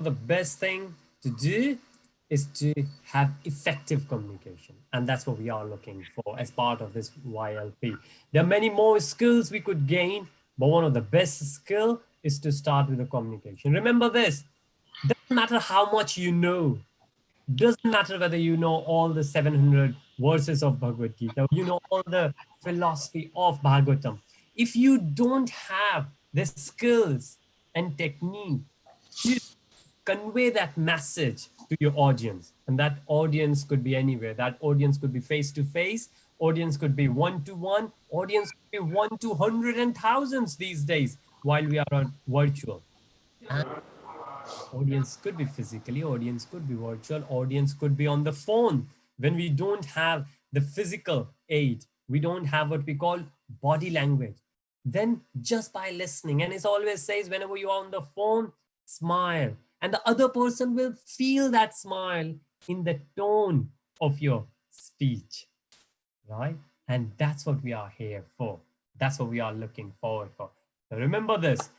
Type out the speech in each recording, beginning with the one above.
the best thing to do is to have effective communication. And that's what we are looking for as part of this YLP. There are many more skills we could gain, but one of the best skill is to start with the communication. Remember this, doesn't matter how much you know, doesn't matter whether you know all the 700 verses of Bhagavad Gita, you know all the philosophy of Bhagavatam. If you don't have the skills and technique to convey that message to your audience, and that audience could be anywhere, that audience could be face to face, audience could be one to one, audience could be 1 to 100 and thousands these days while we are on virtual. And audience could be physically, audience could be virtual, audience could be on the phone. When we don't have the physical aid, we don't have what we call body language, then just by listening, and it always says whenever you are on the phone, smile, and the other person will feel that smile in the tone of your speech, right? And that's what we are here for. That's what we are looking forward for. So remember this,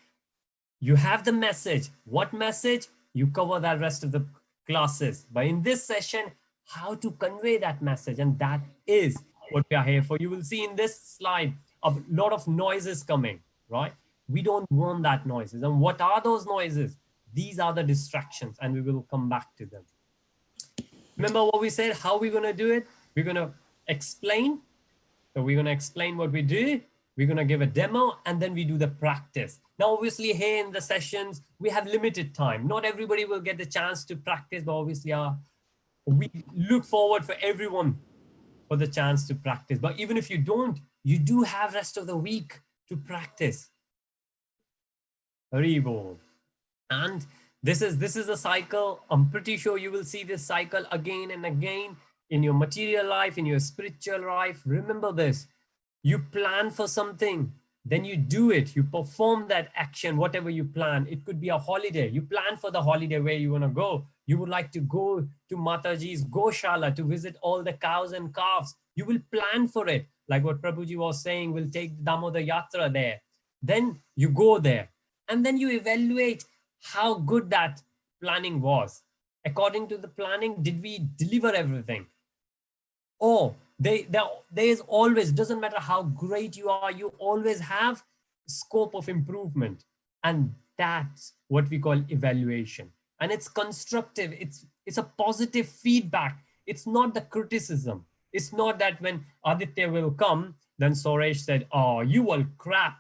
you have the message. What message? You cover that rest of the classes. But in this session, how to convey that message. And that is what we are here for. You will see in this slide a lot of noises coming, right? We don't want that noises. And what are those noises? These are the distractions, and we will come back to them. Remember what we said, how we're going to do it? We're going to explain. So we're going to explain what we do. We're going to give a demo, and then we do the practice. Now, obviously, here in the sessions, we have limited time. Not everybody will get the chance to practice, but obviously we look forward for everyone for the chance to practice. But even if you don't, you do have rest of the week to practice. Haribol. And this is a cycle. I'm pretty sure you will see this cycle again and again in your material life, in your spiritual life. Remember this. You plan for something, then you do it, you perform that action, whatever you plan. It could be a holiday. You plan for the holiday where you want to go. You would like to go to Mataji's Goshala to visit all the cows and calves. You will plan for it. Like what Prabhuji was saying, we'll take the Damodar Yatra there. Then you go there, and then you evaluate how good that planning was. According to the planning, did we deliver everything? Or there is always, doesn't matter how great you are, you always have scope of improvement. And that's what we call evaluation. And it's constructive. It's a positive feedback. It's not the criticism. It's not that when Aditya will come, then Suresh said, oh, you all crap.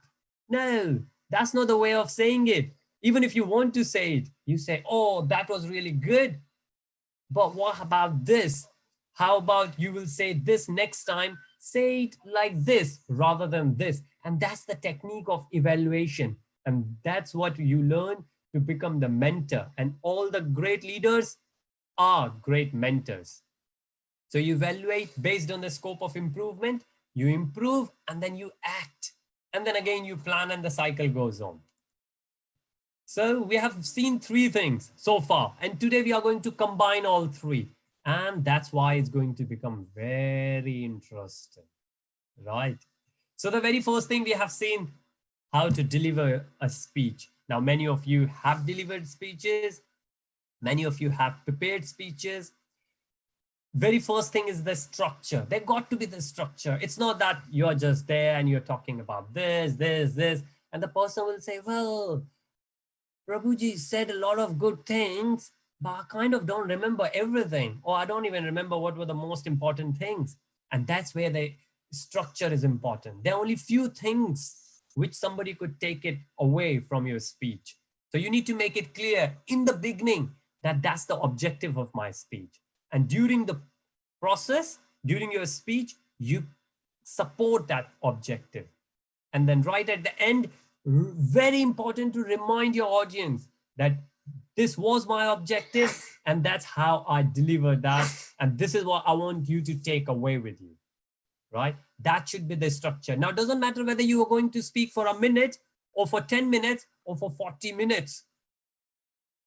No, that's not the way of saying it. Even if you want to say it, you say, oh, that was really good. But what about this? How about you will say this next time, say it like this rather than this. And that's the technique of evaluation. And that's what you learn to become the mentor. And all the great leaders are great mentors. So you evaluate based on the scope of improvement, you improve, and then you act. And then again, you plan, and the cycle goes on. So we have seen three things so far. And today we are going to combine all three. And that's why it's going to become very interesting, right? So the very first thing we have seen, how to deliver a speech. Now, many of you have delivered speeches. Many of you have prepared speeches. Very first thing is the structure. There got to be the structure. It's not that you're just there and you're talking about this, this, this. And the person will say, well, Prabhuji said a lot of good things, but I kind of don't remember everything, or I don't even remember what were the most important things. And that's where the structure is important. There are only few things which somebody could take it away from your speech. So you need to make it clear in the beginning that that's the objective of my speech. And during the process, during your speech, you support that objective. And then right at the end, very important to remind your audience that this was my objective and that's how I delivered that. And this is what I want you to take away with you, right? That should be the structure. Now, it doesn't matter whether you are going to speak for a minute or for 10 minutes or for 40 minutes.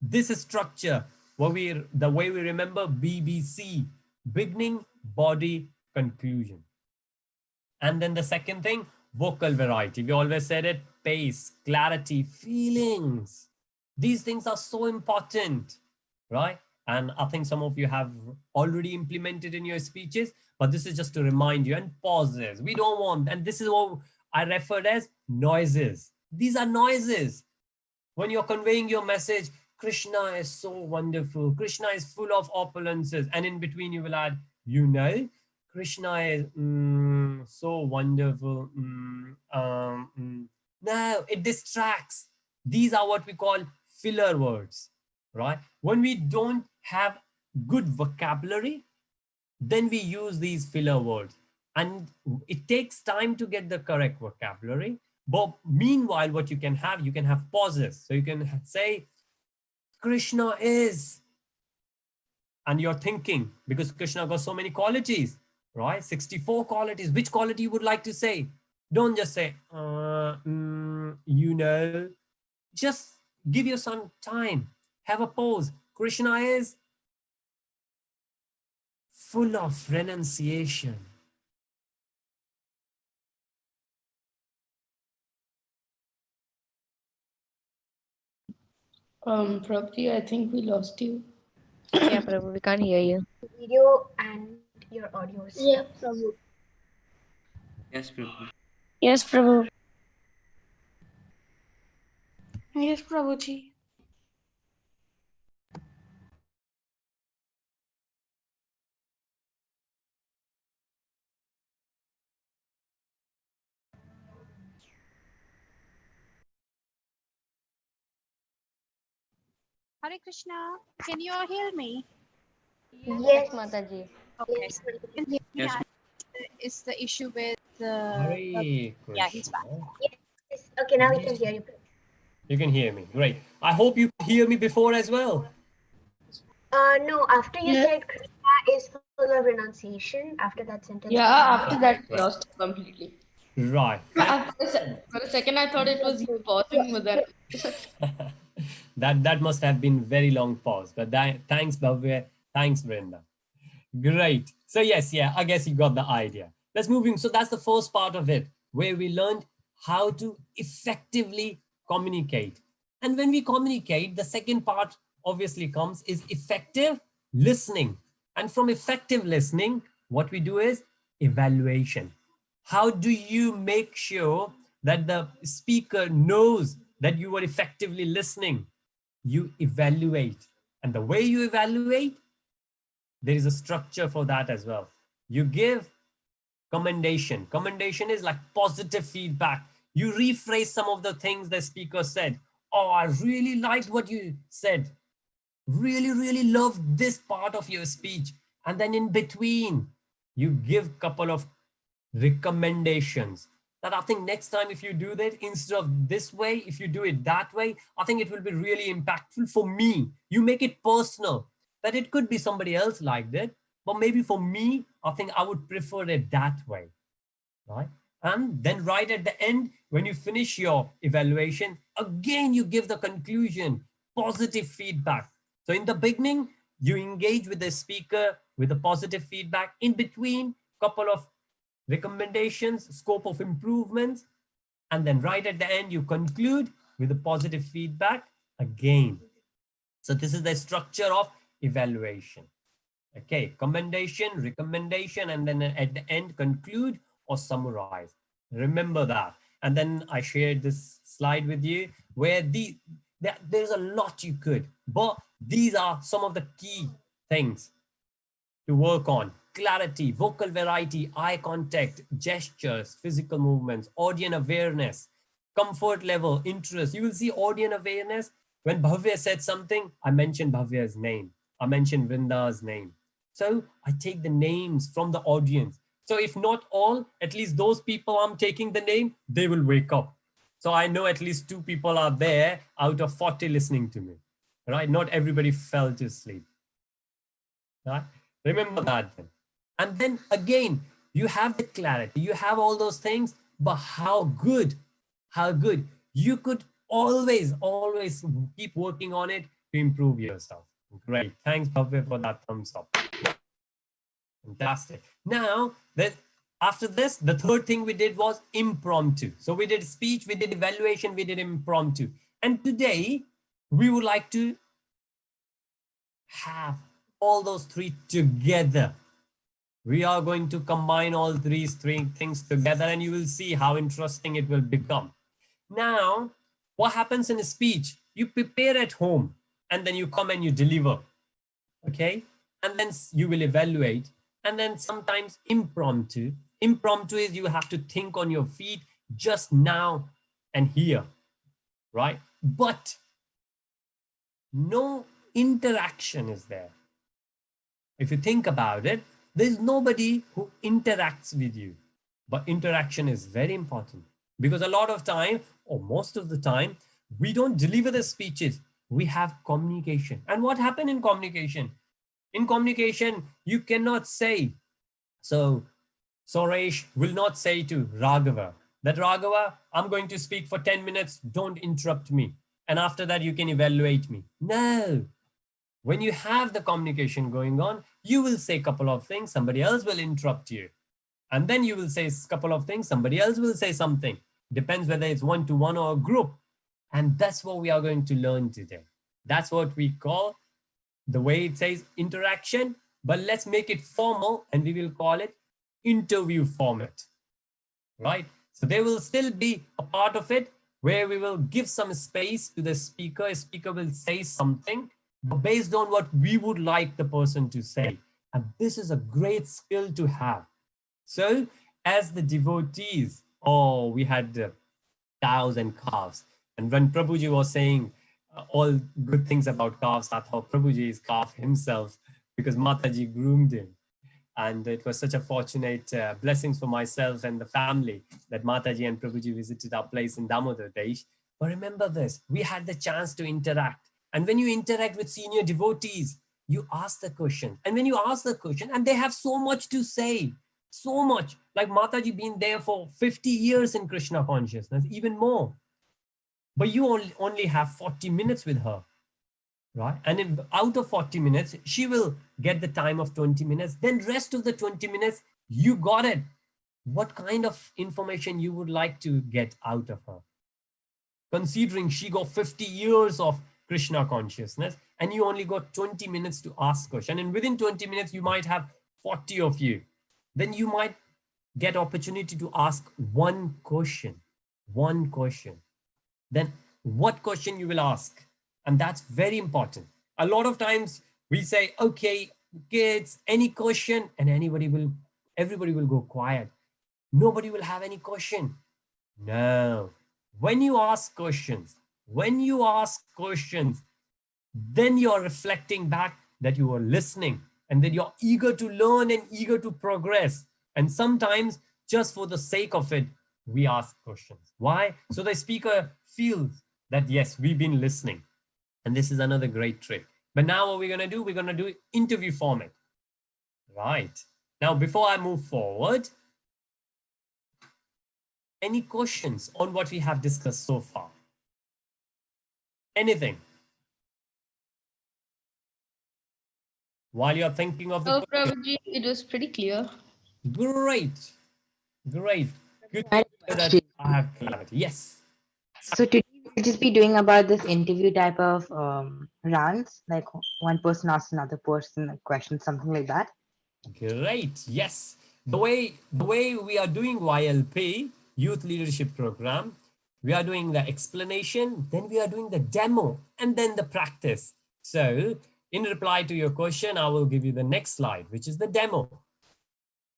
This is structure, the way we remember BBC, beginning, body, conclusion. And then the second thing, vocal variety. We always said it, pace, clarity, feelings. These things are so important, right? And I think some of you have already implemented in your speeches, but this is just to remind you. And pauses. We don't want, and this is what I referred as noises. These are noises. When you're conveying your message, Krishna is so wonderful. Krishna is full of opulences. And in between you will add, Krishna is so wonderful. No, it distracts. These are what we call filler words, right? When we don't have good vocabulary, then we use these filler words. And it takes time to get the correct vocabulary. But meanwhile, what you can have pauses. So you can say, Krishna is, and you're thinking, because Krishna got so many qualities, right? 64 qualities. Which quality you would like to say? Don't just say, just give you some time. Have a pause. Krishna is full of renunciation. Prabhuji, I think we lost you. Yeah, Prabhu, we can't hear you. Video and your audios. Yeah, Prabhu. Yes, Prabhu. Yes, Prabhu. Yes, Prabhuji. Hare Krishna. Can you all hear me? Yes, Mataji. Okay. yes, Malika. Can you hear me? Yes, It's the issue with Hare yeah, he's back. Krishna. Yes. Okay, now we can hear you. You can hear me. Great. I hope you could hear me before as well. No, after you Yeah. said Krishna is full of renunciation, after that sentence. Yeah, after that, we lost completely. Right. For a second, I thought it was you pausing, but then That must have been very long pause. But thanks, Bhavya. Thanks, Brenda. Great. So yes, yeah, I guess you got the idea. Let's move in. So that's the first part of it, where we learned how to effectively communicate. And when we communicate, the second part obviously comes is effective listening. And from effective listening, what we do is evaluation. How do you make sure that the speaker knows that you are effectively listening? You evaluate. And the way you evaluate, there is a structure for that as well. You give commendation. Commendation is like positive feedback. You rephrase some of the things the speaker said. Oh, I really liked what you said. Really loved this part of your speech. And then in between, you give couple of recommendations that I think next time if you do that, instead of this way, if you do it that way, I think it will be really impactful for me. You make it personal, that it could be somebody else liked it, but maybe for me, I think I would prefer it that way, right? And then right at the end, when you finish your evaluation, again, you give the conclusion, positive feedback. So in the beginning, you engage with the speaker with a positive feedback. In between, couple of recommendations, scope of improvements, and then right at the end, you conclude with a positive feedback again. So this is the structure of evaluation. Okay, commendation, recommendation, and then at the end, conclude or summarize. Remember that. And then I shared this slide with you where there's a lot you could, but these are some of the key things to work on: clarity, vocal variety, eye contact, gestures, physical movements, audience awareness, comfort level, interest. You will see audience awareness. When Bhavya said something, I mentioned Bhavya's name. I mentioned Vrinda's name. So I take the names from the audience. So if not all, at least those people I'm taking the name, they will wake up. So I know at least 2 people are there out of 40 listening to me, right? Not everybody fell to sleep, right? Remember that then. And then again, you have the clarity, you have all those things, but how good you could always keep working on it to improve yourself. Great. Thanks, Bhavya, for that thumbs up. Fantastic. Now, after this, the third thing we did was impromptu. So we did speech, we did evaluation, we did impromptu. And today, we would like to have all those three together. We are going to combine all three things together, and you will see how interesting it will become. Now, what happens in a speech? You prepare at home, and then you come and you deliver. Okay? And then you will evaluate. And then sometimes impromptu. Impromptu is you have to think on your feet just now and here, right? But no interaction is there. If you think about it, there's nobody who interacts with you. But interaction is very important, because a lot of time, or most of the time, we don't deliver the speeches. We have communication. And what happened in communication? In communication, you cannot say, so Suresh will not say to Raghava that, Raghava, I'm going to speak for 10 minutes, don't interrupt me. And after that, you can evaluate me. No. When you have the communication going on, you will say a couple of things, somebody else will interrupt you. And then you will say a couple of things, somebody else will say something. Depends whether it's one-to-one or a group. And that's what we are going to learn today. That's what we call, the way it says, interaction, but let's make it formal and we will call it interview format, right? So there will still be a part of it where we will give some space to the speaker. A speaker will say something based on what we would like the person to say. And this is a great skill to have. So as the devotees, oh, we had cows and calves. And when Prabhuji was saying all good things about calves, I thought Prabhuji is calf himself, because Mataji groomed him. And it was such a fortunate blessings for myself and the family that Mataji and Prabhuji visited our place in Damodar Desh. But remember this, we had the chance to interact. And when you interact with senior devotees, you ask the question. And when you ask the question, and they have so much to say, so much, like Mataji been there for 50 years in Krishna consciousness, even more. But you only have 40 minutes with her, right? And out of 40 minutes, she will get the time of 20 minutes. Then rest of the 20 minutes, you got it. What kind of information you would like to get out of her? Considering she got 50 years of Krishna consciousness and you only got 20 minutes to ask question. And within 20 minutes, you might have 40 of you. Then you might get opportunity to ask one question. Then what question you will ask? And that's very important. A lot of times we say, okay, kids, any question, and everybody will go quiet. Nobody will have any question. No. When you ask questions, then you are reflecting back that you are listening, and then you're eager to learn and eager to progress. And sometimes just for the sake of it, we ask questions. Why? So the speaker feels that, yes, we've been listening. And this is another great trick. But now what we're going to do, we're going to do interview format. Right. Now, before I move forward, any questions on what we have discussed so far? Anything? While you're thinking of the Oh, question. Prabhuji, it was pretty clear. Great. Good to I hear that I have clarity. Yes. So today we'll just be doing about this interview type of rounds, like one person asks another person a question, something like that. Great. Yes. The way we are doing YLP, Youth Leadership Program, we are doing the explanation, then we are doing the demo, and then the practice. So in reply to your question, I will give you the next slide, which is the demo.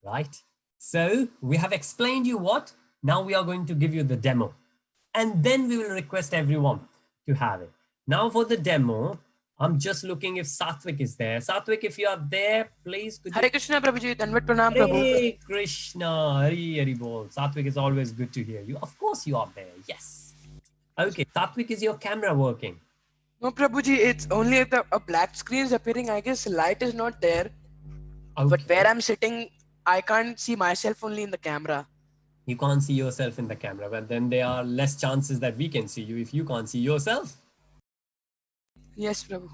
Right? So we have explained you what, now we are going to give you the demo. And then we will request everyone to have it. Now for the demo, I'm just looking if Satvik is there. Satvik, if you are there, please. Hare Krishna, Prabhuji. Danvat Pranam, Prabhu. Hare Krishna, Hari Bol. Satvik, is always good to hear you. Of course you are there. Yes. Okay, Satvik, is your camera working? No, Prabhuji, it's only if a black screen is appearing. I guess light is not there. Okay. But where I'm sitting, I can't see myself only in the camera. You can't see yourself in the camera, but then there are less chances that we can see you if you can't see yourself. Yes, Prabhu.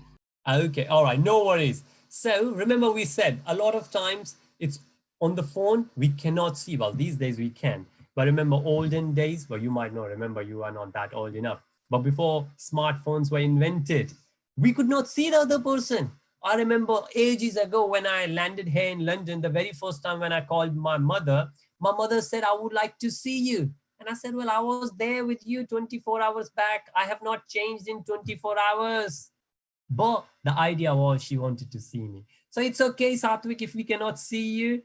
Okay, all right, no worries. So remember we said a lot of times it's on the phone, we cannot see. Well, these days we can. But remember olden days, well, you might not remember, you are not that old enough. but before smartphones were invented, we could not see the other person. I remember ages ago when I landed here in London, the very first time when I called my mother said, I would like to see you. And I said, well, I was there with you 24 hours back. I have not changed in 24 hours. But the idea was she wanted to see me. So it's okay, Satwik, if we cannot see you.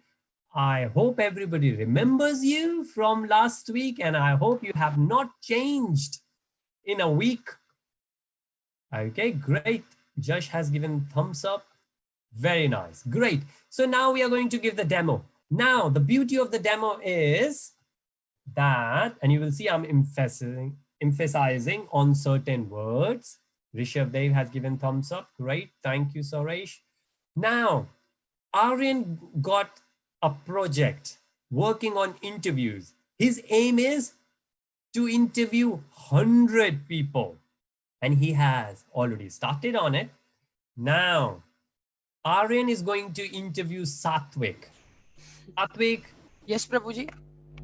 I hope everybody remembers you from last week, and I hope you have not changed in a week. Okay, great. Josh has given thumbs up. Very nice. Great. So now we are going to give the demo. Now, the beauty of the demo is that, and you will see I'm emphasizing on certain words. Rishabh Dev has given thumbs up. Great. Thank you, Suresh. Now, Aryan got a project working on interviews. His aim is to interview 100 people, and he has already started on it. Now, Aryan is going to interview Satwik. Satwik. Yes, Prabhuji.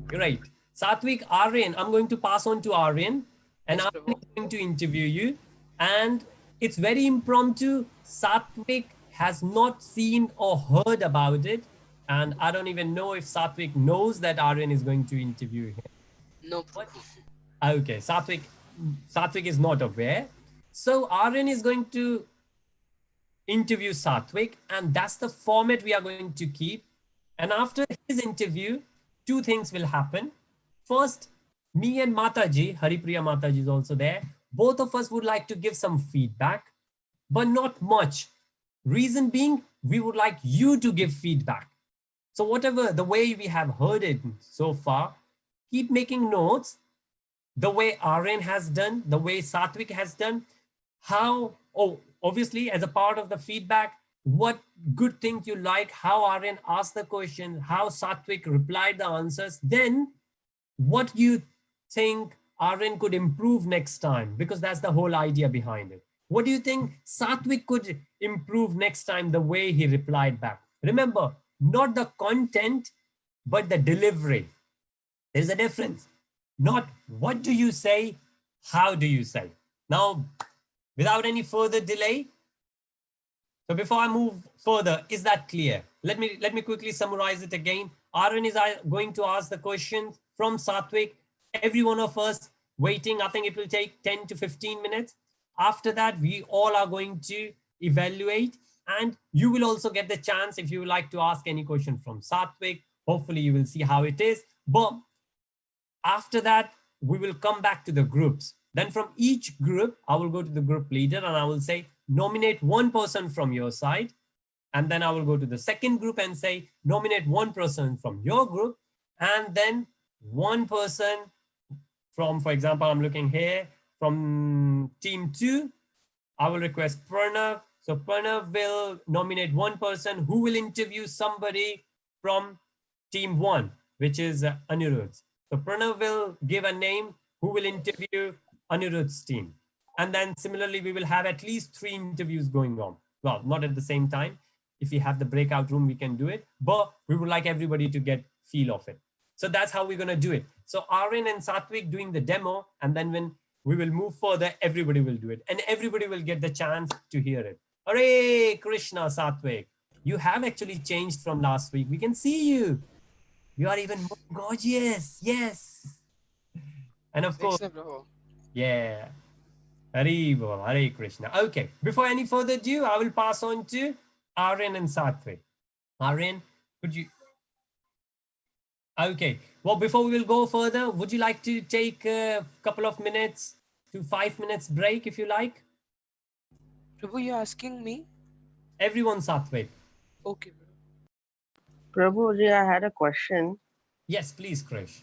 Great. Satwik, Aryan, I'm going to pass on to Aryan, and Yes, Aryan is going to interview you. And it's very impromptu. Satwik has not seen or heard about it. And I don't even know if Satwik knows that Aryan is going to interview him. No. Okay, Satwik is not aware. So Aryan is going to interview Satwik, and that's the format we are going to keep. And after his interview, two things will happen. First, me and Mataji, Haripriya Mataji is also there. Both of us would like to give some feedback, but not much. Reason being, we would like you to give feedback. So whatever, the way we have heard it so far, keep making notes, the way Aryan has done, the way Satwik has done, obviously as a part of the feedback, what good things you like, how Aryan asked the question, how Satwik replied the answers, then what you think Aryan could improve next time, because that's the whole idea behind it. What do you think Satwik could improve next time, the way he replied back? Remember, not the content, but the delivery. There's a difference. Not what do you say, how do you say? Now, without any further delay, so before I move further, is that clear? Let me quickly summarize it again. Aryan is going to ask the question from Satwik. Every one of us waiting, I think it will take 10 to 15 minutes. After that, we all are going to evaluate, and you will also get the chance if you would like to ask any question from Satwik. Hopefully you will see how it is. But after that, we will come back to the groups. Then from each group, I will go to the group leader and I will say, nominate one person from your side. And then I will go to the second group and say, nominate one person from your group. And then one person from, for example, I'm looking here from team 2, I will request Pranav. So Pranav will nominate one person who will interview somebody from team 1, which is Anirudh. So Pranav will give a name who will interview Anirudh's team. And then similarly, we will have at least 3 interviews going on. Well, not at the same time. If we have the breakout room, we can do it, but we would like everybody to get feel of it. So that's how we're going to do it. So Aryan and Satwik doing the demo, and then when we will move further, everybody will do it and everybody will get the chance to hear it. Hare Krishna, Satwik. You have actually changed from last week. We can see you. You are even more gorgeous. Yes. And of course, yeah. Hare Krishna. Okay. Before any further ado, I will pass on to Aryan and Satwik. Aryan, could you? Okay. Well, before we will go further, would you like to take a couple of minutes to 5 minutes break if you like? Prabhu, you're asking me? Everyone, Satwik. Okay. Prabhuji, I had a question. Yes, please, Krish.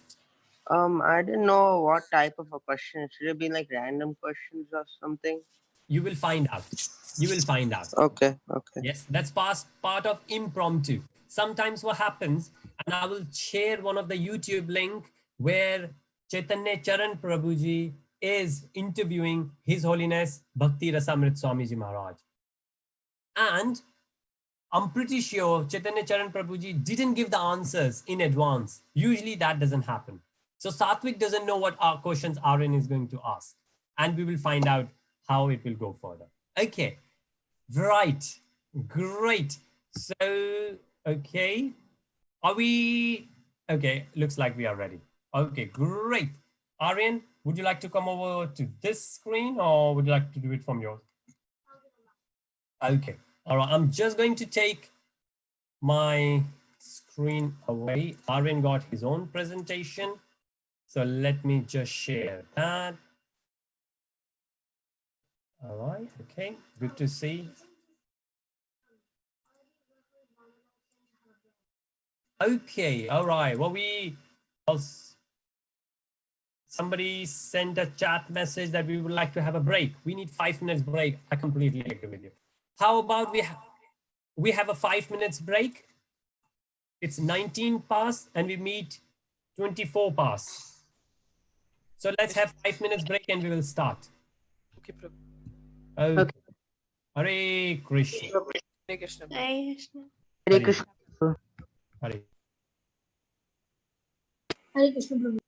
I didn't know what type of a question. Should it be like random questions or something? You will find out. You will find out. Okay. Yes, that's part of impromptu. Sometimes what happens, and I will share one of the YouTube link where Chaitanya Charan Prabhuji is interviewing His Holiness Bhakti Rasamrit Swamiji Maharaj. And I'm pretty sure Chaitanya Charan Prabhuji didn't give the answers in advance. Usually that doesn't happen. So Satwik doesn't know what questions Aryan is going to ask. and we will find out how it will go further. Okay, right, great. So, okay, are we, okay, looks like we are ready. Okay, great. Aryan, would you like to come over to this screen or would you like to do it from yours? Okay, all right, I'm just going to take my screen away. Aryan got his own presentation. So let me just share that. All right, okay, good to see. Okay, all right, well, somebody sent a chat message that we would like to have a break. We need 5 minutes break. I completely agree with you. How about we have a 5 minutes break? It's 19 past and we meet 24 past. So let's have 5 minutes break and we will start. Okay, Prabhu. Okay. Hare Krishna. Hare Krishna. Hare Krishna. Hare Krishna. Hare. Hare Krishna Prabhu.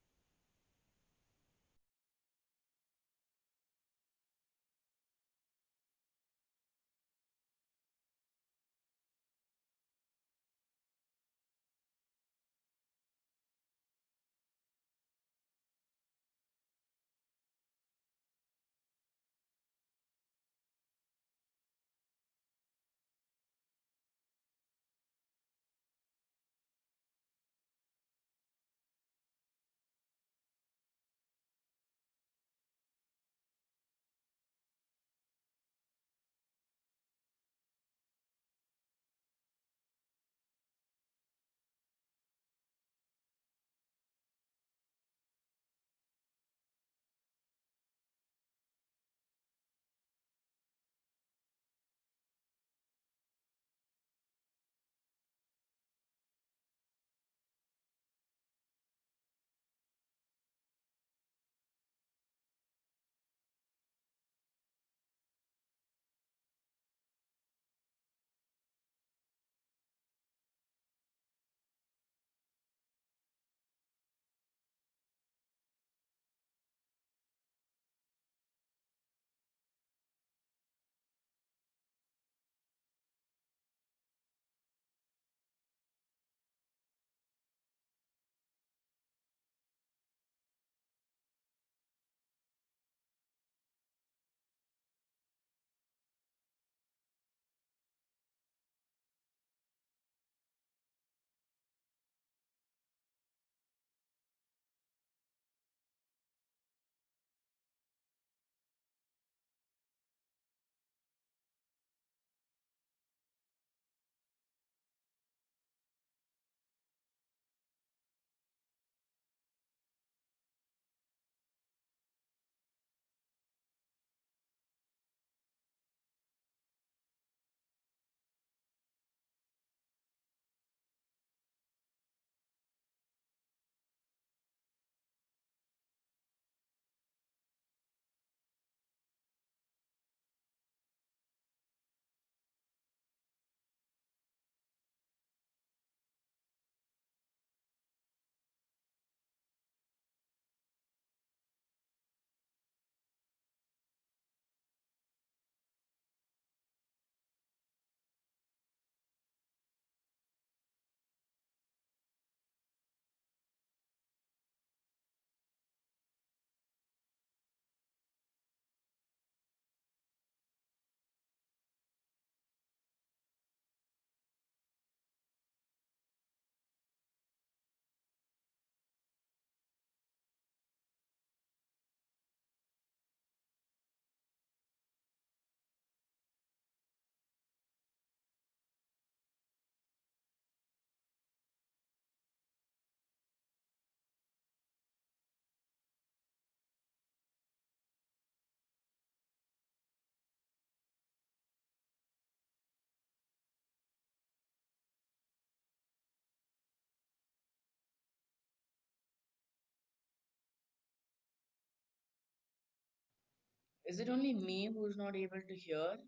Is it only me who's not able to hear?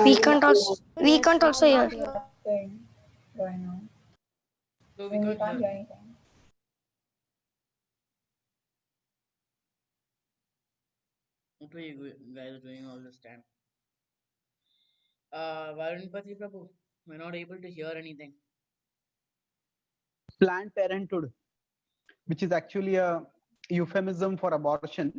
We can't also hear. No, we can't hear. What were you guys doing all this time? Varunpati Prabhu, we're not able to hear anything. Planned Parenthood, which is actually a euphemism for abortion.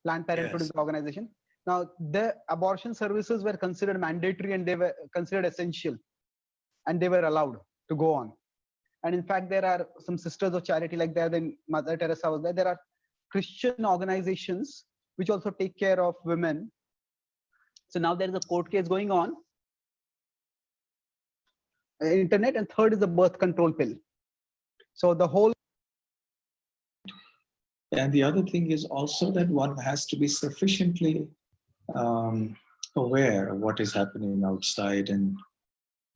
Planned Parenthood is Yes. the organization. Now, the abortion services were considered mandatory and they were considered essential, and they were allowed to go on. And in fact, there are some sisters of charity like that. Then Mother Teresa was there. There are Christian organizations which also take care of women. So now there is a court case going on. Internet, and third is the birth control pill. So the whole. And the other thing is also that one has to be sufficiently aware of what is happening outside and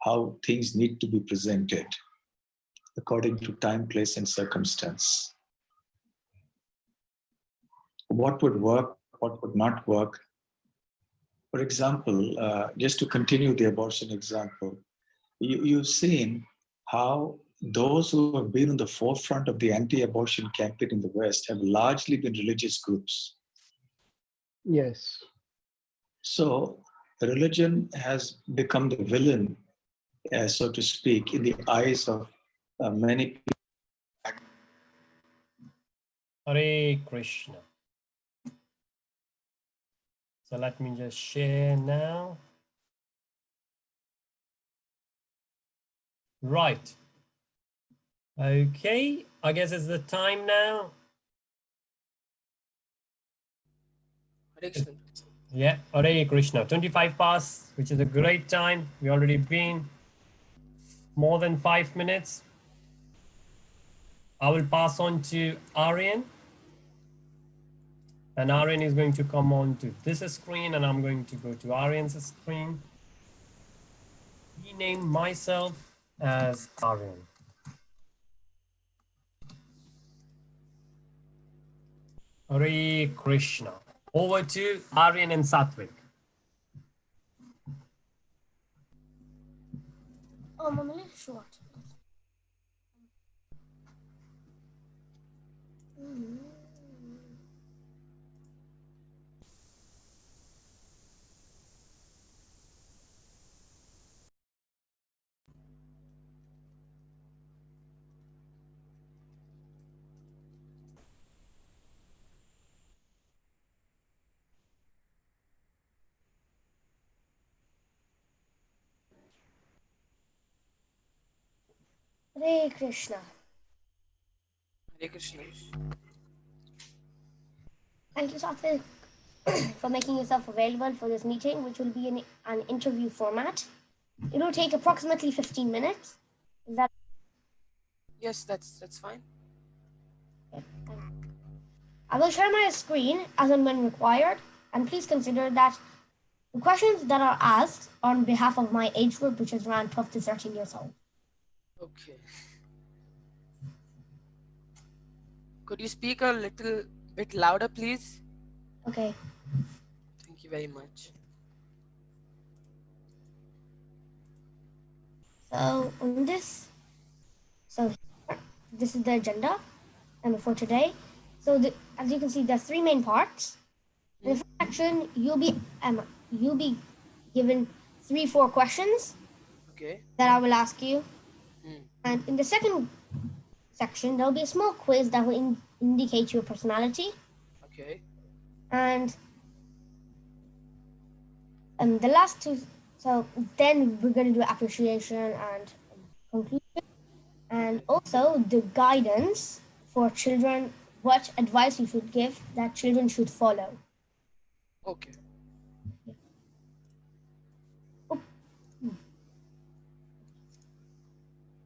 how things need to be presented according to time, place, and circumstance. What would work, what would not work. For example, just to continue the abortion example, you've seen how those who have been on the forefront of the anti-abortion campaign in the West have largely been religious groups. Yes. So religion has become the villain, so to speak, in the eyes of many people. Hare Krishna. So let me just share now. Right. Okay, I guess it's the time now. Hare Krishna. Yeah, Hare Krishna. 25 past, which is a great time. We already been more than 5 minutes. I will pass on to Aryan. And Aryan is going to come on to this screen, and I'm going to go to Aryan's screen. Rename myself as Aryan. Hare Krishna. Over to Aryan and Satvik. I'm a little short. Hare Krishna. Hare Krishna. Thank you, Satvik, for making yourself available for this meeting, which will be an interview format. It will take approximately 15 minutes. Is that Yes, that's fine. okay? I will share my screen as and when required, and please consider that the questions that are asked are on behalf of my age group, which is around 12 to 13 years old. Okay. Could you speak a little bit louder, please? Okay. Thank you very much. So this is the agenda for today. So as you can see, there's 3 main parts. In the first section, you'll be given 3-4 questions Okay. that I will ask you, Mm. and in the second section, there'll be a small quiz that will indicate your personality, Okay. and the last 2. So then we're going to do appreciation and conclusion, and also the guidance for children, what advice you should give that children should follow. Okay.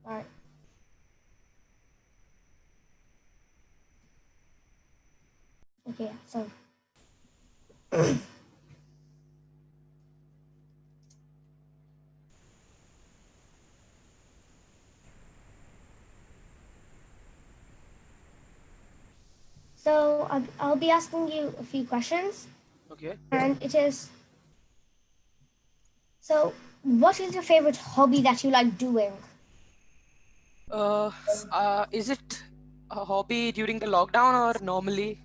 All right. Okay, so I'll be asking you a few questions, Okay. and it is, so what is your favorite hobby that you like doing? Is it a hobby during the lockdown or normally?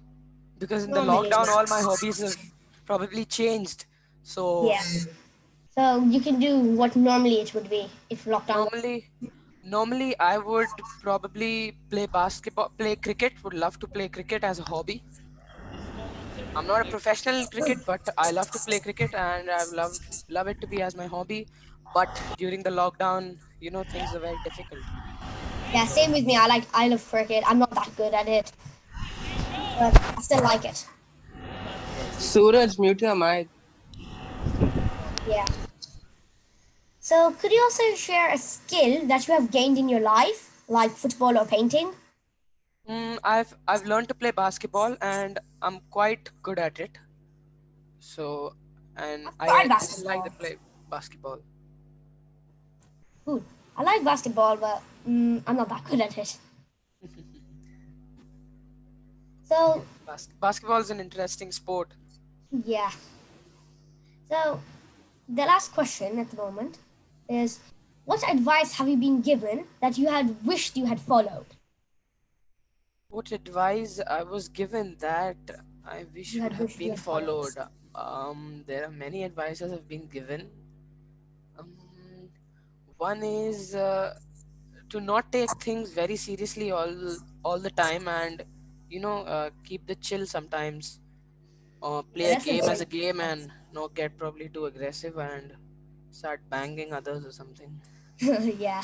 Because in the Normally. lockdown, all my hobbies have probably changed. So Yeah. So you can do what normally it would be if lockdown. normally I would probably play basketball, play cricket. Would love to play cricket as a hobby. I'm not a professional in cricket, but I love to play cricket, and I love it to be as my hobby. But during the lockdown, things are very difficult. Yeah, same with me. I love cricket. I'm not that good at it, but I still like it. Yes. Suraj, mute your mic. Yeah. So could you also share a skill that you have gained in your life, like football or painting? I've learned to play basketball, and I'm quite good at it. So, and I've tried I like to basketball. play basketball. Good. I like basketball, but I'm not that good at it. So Basketball is an interesting sport. yeah. So the last question at the moment is, what advice have you been given that you had wished you had followed? What advice I was given that I wish You would had have wished you been had followed. followed? There are many advices have been given. Um, One is to not take things very seriously all the time, and keep the chill sometimes. Play Yeah, a that's a game good as a game advice. and not get probably too aggressive and start banging others or something. Yeah.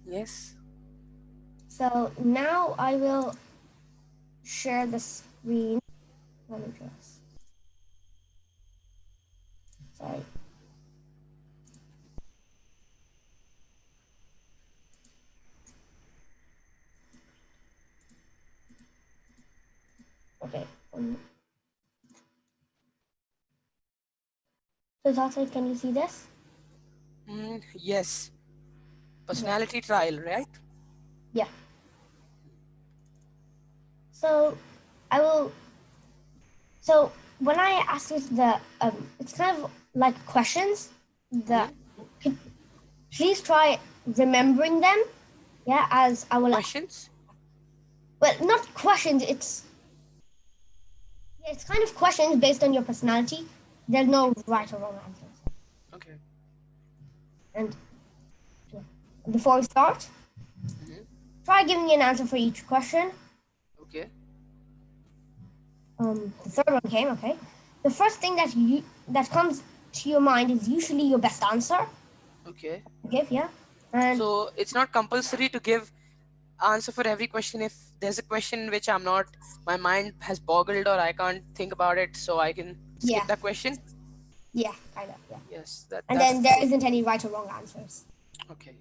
Yes. So now I will share the screen. Let me just. Sorry. Okay. So Tata, can you see this? Yes. Yeah. Personality trial, right? Yeah. So I will. So when I ask you it's kind of like questions that please try remembering them. Yeah, as I will. Questions? Well, not questions. It's kind of questions based on your personality. There's no right or wrong answers. Okay. And before we start, try giving me an answer for each question. Okay. The third one came. Okay. The first thing that comes to your mind is usually your best answer. Okay. Give, yeah. And So it's not compulsory to give answer for every question. If there's a question which my mind has boggled or I can't think about it, so I can skip that question. Yeah, kind of, yeah. Yes, And that's then there isn't any right or wrong answers. okay.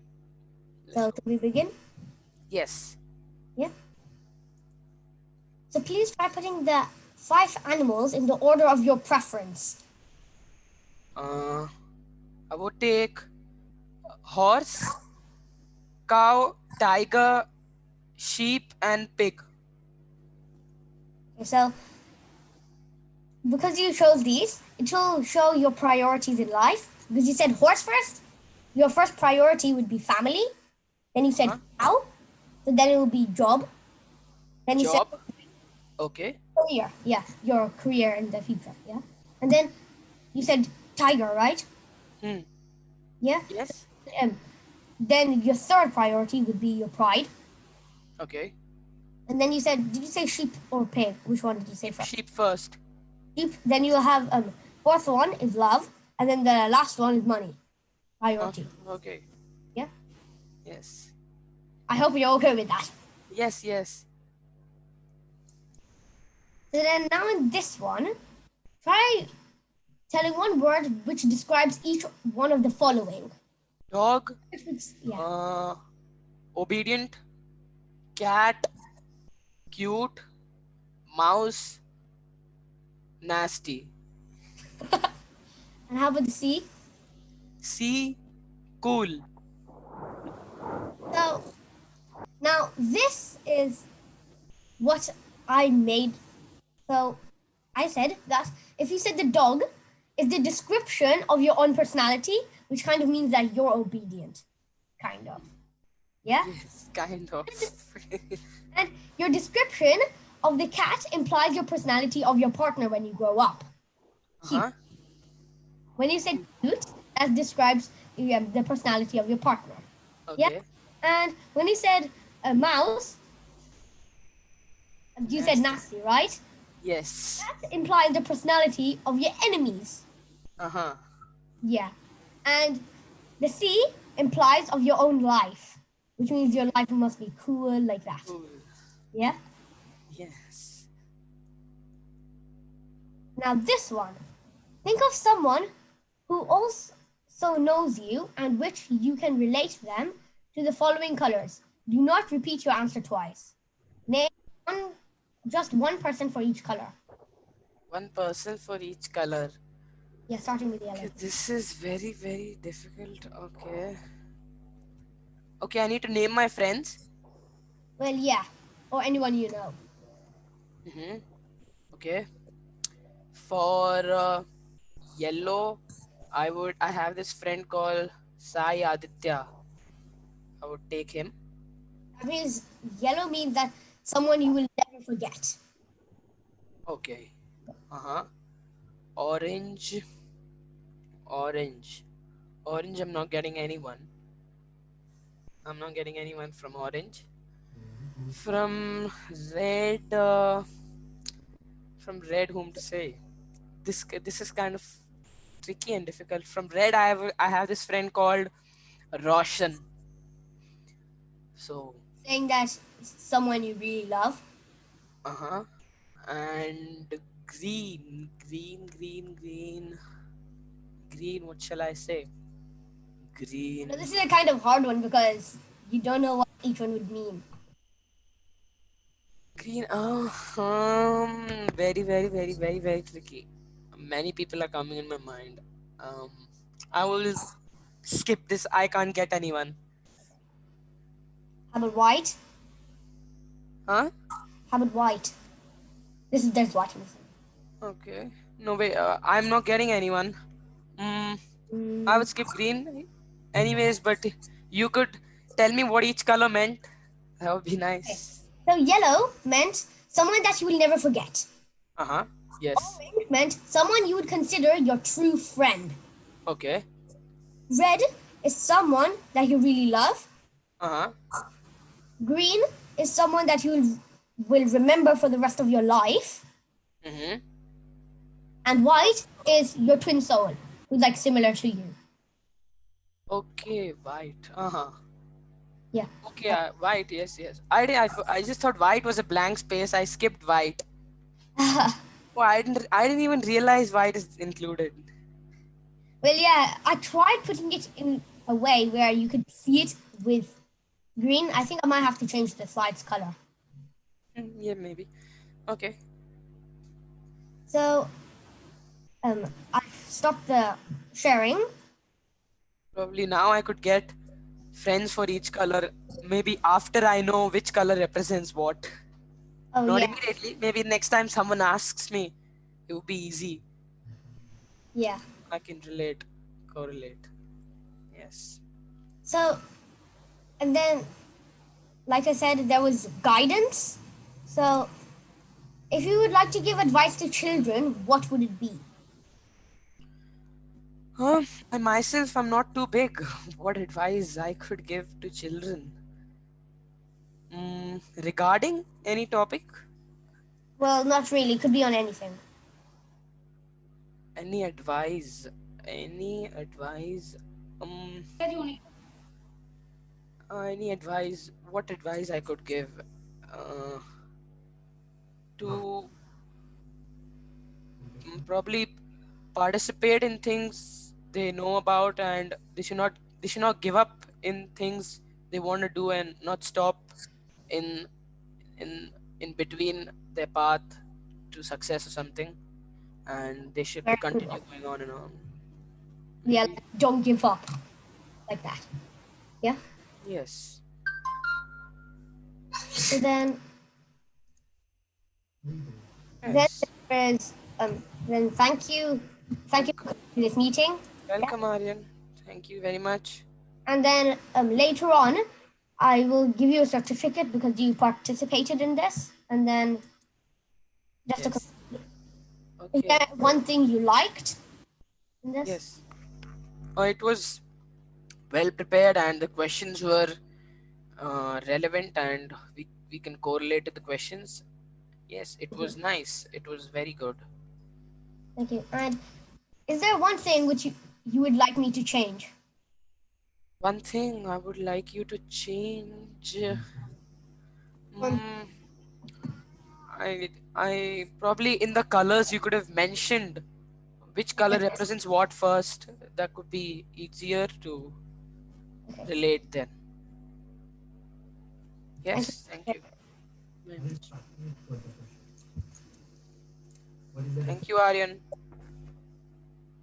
So can we begin? Yes. Yeah. So please try putting the 5 animals in the order of your preference. I would take horse, cow, tiger, sheep, and pig. Okay, so because you chose these, it will show your priorities in life. Because you said horse first, your first priority would be family. Then you said cow, so then it will be job. Then you Job. said Okay. career, yeah, your career in the future, yeah. And then you said tiger, right? Yeah. Yes. Then your third priority would be your pride. Okay. And then you said, did you say sheep or pig? Which one did you say first? Sheep first. Sheep. Then you'll have fourth one is love, and then the last one is money. Priority. Okay. Yeah. Yes. I hope you're okay with that. Yes. Yes. So then now in this one, try telling one word which describes each one of the following. Dog. Yeah. Obedient. Cat. Cute. Mouse. Nasty. And how about the C? C. Cool. So now this is what I made. So I said that if you said the dog is the description of your own personality, which kind of means that you're obedient. Kind of. Yeah? Yes, kind of. And your description of the cat implies your personality of your partner when you grow up. Cute. When you say cute, that describes the personality of your partner. Okay. Yeah. And when you said a mouse, you said nasty, right? Yes. That implies the personality of your enemies. Yeah. And the sea implies of your own life, which means your life must be cool like that. Cool. Yeah. Yes. Now this one. Think of someone who also knows you and which you can relate them to the following colors. Do not repeat your answer twice. Name just one person for each color. One person for each color. Yeah, starting with yellow. Okay, this is very, very difficult. Okay. Okay, I need to name my friends. Well, yeah, or anyone you know. Okay. For yellow, I have this friend called Sai Aditya. I would take him. That means yellow means that someone you will never forget. Okay. Orange. Orange. Orange, I'm not getting anyone. I'm not getting anyone from orange. From red, whom to say? This is kind of tricky and difficult. From red, I have this friend called Roshan. So. Saying that someone you really love. And green. What shall I say? Green. This is a kind of hard one because you don't know what each one would mean. Green. Very, very, very, very, very tricky. Many people are coming in my mind. I will skip this. I can't get anyone. How about white? Huh? How about white? There's white in this. Okay. No way. I'm not getting anyone. I would skip green. Anyways, but you could tell me what each color meant. That would be nice. Okay. So yellow meant someone that you will never forget. Yes. Orange meant someone you would consider your true friend. Okay. Red is someone that you really love. Green is someone that you will remember for the rest of your life. And white is your twin soul, who's like similar to you. Okay, white. Yeah. Okay, white. Yes. I just thought white was a blank space. I skipped white. Oh, I didn't even realize white is included. Well, yeah, I tried putting it in a way where you could see it with green. I think I might have to change the slide's color. Yeah, maybe. Okay. So, I've stopped the sharing. Probably now I could get friends for each color. Maybe after I know which color represents what. Oh, Not yeah. immediately. Maybe next time someone asks me, it would be easy. Yeah. I can correlate. Yes. So, and then, like I said, there was guidance. So, if you would like to give advice to children, what would it be? I myself, I'm not too big. What advice I could give to children? Regarding any topic? Well, not really. It could be on anything. Any advice? Any advice? Any advice? What advice I could give? To probably participate in things they know about, and they should not give up in things they want to do, and not stop in between their path to success or something, and they should continue going on and on. Yeah, don't give up like that. Yeah. Yes. So then then thank you for this meeting. Welcome, Aryan. Thank you very much. And then later on, I will give you a certificate because you participated in this. And then Just to Yes. is Okay. there one thing you liked in this? Yes. It was well prepared and the questions were relevant and we can correlate to the questions. Yes, it was nice. It was very good. Thank you. And is there one thing which you would like me to change? One thing I would like you to change. One. Mm, I probably in the colors you could have mentioned which color represents what first. That could be easier to relate then. Yes, thank you very much. Thank you, Aryan.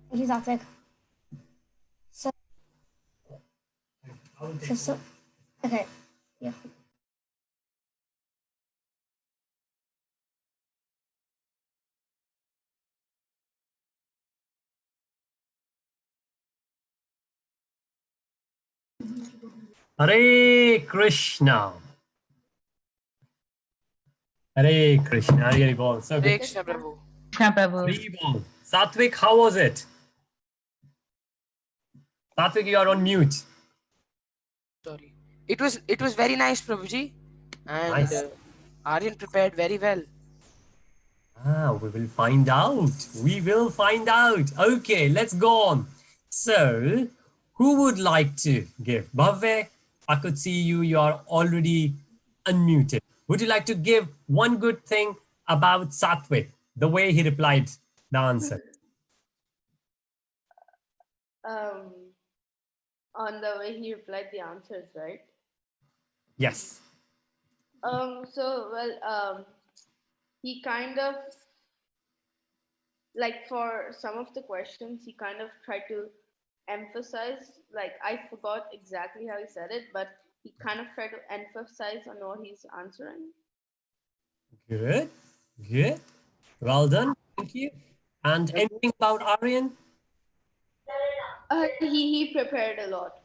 Thank you, Satvik. So, okay. Yeah. Hare Krishna. Hare Krishna. Hare Bol. So good. Hare Krishna, Prabhu. Krishna Prabhu. Hare Bol. Satvik, how was it? Satvik, you are on mute. Sorry. It was very nice, Prabhuji, and Nice. Aryan prepared very well. We will find out. We will find out. Okay, let's go on. So, who would like to give? Bhavya, I could see you. You are already unmuted. Would you like to give one good thing about Satvik, the way he replied the answer? On the way he replied the answers, right? Yes. He kind of, like, for some of the questions, he kind of tried to emphasize, like, I forgot exactly how he said it, but he kind of tried to emphasize on what he's answering. Good. Good. Well done. Thank you. And anything about Aryan? He prepared a lot.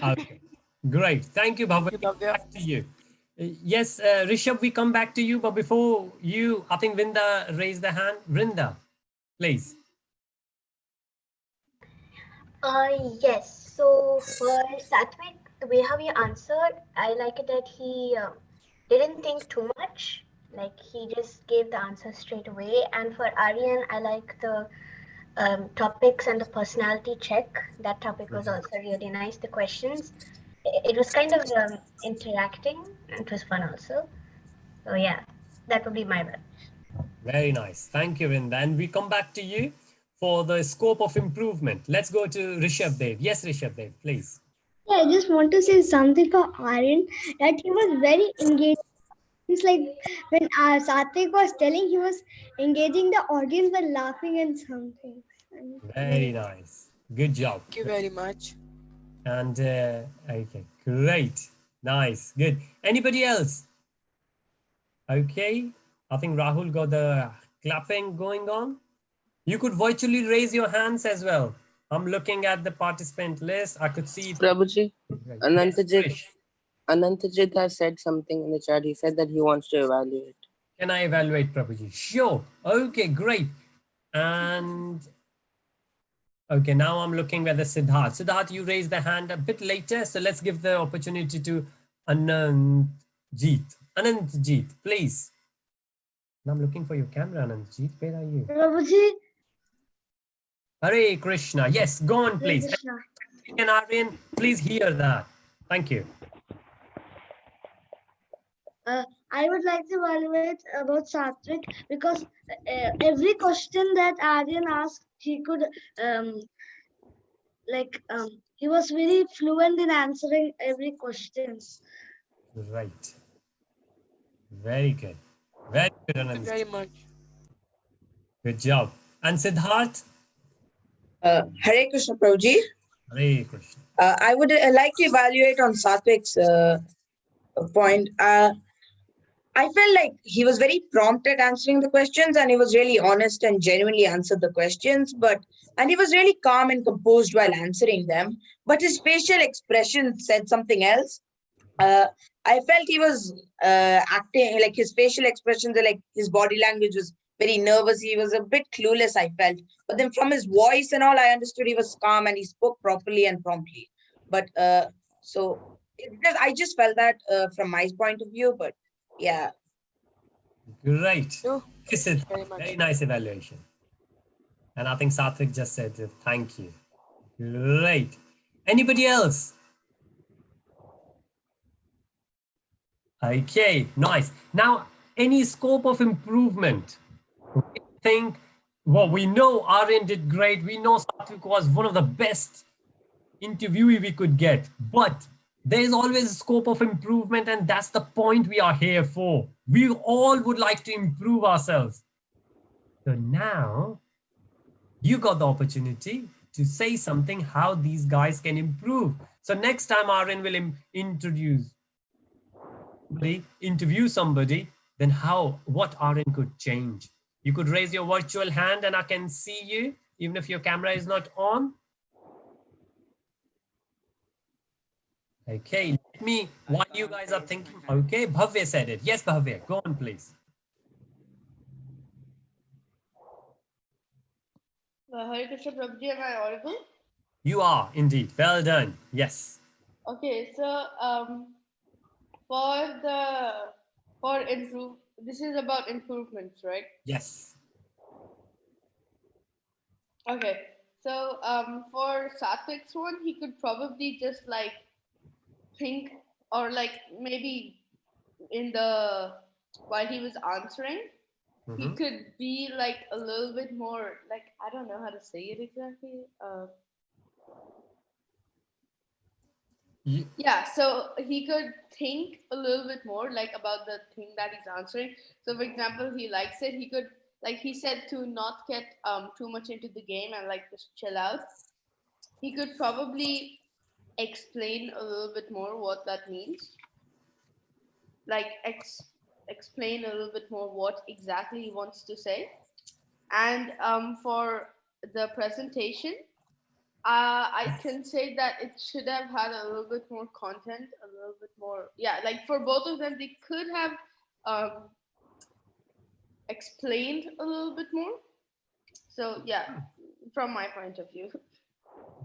Okay. Great. Thank you, Bhavya. Back to you. Yes, Rishabh, we come back to you. But before you, I think Vrinda raised the hand. Vrinda, please. Yes. So for Satvik, the way how he answered, I like it that he didn't think too much. Like he just gave the answer straight away. And for Aryan, I like the topics and the personality check. That topic was also really nice. The questions, it was kind of interacting. It was fun also. So yeah, that would be my bad. Very nice. Thank you, Vrinda. And we come back to you for the scope of improvement. Let's go to Rishabh Dev. Yes, Rishabh Dev, please. Yeah, I just want to say something for Aryan that he was very engaged. It's like when Satvik was telling, he was engaging the audience by laughing and something. Very nice. Good job. Thank you very much. And okay, great. Nice. Good. Anybody else? Okay. I think Rahul got the clapping going on. You could virtually raise your hands as well. I'm looking at the participant list. I could see. Prabhuji, Right. Anantajit, Yes, Anantajit has said something in the chat. He said that he wants to evaluate. can I evaluate Prabhuji? Sure. Okay, great. And okay, now I'm looking at the Siddharth. Siddharth, you raised the hand a bit later, so let's give the opportunity to Anandjeet. Anandjeet, please. Now I'm looking for your camera, Anandjeet. Where are you? Prabhuji. Hare Krishna. Yes, go on, please. Krishna. And Aryan, please hear that. Thank you. I would like to evaluate about Satvik because every question that Aryan asked, he could he was very fluent in answering every questions. Right. Very good. Very good, Thank Anand. you very much. Good job. And Siddharth? Hare Krishna, Prabhuji. Hare Krishna. I would like to evaluate on Satvik's point. I felt like he was very prompt at answering the questions and he was really honest and genuinely answered the questions, and he was really calm and composed while answering them. But his facial expression said something else. I felt he was acting like his facial expressions, like his body language was very nervous. He was a bit clueless, I felt. But then from his voice and all, I understood he was calm and he spoke properly and promptly. But so I just felt that from my point of view. But yeah. Great. You. This is Very much. very nice evaluation. And I think Satvik just said it. Thank you. Great. Anybody else? Okay, nice. Now, any scope of improvement? We think, well, we know Aryan did great. We know Satvik was one of the best interviewee we could get, but there is always a scope of improvement, and that's the point we are here for. We all would like to improve ourselves. So now you got the opportunity to say something how these guys can improve. So next time Aryan will interview somebody, then what Aryan could change. You could raise your virtual hand and I can see you even if your camera is not on. Okay, let me, while you guys are thinking, okay, Bhavya said it. Yes, Bhavya, go on, please. Hare Krishna Prabhuji, am I audible? You are indeed. Well done. Yes. Okay, so this is about improvements, right? Yes. Okay, so for Satvik's one, he could probably just like think, or like maybe while he was answering, he could be like a little bit more like, I don't know how to say it exactly. Yeah, so he could think a little bit more like about the thing that he's answering. So for example, he likes it, he could, like he said, to not get too much into the game and like just chill out. He could probably explain a little bit more what that means, like explain a little bit more what exactly he wants to say. And for the presentation, I can say that it should have had a little bit more content, a little bit more, yeah, like for both of them, they could have explained a little bit more. So yeah, from my point of view.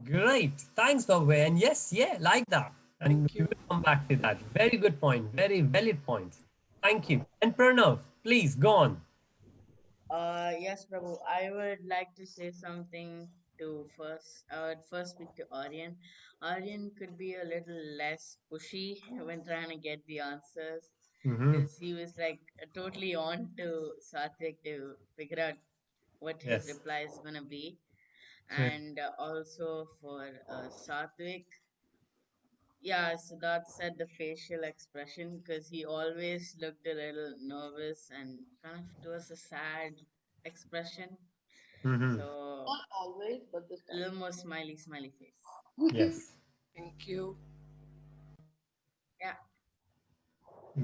Great. Thanks, Bhavya. And yes, yeah, like that. And we will come back to that. Very good point. Very valid point. Thank you. And Pranav, please go on. Yes, Prabhu. I would like to say something to first. I would first speak to Aryan. Aryan could be a little less pushy when trying to get the answers, because he was like totally on to Satvik to figure out what his Yes. reply is gonna be, True. and also for Satvik. Yeah, Siddharth said the facial expression because he always looked a little nervous and kind of towards a sad expression. So Not always, but this a little more smiley, smiley face. Yes. Thank you. Yeah.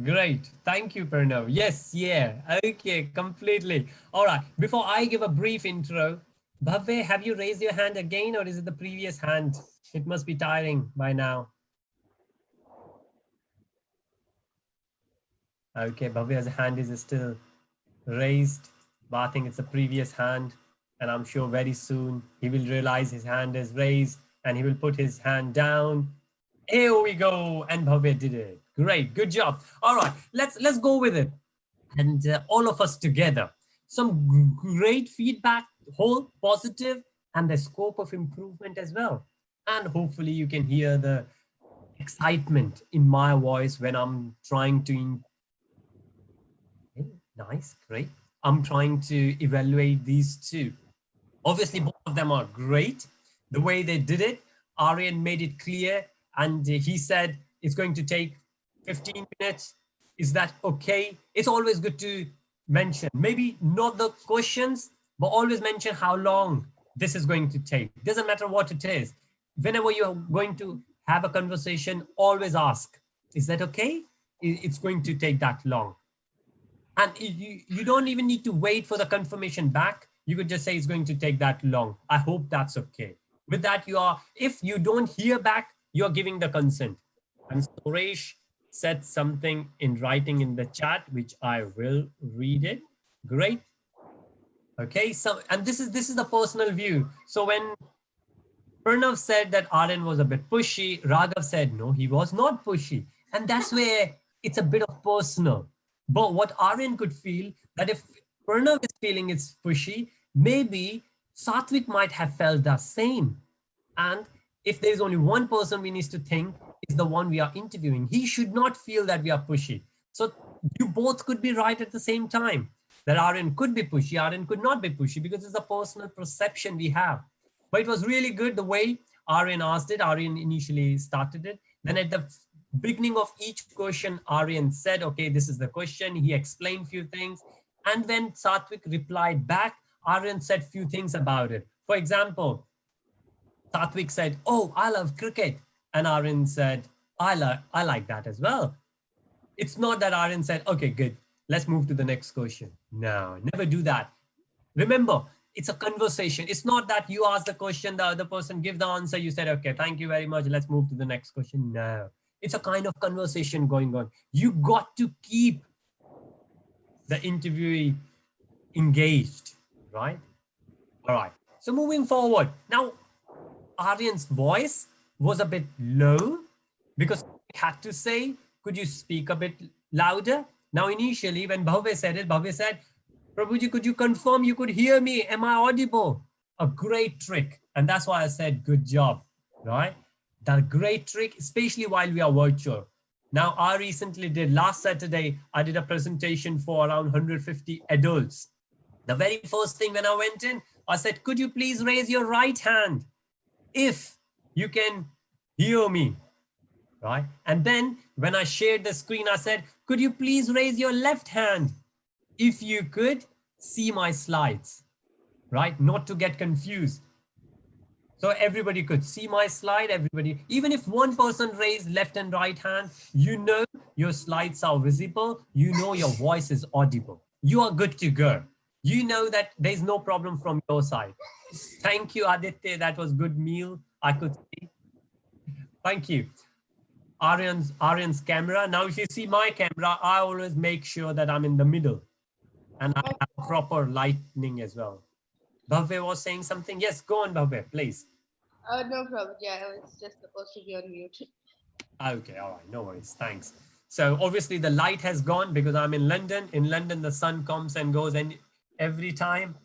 Great. Thank you, Pranav. Yes, yeah. Okay, completely. All right. Before I give a brief intro, Bhavya, have you raised your hand again or is it the previous hand? It must be tiring by now. Okay, Bhavya's hand is still raised, but I think it's a previous hand. And I'm sure very soon he will realize his hand is raised and he will put his hand down. Here we go. And Bhavya did it. Great. Good job. All right. Let's go with it. And all of us together. Some great feedback, whole positive, and the scope of improvement as well. And hopefully you can hear the excitement in my voice when I'm trying to nice, great. I'm trying to evaluate these two. Obviously, both of them are great. The way they did it, Aryan made it clear, and he said it's going to take 15 minutes. Is that okay? It's always good to mention, maybe not the questions, but always mention how long this is going to take. Doesn't matter what it is. Whenever you're going to have a conversation, always ask, is that okay? It's going to take that long. And you don't even need to wait for the confirmation back. You could just say it's going to take that long. I hope that's okay. With that, if you don't hear back, you're giving the consent. And Suresh said something in writing in the chat, which I will read it. Great. Okay, so and this is the personal view. So when Pranav said that Aryan was a bit pushy, Raghav said no, he was not pushy. And that's where it's a bit of personal. But what Aryan could feel that if Pranav is feeling it's pushy, maybe Satvik might have felt the same. And if there's only one person we need to think is the one we are interviewing, he should not feel that we are pushy. So you both could be right at the same time. That Aryan could be pushy, Aryan could not be pushy, because it's a personal perception we have. But it was really good the way Aryan asked it. Aryan initially started it. Then at the beginning of each question, Aryan said, okay, this is the question. He explained few things. And when Satvik replied back, Aryan said few things about it. For example, Satvik said, oh, I love cricket. And Aryan said, I like that as well. It's not that Aryan said, okay, good, let's move to the next question. No, never do that. Remember, it's a conversation. It's not that you ask the question, the other person give the answer, you said, okay, thank you very much, let's move to the next question. No, it's a kind of conversation going on. You got to keep the interviewee engaged, right? All right, so moving forward. Now, Aryan's voice was a bit low because he had to say, could you speak a bit louder? Now, initially, when Bhavya said it, Bhavya said, Prabhuji, could you confirm you could hear me? Am I audible? A great trick. And that's why I said, good job, right? That great trick, especially while we are virtual. Now, I recently did, last Saturday, I did a presentation for around 150 adults. The very first thing when I went in, I said, could you please raise your right hand if you can hear me, right? And then when I shared the screen, I said, could you please raise your left hand if you could see my slides, right? Not to get confused. So everybody could see my slide, everybody, even if one person raised left and right hand, you know your slides are visible, you know your voice is audible. You are good to go. You know that there's no problem from your side. Thank you, Aditya. That was good meal. I could see. Thank you. Aryan's camera. Now, if you see my camera, I always make sure that I'm in the middle and I have proper lighting as well. Bhavya was saying something. Yes, go on, Bhavya, please. No problem. Yeah, I was just supposed to be on mute. Okay, all right, no worries, thanks. So obviously the light has gone because I'm in London. In London, the sun comes and goes and every time,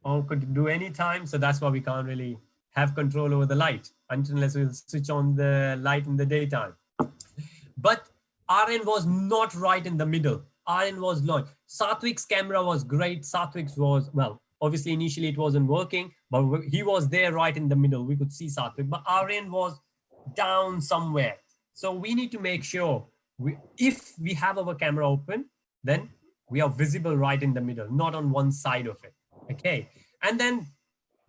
or could do any time. So that's why we can't really have control over the light unless we'll switch on the light in the daytime. But Aryan was not right in the middle. Aryan was low. Satvik's camera was great. Satvik's was, well, obviously initially it wasn't working, but he was there right in the middle. We could see Satvik, but Aryan was down somewhere. So we need to make sure if we have our camera open, then we are visible right in the middle, not on one side of it. Okay. And then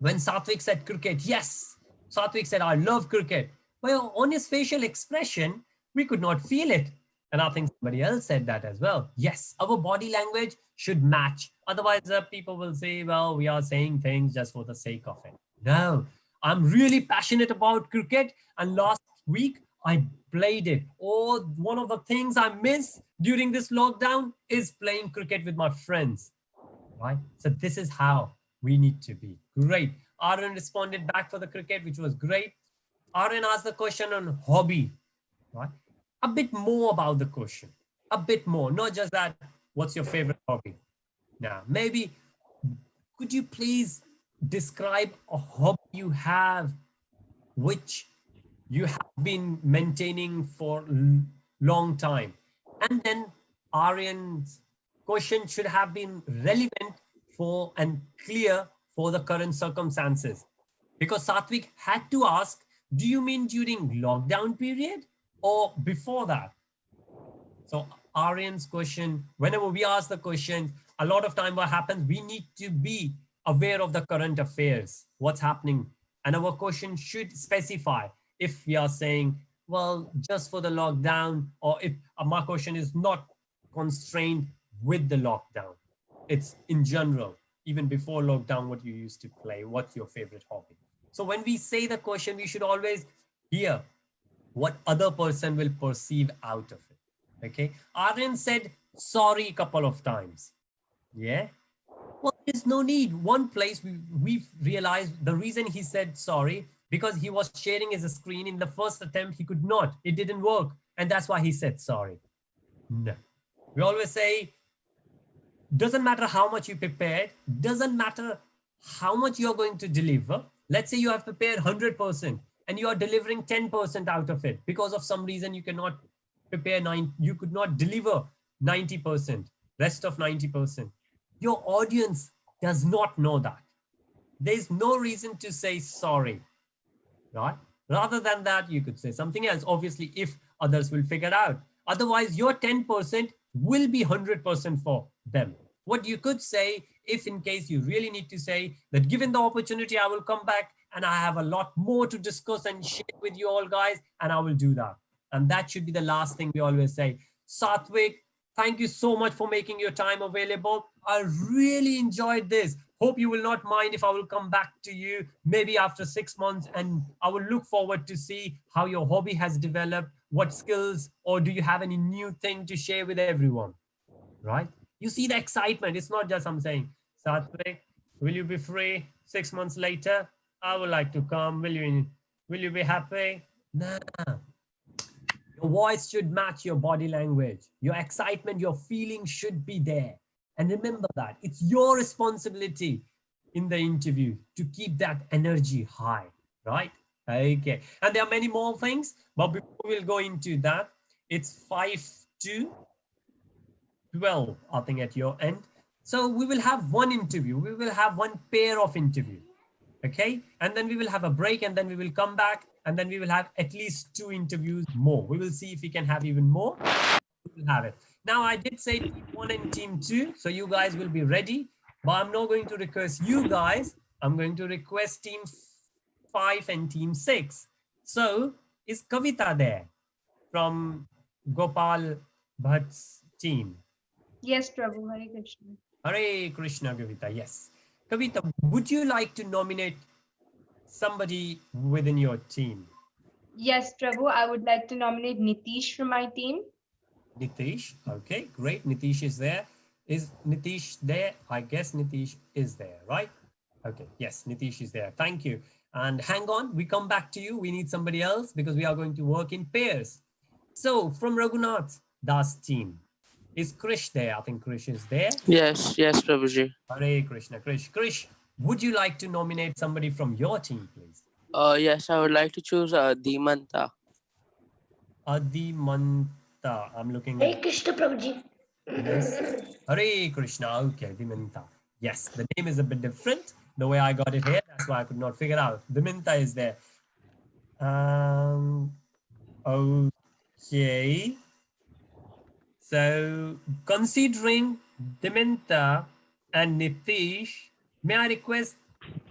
when Satvik said cricket, yes, Satvik said, I love cricket. Well, on his facial expression, we could not feel it. And I think somebody else said that as well. Yes, our body language should match. Otherwise, people will say, well, we are saying things just for the sake of it. No, I'm really passionate about cricket. And last week, I played it. Oh, one of the things I miss during this lockdown is playing cricket with my friends. Right? So this is how we need to be. Great. Aryan responded back for the cricket, which was great. Aryan asked the question on hobby, right? A bit more about the question, a bit more, not just that, what's your favorite hobby? Now, maybe could you please describe a hobby you have, which you have been maintaining for a long time? And then Aryan's question should have been relevant for and clear for the current circumstances. Because Satvik had to ask, do you mean during lockdown period or before that? So Aryan's question, whenever we ask the question, a lot of time what happens, we need to be aware of the current affairs, what's happening. And our question should specify if we are saying, well, just for the lockdown, or if my question is not constrained with the lockdown. It's in general, even before lockdown, what you used to play, what's your favorite hobby? So when we say the question, we should always hear what other person will perceive out of it. Okay. Aryan said sorry a couple of times. Yeah. Well, there's no need. One place we've realized the reason he said sorry because he was sharing his screen in the first attempt. He could not. It didn't work. And that's why he said sorry. No. We always say, doesn't matter how much you prepared, doesn't matter how much you're going to deliver. Let's say you have prepared 100% and you are delivering 10% out of it because of some reason you cannot prepare you could not deliver 90%, rest of 90%. Your audience does not know that. There's no reason to say sorry, right? Rather than that, you could say something else, obviously, if others will figure out. Otherwise, your 10% will be 100% for them. What you could say, if in case you really need to say that given the opportunity, I will come back and I have a lot more to discuss and share with you all guys, and I will do that. And that should be the last thing we always say. Satvik, thank you so much for making your time available. I really enjoyed this. Hope you will not mind if I will come back to you maybe after 6 months, and I will look forward to see how your hobby has developed, what skills, or do you have any new thing to share with everyone, right? You see the excitement. It's not just I'm saying, Satvik, will you be free 6 months later? I would like to come. Will you be happy? Nah. Your voice should match your body language. Your excitement, your feeling should be there. And remember that it's your responsibility in the interview to keep that energy high, right? Okay. And there are many more things, but before we'll go into that, it's 5 to 12, I think, at your end. So we will have one interview. We will have one pair of interview. Okay. And then we will have a break and then we will come back and then we will have at least 2 interviews more. We will see if we can have even more. We will have it. Now, I did say team 1 and team 2. So you guys will be ready, but I'm not going to request you guys. I'm going to request team 5 and team 6. So is Kavita there from Gopal Bhatt's team? Yes, Prabhu. Hare Krishna. Hare Krishna, Kavita. Yes. Kavita, would you like to nominate somebody within your team? Yes, Prabhu. I would like to nominate Nitish from my team. Nitish. Okay, great. Nitish is there. Is Nitish there? I guess Nitish is there, right? Okay, yes, Nitish is there. Thank you. And hang on, we come back to you. We need somebody else because we are going to work in pairs. So from Raghunath Das team, is Krish there? I think Krish is there. Yes, yes, Prabhuji. Hare Krishna. Krish, would you like to nominate somebody from your team, please? Yes, I would like to choose Dimanta. Adimanta. I'm looking Hare at. Krishna Prabhuji. Yes. Hare Krishna. Okay, Dimanta. Yes, the name is a bit different. The way I got it here, that's why I could not figure out. Dimanta is there. Okay. So considering Dimanta and Nitish, may I request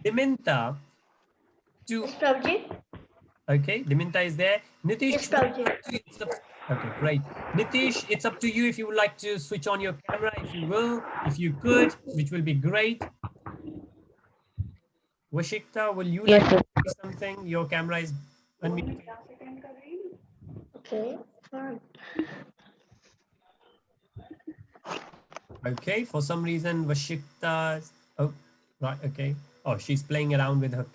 Dimanta to... Yes, Prabhuji. Okay, Dimanta is there. Nitish, Yes, Prabhuji. okay, great. Nitish, it's up to you if you would like to switch on your camera, if you will, if you could, which will be great. Vashikta, will you like to say something? Your camera is unmuted. Okay, fine. Okay, for some reason, Vashikta, oh, right, okay. Oh, she's playing around with her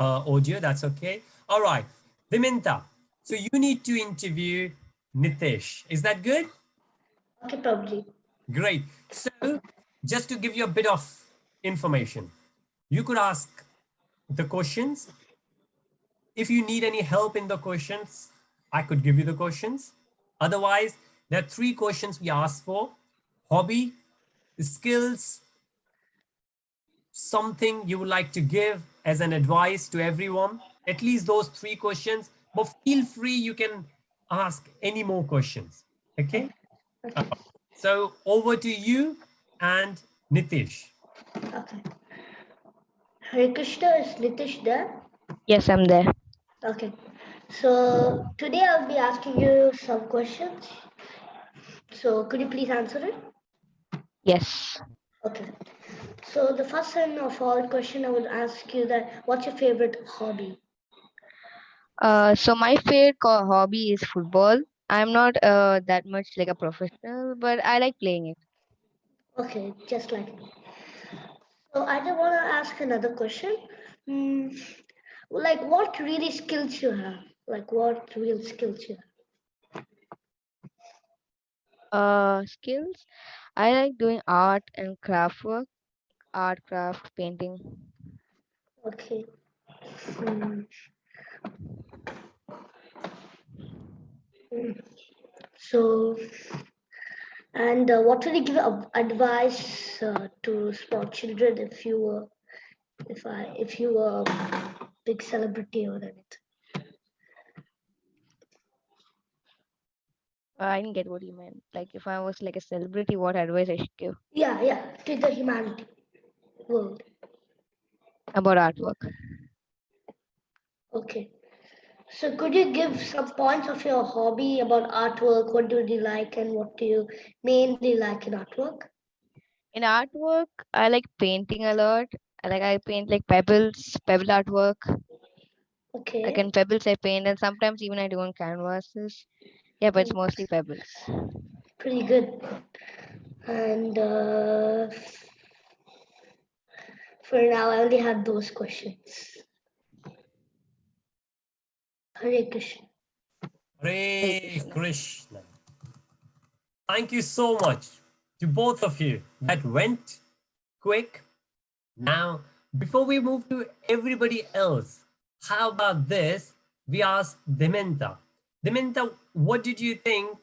audio, that's okay. All right, Diminta, so you need to interview Nitish. Is that good? Okay, Prabhuji. Great. So just to give you a bit of information, you could ask the questions. If you need any help in the questions, I could give you the questions. Otherwise, there are 3 questions we ask for: hobby, skills, something you would like to give as an advice to everyone. At least those 3 questions, but feel free, you can ask any more questions. Okay. So over to you and Nitish. Okay. Hare Krishna, is Nitish there? Yes, I'm there. Okay. So today I'll be asking you some questions. So could you please answer it? Yes. Okay. So the first one of all question I will ask you that what's your favorite hobby? So my favorite hobby is football. I'm not that much like a professional, but I like playing it. Okay, just like me. So I just want to ask another question. Hmm, like what really skills you have? Like what real skills you Skills. I like doing art and craft work, art, craft, painting. have? Okay. Hmm. Hmm. So, and what would you give advice to small children if you were a big celebrity or anything? I didn't get what you meant. Like if I was like a celebrity, what advice I should give Yeah, yeah, to the humanity world. about artwork? Okay. So could you give some points of your hobby about artwork? What do you like and what do you mainly like in artwork? In artwork, I like painting a lot. I paint like pebble artwork. Like Okay. in pebbles, I paint, and sometimes even I do on canvases. Yeah, but it's mostly pebbles. Pretty good. And for now, I only have those questions. Hare Krishna. Hare Hare Krishna. Krishna. Thank you so much to both of you. That went quick. Now, before we move to everybody else, how about this? We asked Dementa. Dementa, what did you think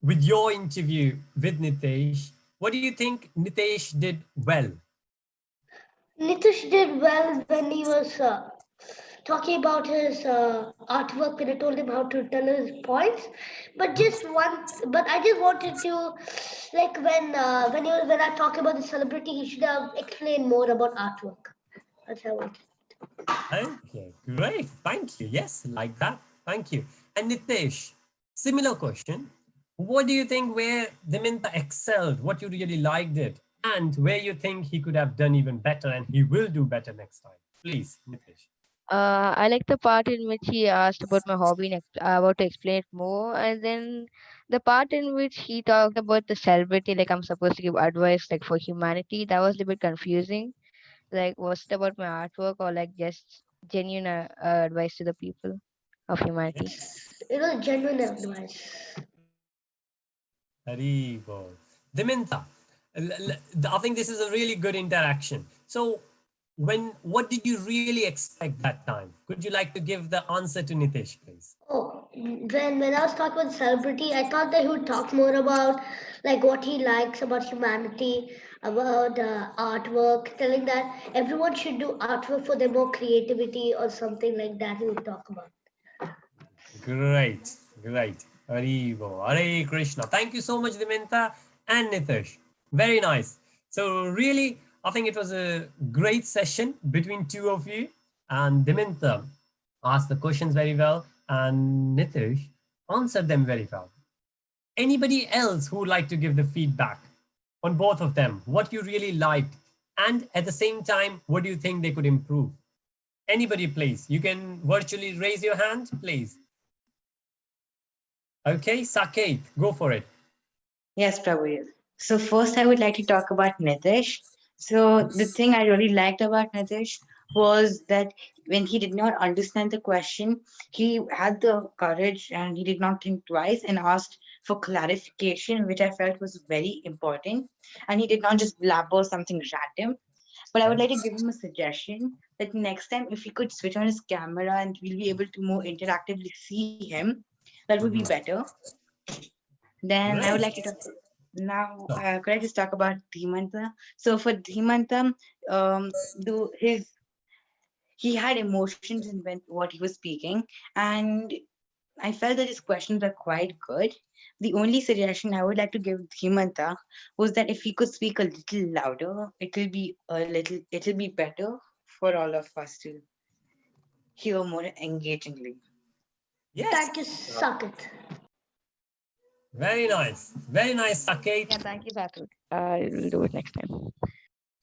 with your interview with Nitesh? What do you think Nitesh did well? Nitish did well when he was talking about his artwork when I told him how to tell his points. But just one, but I just wanted to, like when I talk about the celebrity, he should have explained more about artwork. That's how I wanted. Okay, great. Thank you. Yes, like that. Thank you. And Nitesh, similar question. What do you think where Dementa excelled? What you really liked it? And where you think he could have done even better and he will do better next time? Please, Nitesh. I like the part in which he asked about my hobby and about to explain it more, and then the part in which he talked about the celebrity, like I'm supposed to give advice like for humanity. That was a bit confusing. Like, was it about my artwork or like just genuine advice to the people of humanity? It was genuine advice. Haribol. Diminta, I think this is a really good interaction. So, what did you really expect that time? Could you like to give the answer to Nitesh, please? Oh, when I was talking about celebrity, I thought that he would talk more about like what he likes about humanity, about artwork, telling that everyone should do artwork for their more creativity or something like that. He would talk about. Great, great. Haribol. Hare Krishna. Thank you so much, Diminta and Nitesh. Very nice. So, really, I think it was a great session between two of you. And Diminta asked the questions very well, and Nitish answered them very well. Anybody else who would like to give the feedback on both of them? What you really liked, and at the same time, what do you think they could improve? Anybody, please. You can virtually raise your hand, please. Okay, Saket, go for it. Yes, Prabhu. Yes. So first, I would like to talk about Nitish. So the thing I really liked about Nitish was that when he did not understand the question, he had the courage and he did not think twice and asked for clarification, which I felt was very important. And he did not just blabber something random. But I would like to give him a suggestion that next time, if he could switch on his camera and we'll be able to more interactively see him, that would be better. Then I would Great. like to talk now. Could I just talk about Dhimanta? So for Dhimanta, his he had emotions in what he was speaking, and I felt that his questions were quite good. The only suggestion I would like to give Dhimanta was that if he could speak a little louder, it'll be better for all of us to hear more engagingly. Yes. Thank you, Saket. Very nice, Saket. Yeah, thank you, Saket. I will do it next time.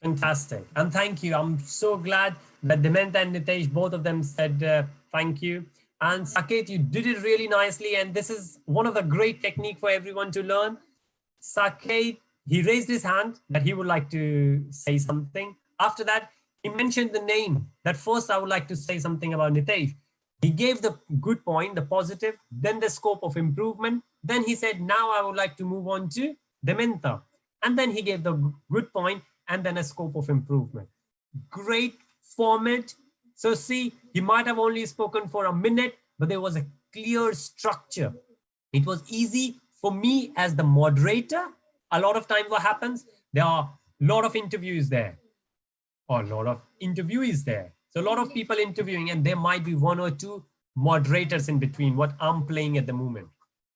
Fantastic. And thank you. I'm so glad that Dementa and Nitesh, both of them said thank you. And Saket, you did it really nicely. And this is one of the great technique for everyone to learn. Saket, he raised his hand that he would like to say something. After that, he mentioned the name. That first I would like to say something about Nitesh. He gave the good point, the positive, then the scope of improvement. Then he said, now I would like to move on to Dementa. And then he gave the good point and then a scope of improvement. Great format. So see, he might have only spoken for a minute, but there was a clear structure. It was easy for me as the moderator. A lot of times what happens, there are a lot of interviews there or a lot of interviewees there. So a lot of people interviewing and there might be one or two moderators in between what I'm playing at the moment,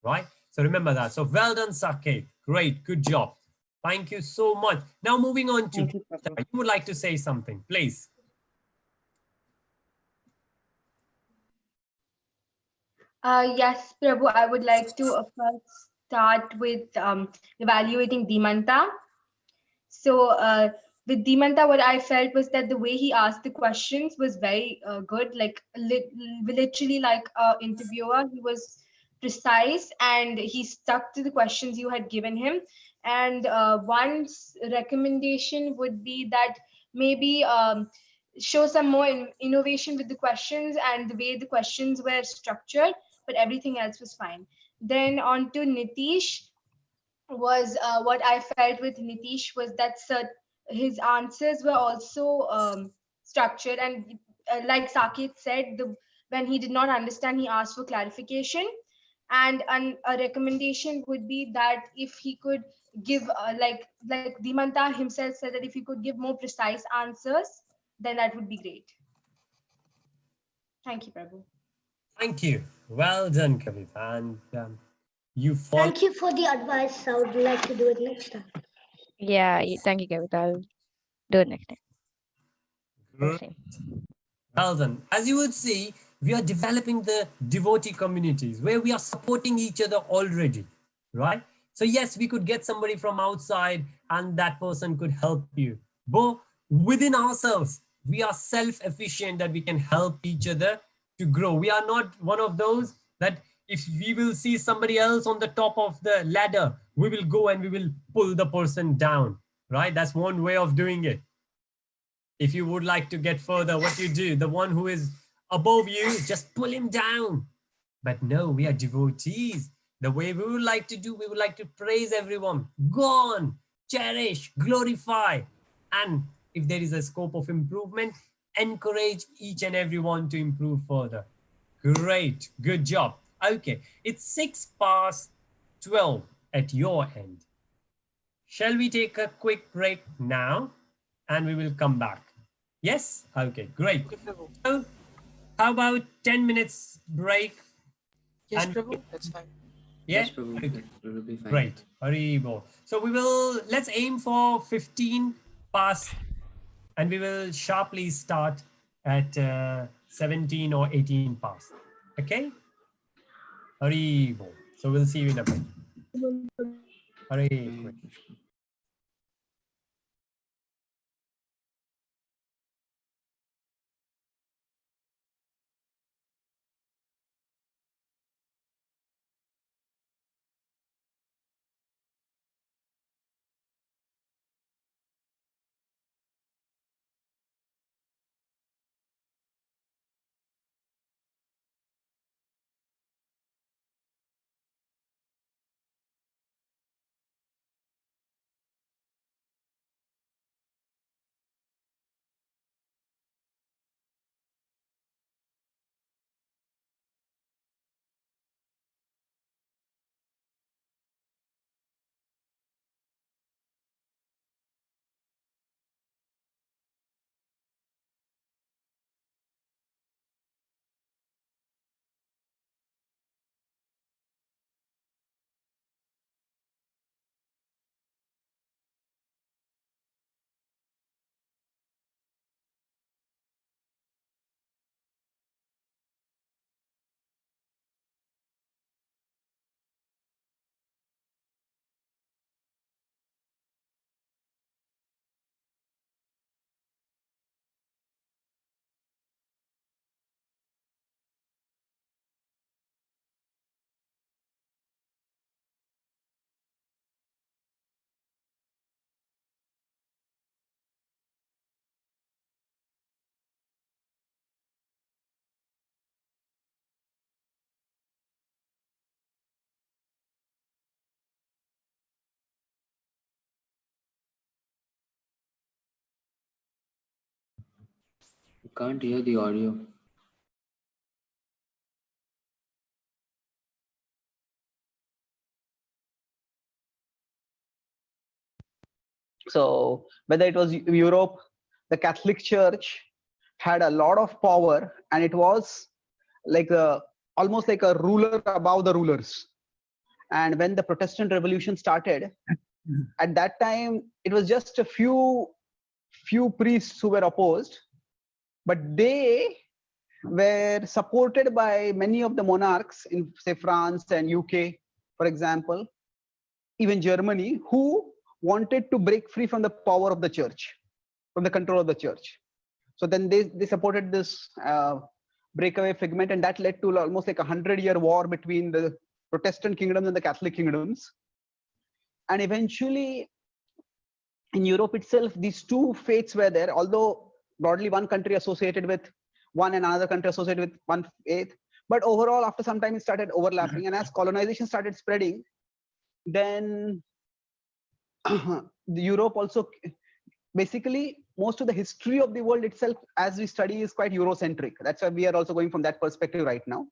right? So remember that. So well done, Saket. Great, good job. Thank you so much. Now moving on to, Thank you, Prabhu. you would like to say something, please. Yes, Prabhu, I would like to first start with evaluating Dimanta. So with Dimanta, what I felt was that the way he asked the questions was very good, like literally like a interviewer. He was precise and he stuck to the questions you had given him. And one recommendation would be that maybe show some more innovation with the questions and the way the questions were structured, but everything else was fine. Then on to Nitish was what I felt with Nitish was that his answers were also structured and like Saket said, when he did not understand, he asked for clarification. And a recommendation would be that if he could give like Dimanta himself said that if he could give more precise answers, then that would be great. Thank you, Prabhu. Thank you. Well done, Kavita. And you follow. Thank you for the advice. I would like to do it next time. Yeah, thank you, Kavita. I'll do it next time. The same. Well done. As you would see, we are developing the devotee communities where we are supporting each other already, right? So yes, we could get somebody from outside and that person could help you. But within ourselves, we are self-efficient that we can help each other to grow. We are not one of those that if we will see somebody else on the top of the ladder, we will go and we will pull the person down, right? That's one way of doing it. If you would like to get further, what you do, the one who is above you, just pull him down. But no, we are devotees. The way we would like to do, we would like to praise everyone, go on, cherish, glorify. And if there is a scope of improvement, encourage each and everyone to improve further. Great, good job. Okay, it's 12 at your end. Shall we take a quick break now and we will come back? Yes? Okay, great. Okay, Prabhu. So, how about 10 minutes break? Yes, And Prabhu, that's fine. yeah? Yes, Prabhu. Okay. That will be fine. Great. Haribol. So we will, let's aim for 15 past and we will sharply start at 17 or 18 past. Okay? Haribol. So we'll see you in a bit. Hare Krishna. Can't hear the audio. So whether it was Europe, the Catholic Church had a lot of power, and it was like almost like a ruler above the rulers. And when the Protestant Revolution started, at that time it was just a few priests who were opposed, but they were supported by many of the monarchs in, say, France and UK, for example, even Germany, who wanted to break free from the power of the church, from the control of the church. So then they supported this breakaway figment, and that led to almost like 100-year war between the Protestant kingdoms and the Catholic kingdoms. And eventually, in Europe itself, these two faiths were there, although broadly one country associated with one and another country associated with one faith. But overall, after some time, it started overlapping. And as colonization started spreading, then Europe also, basically, most of the history of the world itself, as we study, is quite Eurocentric. That's why we are also going from that perspective right now.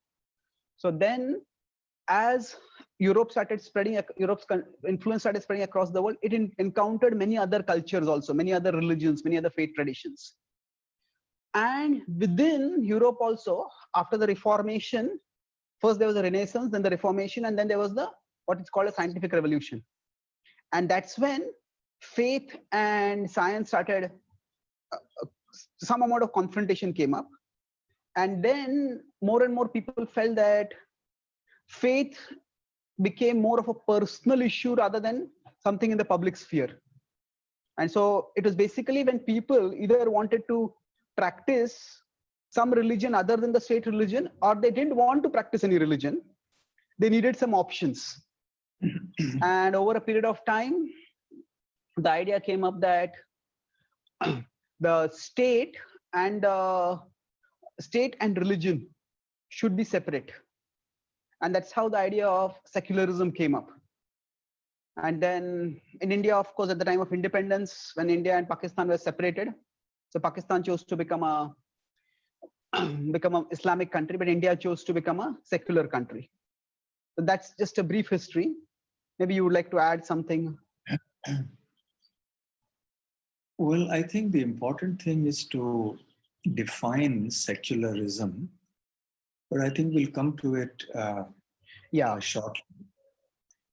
So then, as Europe started spreading, Europe's influence started spreading across the world, it encountered many other cultures also, many other religions, many other faith traditions. And within Europe also, after the Reformation, first there was the Renaissance, then the Reformation, and then there was the what is called a scientific revolution. And that's when faith and science started, some amount of confrontation came up. And then more and more people felt that faith became more of a personal issue rather than something in the public sphere. And so it was basically when people either wanted to practice some religion other than the state religion, or they didn't want to practice any religion, they needed some options. And over a period of time, the idea came up that the state and religion should be separate. And that's how the idea of secularism came up. And then in India, of course, at the time of independence, when India and Pakistan were separated, so Pakistan chose to become a Islamic country, but India chose to become a secular country. So that's just a brief history. Maybe you would like to add something. Well, I think the important thing is to define secularism, but I think we'll come to it shortly.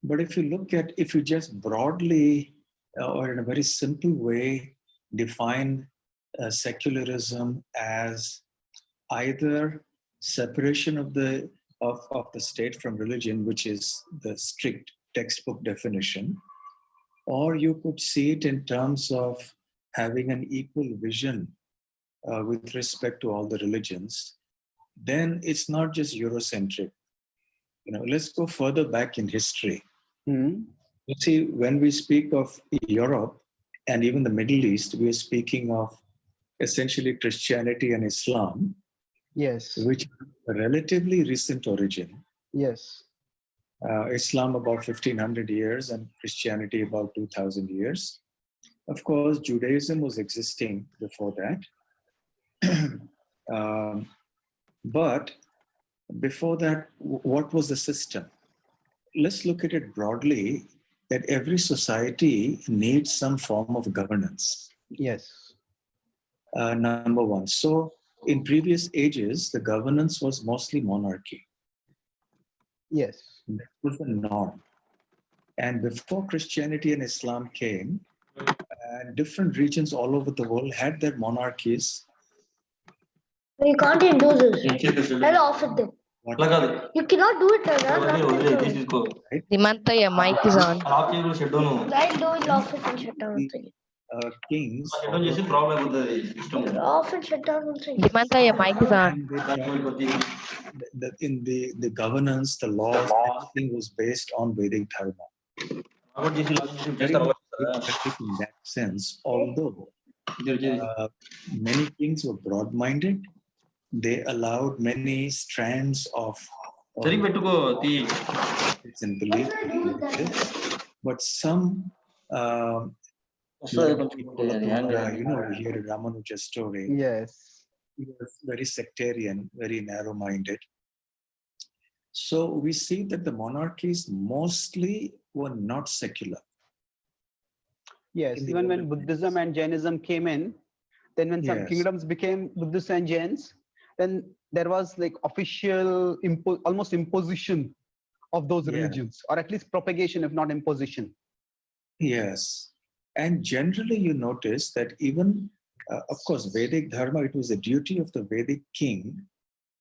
But if you just broadly or in a very simple way define secularism as either separation of the state from religion, which is the strict textbook definition, or you could see it in terms of having an equal vision with respect to all the religions, then it's not just Eurocentric. Let's go further back in history. You see, when we speak of Europe and even the Middle East, we are speaking of essentially Christianity and Islam. Yes. Which are relatively recent origin. Yes. Islam about 1500 years and Christianity about 2000 years. Of course, Judaism was existing before that. But before that, what was the system? Let's look at it broadly, that every society needs some form of governance. Yes. Number one. So in previous ages, the governance was mostly monarchy. Yes. That was the norm. And before Christianity and Islam came, different regions all over the world had their monarchies. You can't do this. I'll off it then. You cannot do it, Nana. Dimanta, your mic is on. I'll do it, off it and shut down. Kings. Off and shut down. Dimanta, your mic is on. In the governance, the laws, everything was based on Vedic Dharma. Very much in that sense, although many kings were broad-minded, they allowed many strands of and belief, but some people, we hear a Ramanuja story. Yes. was very sectarian, very narrow-minded. So we see that the monarchies mostly were not secular. Yes, In the even when olden Buddhism days. and Jainism came in, then when some Yes. kingdoms became Buddhist and Jains, then there was like official almost imposition of those Yeah. religions, or at least propagation, if not imposition. Yes. And generally, you notice that even, of course, Vedic Dharma, it was a duty of the Vedic king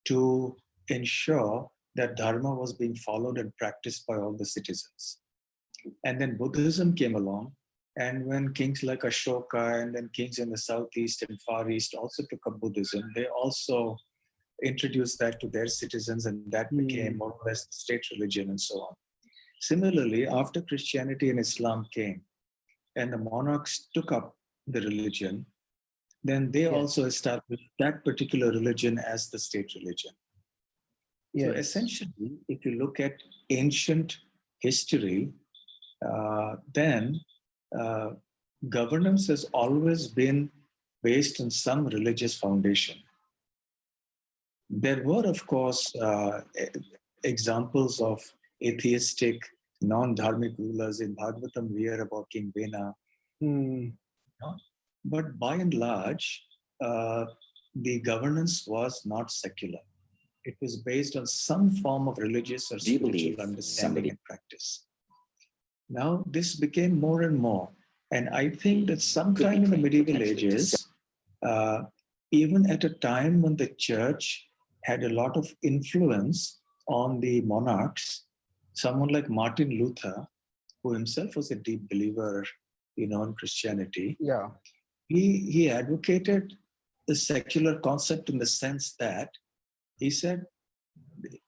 to ensure that Dharma was being followed and practiced by all the citizens. And then Buddhism came along. And when kings like Ashoka and then kings in the Southeast and Far East also took up Buddhism, they also introduced that to their citizens, and that became more or less the state religion and so on. Similarly, after Christianity and Islam came, and the monarchs took up the religion, then they also established that particular religion as the state religion. So essentially, if you look at ancient history, then governance has always been based on some religious foundation. There were, of course, examples of atheistic, non-dharmic rulers. In Bhagavatam, we hear about King Vena. But by and large, the governance was not secular. It was based on some form of religious or spiritual understanding and practice. Now, this became more and more. And I think that sometime in the medieval ages, even at a time when the church had a lot of influence on the monarchs, someone like Martin Luther, who himself was a deep believer, in Christianity, he advocated the secular concept in the sense that he said,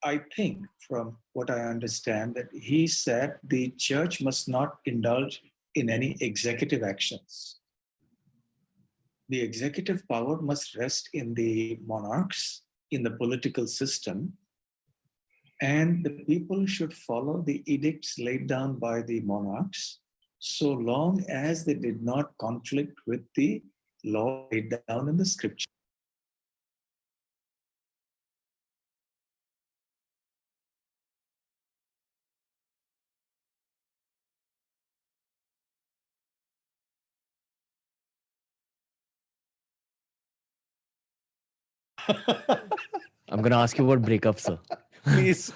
I think from what I understand, that he said the church must not indulge in any executive actions. The executive power must rest in the monarchs, in the political system, and the people should follow the edicts laid down by the monarchs so long as they did not conflict with the law laid down in the scripture. I'm gonna ask you about breakups, sir. Please.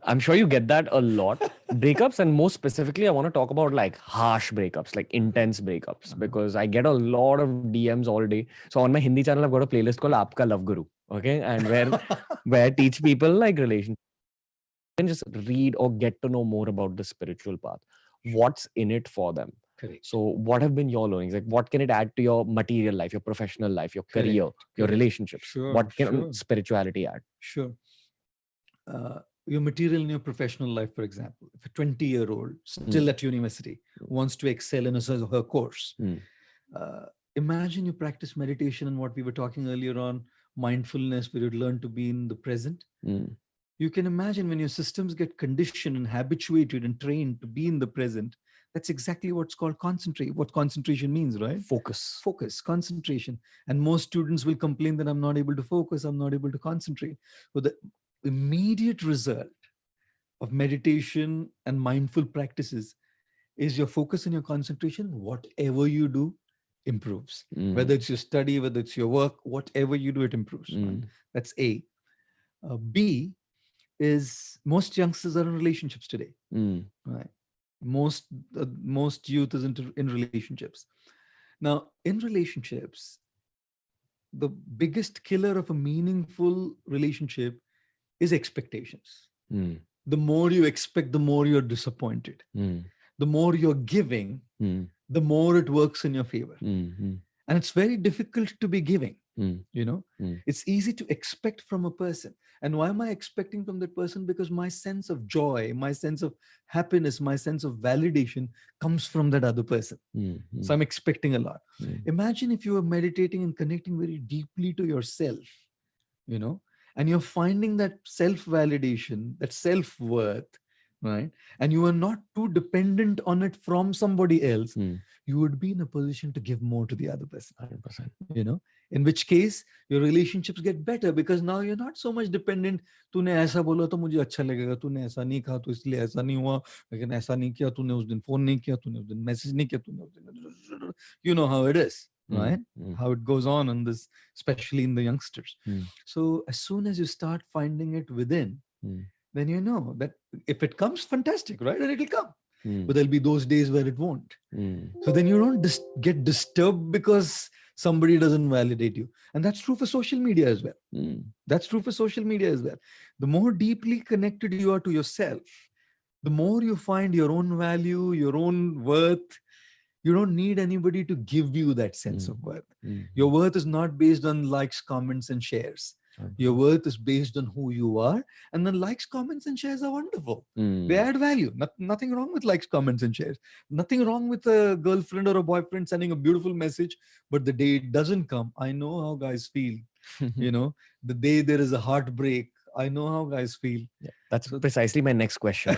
I'm sure you get that a lot. Breakups, and more specifically, I want to talk about like harsh breakups, like intense breakups, because I get a lot of DMs all day. So on my Hindi channel, I've got a playlist called Aapka Love Guru. Okay. And where I teach people like relationships. You can just read or get to know more about the spiritual path. What's in it for them? Correct. So what have been your learnings? Like what can it add to your material life, your professional life, your career, your Correct. relationships? Sure, What can sure. spirituality add? Sure. Your material in your professional life, for example, if a 20-year-old still at university wants to excel in her course, imagine you practice meditation and what we were talking earlier on, mindfulness, where you learn to be in the present. You can imagine when your systems get conditioned and habituated and trained to be in the present, that's exactly what's called concentrate, what concentration means, right? Focus, concentration. And most students will complain that I'm not able to focus, I'm not able to concentrate. So the immediate result of meditation and mindful practices is your focus and your concentration. Whatever you do improves. Whether it's your study, whether it's your work, whatever you do, it improves. Right? That's A. B is most youngsters are in relationships today. Right? Most youth is in relationships. Now, in relationships, the biggest killer of a meaningful relationship is expectations. The more you expect, the more you're disappointed. The more you're giving, the more it works in your favor. And it's very difficult to be giving. It's easy to expect from a person. And why am I expecting from that person? Because my sense of joy, my sense of happiness, my sense of validation comes from that other person. So I'm expecting a lot. Imagine if you are meditating and connecting very deeply to yourself, and you're finding that self-validation, that self-worth right? And you are not too dependent on it from somebody else, you would be in a position to give more to the other person. 100%. You know, in which case your relationships get better because now you're not so much dependent. तूने ऐसा बोला तो मुझे अच्छा लगेगा, तूने ऐसा नहीं कहा तो इसलिए ऐसा नहीं हुआ, लेकिन ऐसा नहीं किया, तूने उस दिन फोन नहीं किया, तूने उस दिन मैसेज नहीं किया, तूने उस दिन, you know how it is, right? How it goes on in this, especially in the youngsters. So as soon as you start finding it within, then you know that if it comes, fantastic, right? And it'll come. But there'll be those days where it won't. So then you don't get disturbed because somebody doesn't validate you. And that's true for social media as well. That's true for social media as well. The more deeply connected you are to yourself, the more you find your own value, your own worth. You don't need anybody to give you that sense of worth. Your worth is not based on likes, comments, and shares. Your worth is based on who you are. And then likes, comments, and shares are wonderful. They add value. Nothing wrong with likes, comments, and shares. Nothing wrong with a girlfriend or a boyfriend sending a beautiful message. But the day it doesn't come, I know how guys feel. You know, the day there is a heartbreak, I know how guys feel. Yeah, that's precisely my next question.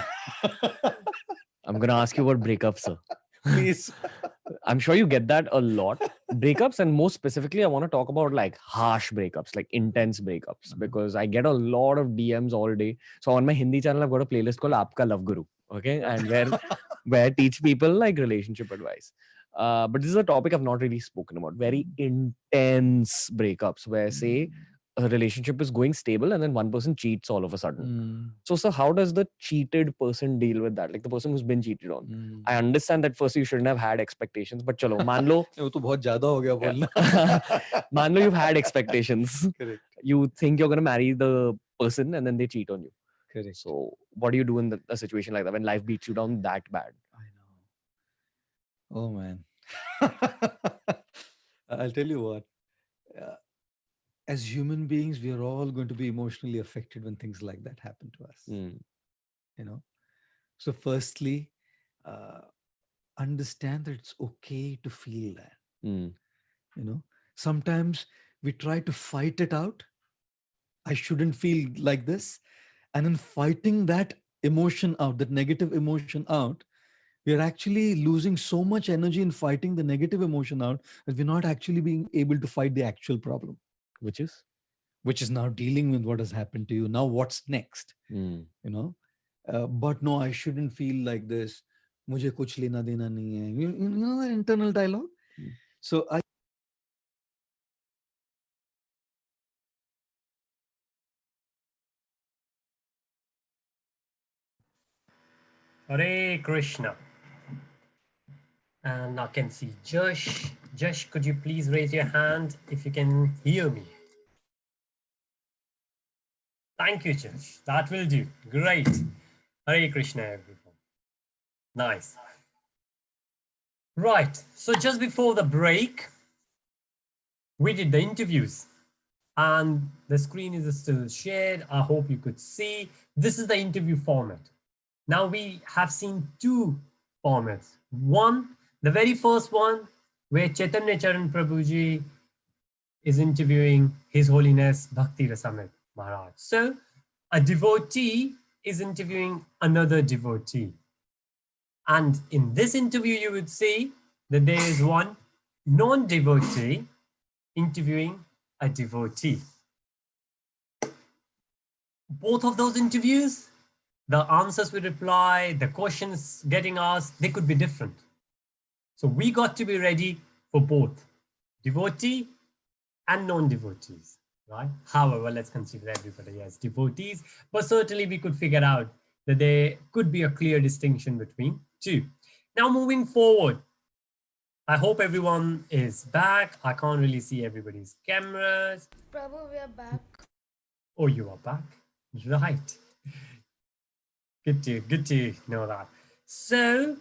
I'm going to ask you about breakups, sir. Please. I'm sure you get that a lot. Breakups, and more specifically, I want to talk about like harsh breakups, like intense breakups, because I get a lot of DMs all day. So on my Hindi channel, I've got a playlist called Aapka Love Guru. Okay. And where I teach people like relationship advice. But this is a topic I've not really spoken about. Very intense breakups where, say, a relationship is going stable and then one person cheats all of a sudden. So how does the cheated person deal with that? Like the person who's been cheated on. I understand that first you shouldn't have had expectations, but chalo, मान लो वो तो बहुत ज़्यादा हो गया बोलना. मान लो you've had expectations. Correct. You think you're going to marry the person and then they cheat on you. Correct. So what do you do in a situation like that when life beats you down that bad? I know. Oh man. I'll tell you what. As human beings, we are all going to be emotionally affected when things like that happen to us. You know. So firstly, understand that it's okay to feel that. You know, sometimes we try to fight it out. I shouldn't feel like this. And in fighting that emotion out, that negative emotion out, we are actually losing so much energy in fighting the negative emotion out that we're not actually being able to fight the actual problem. Which is now dealing with what has happened to you. Now what's next? You know, but no, I shouldn't feel like this. मुझे कुछ लेना देना नहीं है. You know the internal dialogue. So I. Hare Krishna. And I can see Josh. Josh, could you please raise your hand if you can hear me? Thank you, Josh. That will do. Great. Hare Krishna, everyone. Nice. Right. So just before the break, we did the interviews. And the screen is still shared. I hope you could see. This is the interview format. Now we have seen two formats. One, the very first one, where Chaitanya Charan Prabhuji is interviewing His Holiness Bhakti Rasamrita Maharaj. So a devotee is interviewing another devotee. And in this interview, you would see that there is one non-devotee interviewing a devotee. Both of those interviews, the answers we reply, the questions getting asked, they could be different. So we got to be ready for both devotee and non-devotees, right? However, let's consider everybody as devotees, but certainly we could figure out that there could be a clear distinction between two. Now moving forward, I hope everyone is back. I can't really see everybody's cameras. Prabhu, we are back. Oh, you are back. Right. Good to know that. So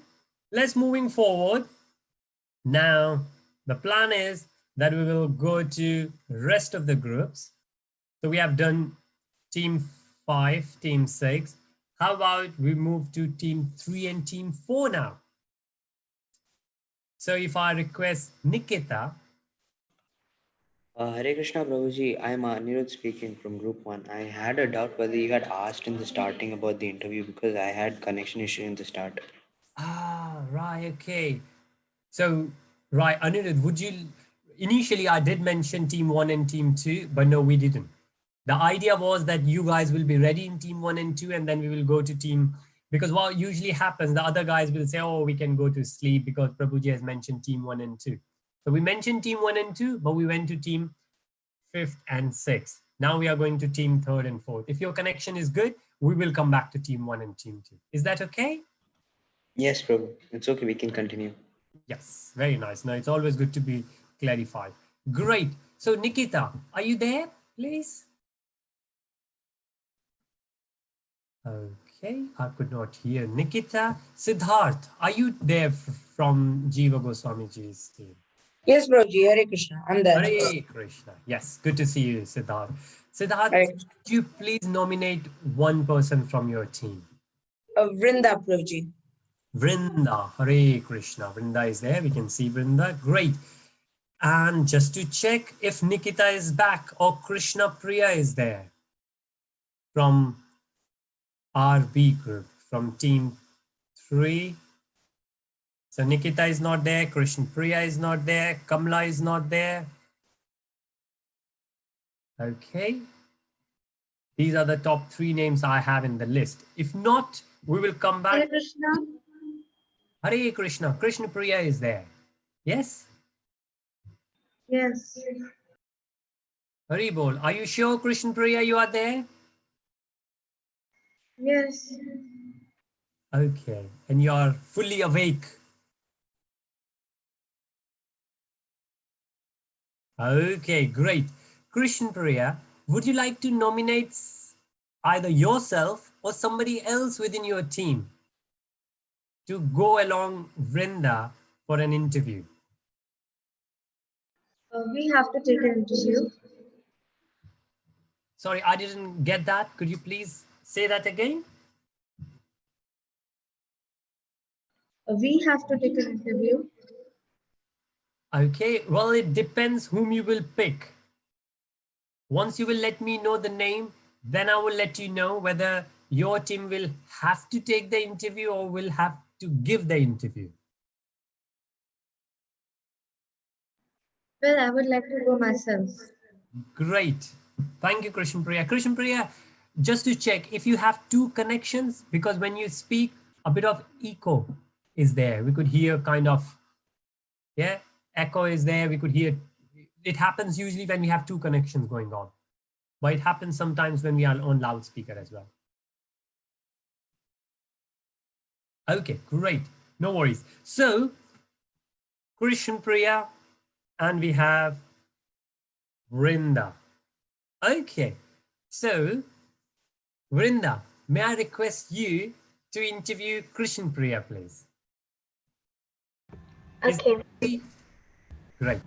let's moving forward. Now, the plan is that we will go to rest of the groups. So we have done team 5, team 6. How about we move to team 3 and team 4 now? So if I request Nikita, Hare Krishna Prabhuji, I am Anirudh speaking from Group 1. I had a doubt whether you had asked in the starting about the interview because I had connection issue in the start. Ah, right, okay. So, right, Anirudh, would you initially I did mention team 1 and team 2, but no, we didn't. The idea was that you guys will be ready in team 1 and 2, and then we will go to team, because what usually happens, the other guys will say, oh, we can go to sleep because Prabhuji has mentioned team 1 and 2. So we mentioned team 1 and 2, but we went to team 5th and 6th. Now we are going to team 3rd and 4th. If your connection is good, we will come back to team 1 and team 2. Is that okay? Yes, Prabhu. It's okay. We can continue. Yes, very nice. Now it's always good to be clarified. Great. So Nikita, are you there, please? Okay, I could not hear Nikita. Siddharth, are you there from Jiva Goswamiji's team? Yes, Prabhuji. Hare Krishna. I'm there. Hare Krishna. Yes, good to see you, Siddharth. Siddharth, Hare could you please nominate one person from your team? Vrinda, Prabhuji. Vrinda, Hare Krishna. Vrinda is there. We can see Vrinda. Great. And just to check if Nikita is back or Krishna Priya is there from RB group, from team 3. So Nikita is not there, Krishna Priya is not there, Kamla is not there. Okay. These are the top 3 names I have in the list. If not, we will come back. Hare Krishna. Hare Krishna. Krishna Priya is there. Yes? Yes. Hari Bol. Are you sure, Krishna Priya, you are there? Yes. Okay. And you are fully awake. Okay, great. Krishna Priya, would you like to nominate either yourself or somebody else within your team to go along Vrinda for an interview? We have to take an interview. Sorry, I didn't get that. Could you please say that again? We have to take an interview. Okay, well, it depends whom you will pick. Once you will let me know the name, then I will let you know whether your team will have to take the interview or will have to give the interview. Well, I would like to go myself. Great. Thank you, Krishna Priya. Krishna Priya, just to check if you have 2 connections, because when you speak, a bit of echo is there. We could hear kind of, yeah, echo is there. We could hear, it happens usually when we have 2 connections going on, but it happens sometimes when we are on loudspeaker as well. Okay, great. No worries. So, Krishna Priya, and we have Vrinda. Okay, so Vrinda, may I request you to interview Krishna Priya, please? Okay. Great.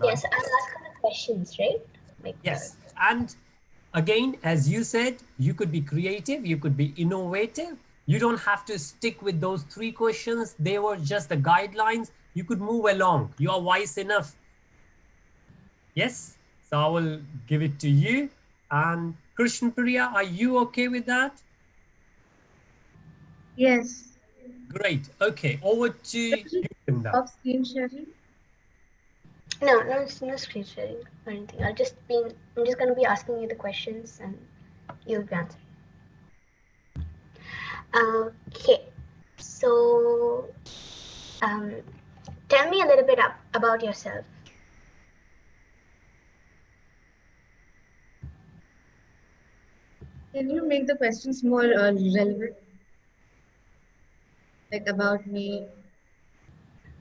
Yes, Nice. I'll ask her the questions, right? Yes, and again, as you said, you could be creative, you could be innovative. You don't have to stick with those 3 questions. They were just the guidelines. You could move along. You are wise enough. Yes, so I will give it to you. And Krishna Priya, are you okay with that? Yes. Great. Okay, over to you, Vrinda. Off screen sharing. No screen sharing or anything. I'm just gonna be asking you the questions and you'll be answering. Okay. So tell me a little bit about yourself. Can you make the questions more relevant? Like about me?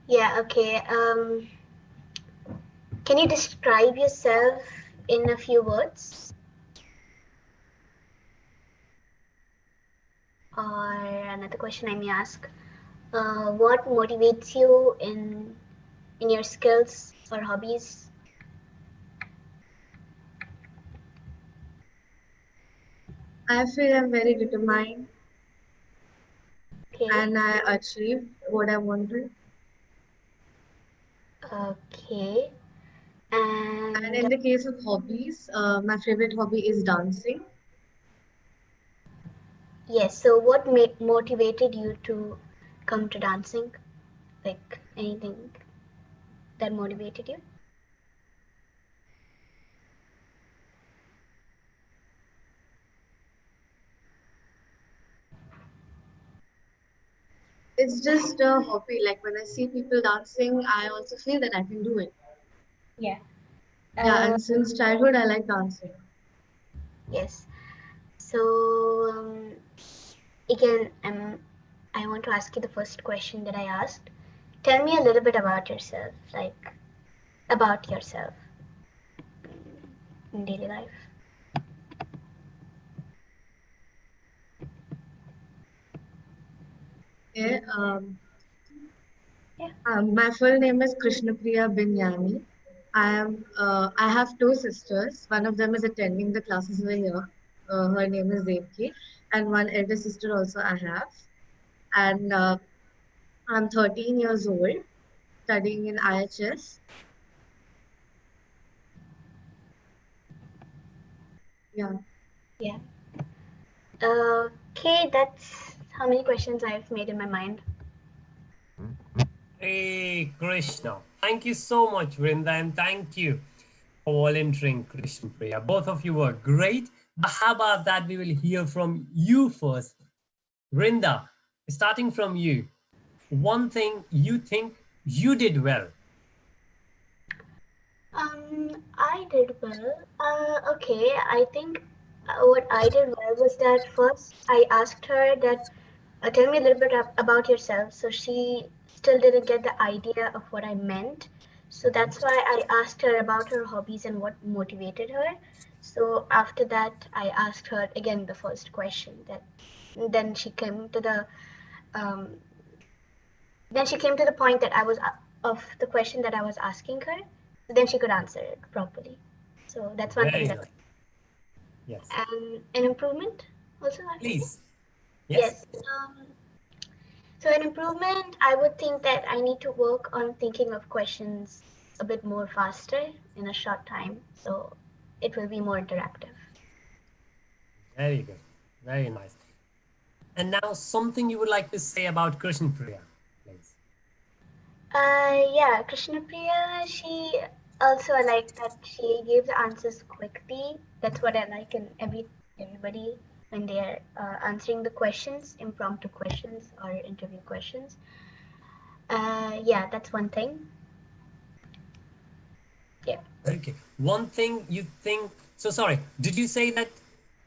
Yeah, okay. Can you describe yourself in a few words? Or another question I may ask, what motivates you in your skills or hobbies? I feel I'm very determined. Okay. And I achieved what I wanted. Okay. And And And in the case of hobbies, my favorite hobby is dancing. yes, so what motivated you to come to dancing? Like anything that motivated you? It's just a hobby. Like when I see people dancing, I also feel that I can do it. Yeah. Yeah, Uh, and since childhood, I like dancing. yes. So again, I want to ask you the first question that I asked. Tell me a little bit about yourself, like about yourself in daily life. Okay. Yeah. My full name is Krishnapriya Binyani. I have two sisters. One of them is attending the classes over here. Her name is Devki, and one elder sister also I have. And I'm 13 years old, studying in IHS. Yeah. Yeah. Okay, that's how many questions I've made in my mind. Hey Krishna. Thank you so much, Vrinda, and thank you for volunteering, Krishna Priya. Both of you were great. But how about that? We will hear from you first. Vrinda, starting from you, one thing you think you did well. I did well. Okay, I think what I did well was that first I asked her that tell me a little bit about yourself. So she still didn't get the idea of what I meant. So that's why I asked her about her hobbies and what motivated her. So after that, I asked her again the first question. That then she came to the um, then she came to the point that I was of the question that I was asking her. Then she could answer it properly. So that's one thing Very that. nice. Yes. And an improvement also. Please. Yes. Yes. So an improvement, I would think that I need to work on thinking of questions a bit more faster in a short time, so it will be more interactive. Very good. Very nice. And now something you would like to say about Krishna Priya, please. Yeah, Krishnapriya, she also I like that she gave the answers quickly. That's what I like in everybody when they are answering the questions, impromptu questions or interview questions. Yeah, that's one thing. Yeah. Okay. One thing you think, so sorry, did you say that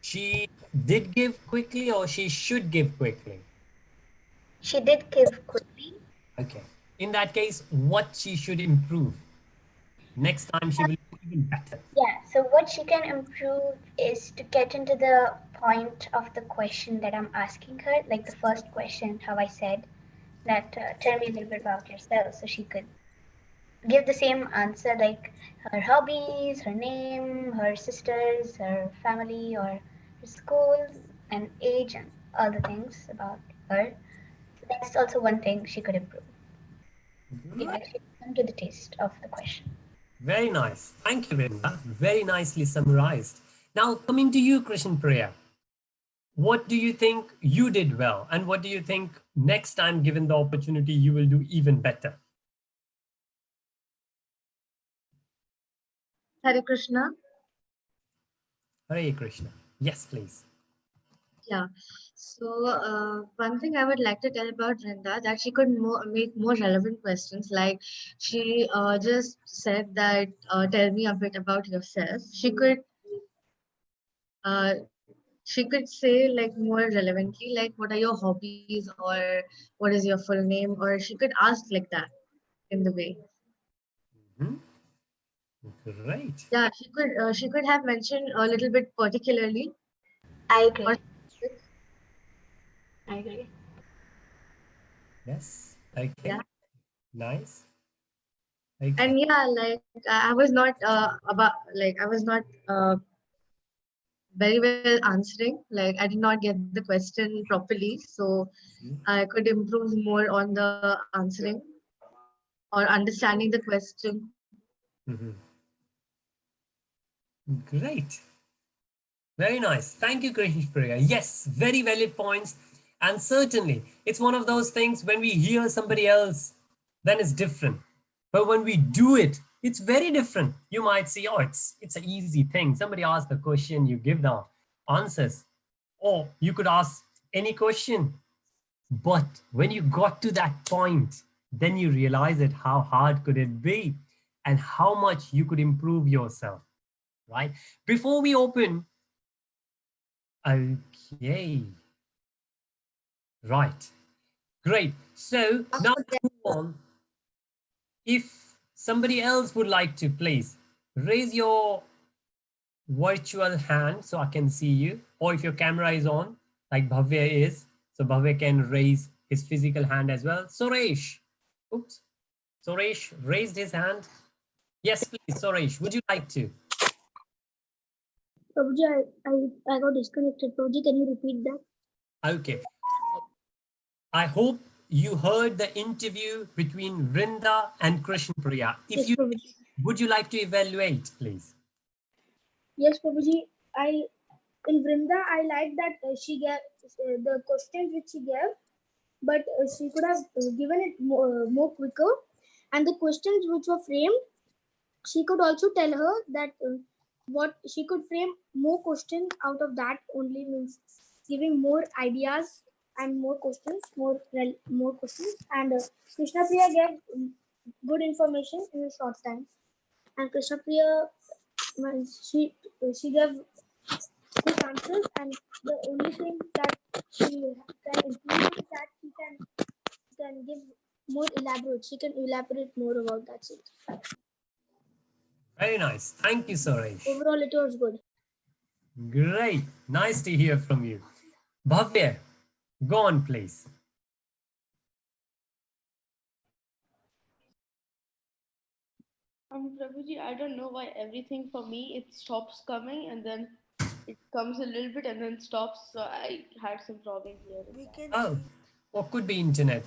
she did give quickly or she should give quickly? She did give quickly. Okay. In that case, what she should improve? Next time she will do even better. Yeah, so what she can improve is to get into the point of the question that I'm asking her, like the first question, how I said that tell me a little bit about yourself. So she could give the same answer, like her hobbies, her name, her sisters, her family, or her school and age, and all the things about her. So that's also one thing she could improve. Yeah, Great. like she come to the taste of the question. Very nice. Thank you, Vrinda. Very nicely summarized. Now, coming to you, Krishna Priya, what do you think you did well? And what do you think next time, given the opportunity, you will do even better? Hare Krishna. Hare Krishna. Yes, please. Yeah. So one thing I would like to tell about Rinda that she could make more relevant questions. Like she just said that tell me a bit about yourself. She could say like more relevantly like what are your hobbies or what is your full name, or she could ask like that in the way. Mhm. Great. Yeah, she could have mentioned a little bit particularly I or agree. I agree. Yes. Okay. yeah. Nice. Okay. And yeah, like I was not about like I was not very well answering. Like I did not get the question properly, so I could improve more on the answering or understanding the question. Mhm. Great. Very nice. Thank you, Krish Priya. Yes, very valid points. And certainly, it's one of those things when we hear somebody else, then it's different. But when we do it, it's very different. You might see, oh, it's an easy thing. Somebody asks the question, you give the answers. Or you could ask any question. But when you got to that point, then you realize it, how hard could it be and how much you could improve yourself, right? Before we open, okay, right, great. So now let's move on. If somebody else would like to, please raise your virtual hand so I can see you, or if your camera is on, like Bhavya is, so Bhavya can raise his physical hand as well. Suresh, oops, Suresh raised his hand. Yes, please, Suresh, would you like to? Prabhuji, I got disconnected. Prabhuji, can you repeat that? Okay. I hope you heard the interview between Vrinda and Krishna Priya. If Yes, you Prabhuji. would you like to evaluate, please? Yes, Prabhuji. In Vrinda, I like that she gave the questions which she gave, but she could have given it more quicker. And the questions which were framed, she could also tell her that what she could frame more questions out of that only, means giving more ideas and more questions, more questions. And Krishna Priya gave good information in a short time. And Krishna Priya, she gave quick answers, and the only thing that she can improve is that she can give more elaborate. She can elaborate more about that. Very nice. Thank you, Suresh. Overall, it was good. Great. Nice to hear from you. Bhavya, go on, please. Prabhuji, I don't know why everything for me it stops coming and then it comes a little bit and then stops. So I had some problem here. Oh, or could be internet,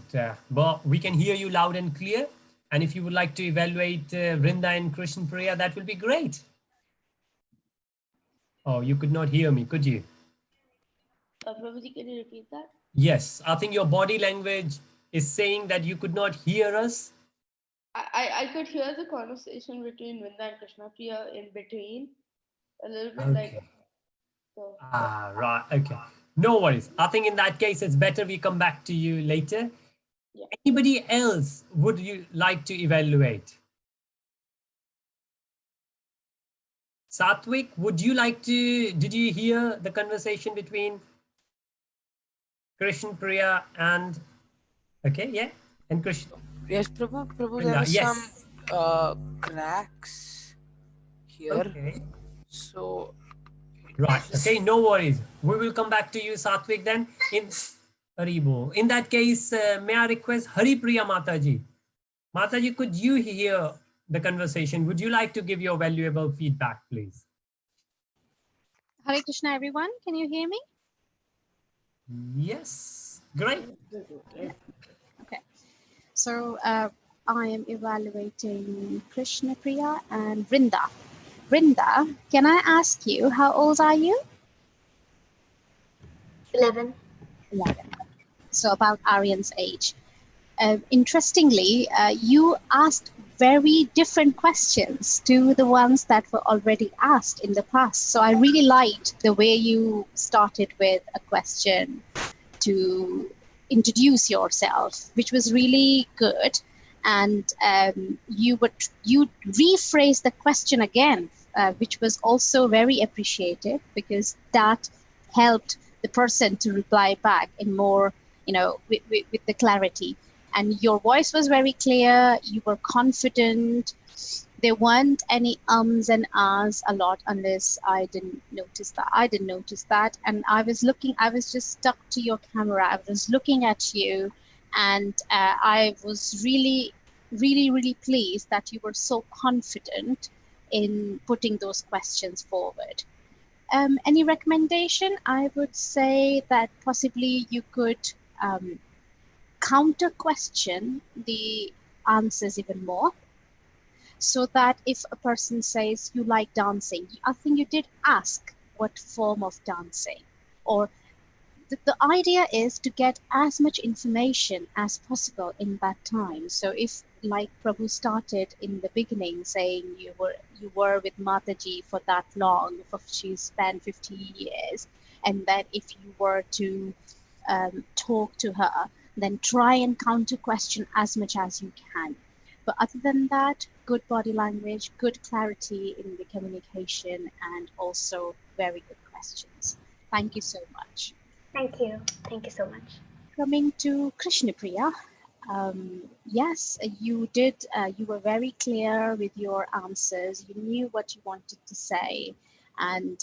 but we can hear you loud and clear. And if you would like to evaluate Vrinda and Krishna Priya, that will be great. Oh, you could not hear me, could you? Prabhuji, can you repeat that? Yes, I think your body language is saying that you could not hear us. I could hear the conversation between Vinda and Krishna Priya in between a little bit, Okay. like so. Ah, right. Okay. No worries. I think in that case, it's better we come back to you later. Yeah. Anybody else would you like to evaluate? Satwik, would you like to, did you hear the conversation between Krishna Priya and, okay, yeah, and Krishna? Yes, Prabhu, there Vrinda, was yes. some cracks here. Okay. So, Right. Okay, no worries. We will come back to you, Satwik, then. In that case, may I request Hari Priya Mataji? Mataji, could you hear the conversation? Would you like to give your valuable feedback, please? Hare Krishna, everyone. Can you hear me? Yes. Great. Okay. So I am evaluating Krishna Priya and Vrinda. Vrinda, can I ask you, how old are you? 11. 11. So about Aryan's age. Interestingly, you asked very different questions to the ones that were already asked in the past. So I really liked the way you started with a question to introduce yourself, which was really good. And you rephrased the question again, which was also very appreciated, because that helped the person to reply back in more, with the clarity. And your voice was very clear. You were confident. There weren't any ums and ahs a lot, unless I didn't notice that. And I was just stuck to your camera. I was looking at you, and I was really, really, really pleased that you were so confident in putting those questions forward. Any recommendation? I would say that possibly you could counter question the answers even more. so that if a person says you like dancing, I think you did ask what form of dancing, or the idea is to get as much information as possible in that time. So if, like Prabhu started in the beginning saying you were with Mataji for that long, for she spent 50 years, and that if you were to talk to her, then try and counter question as much as you can. But other than that, good body language, good clarity in the communication, and also very good questions. Thank you so much. Thank you. Thank you so much. Coming to Krishnapriya, yes, you did. You were very clear with your answers. You knew what you wanted to say, and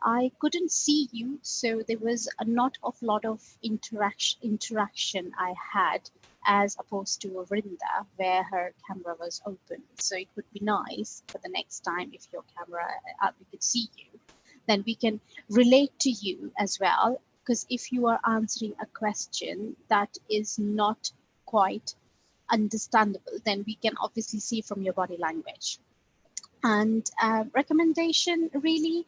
I couldn't see you, so there was a not of lot of interaction I had, as opposed to Vrinda, where her camera was open. So it would be nice for the next time if your camera, we could see you, then we can relate to you as well. Because if you are answering a question that is not quite understandable, then we can obviously see from your body language. And recommendation really,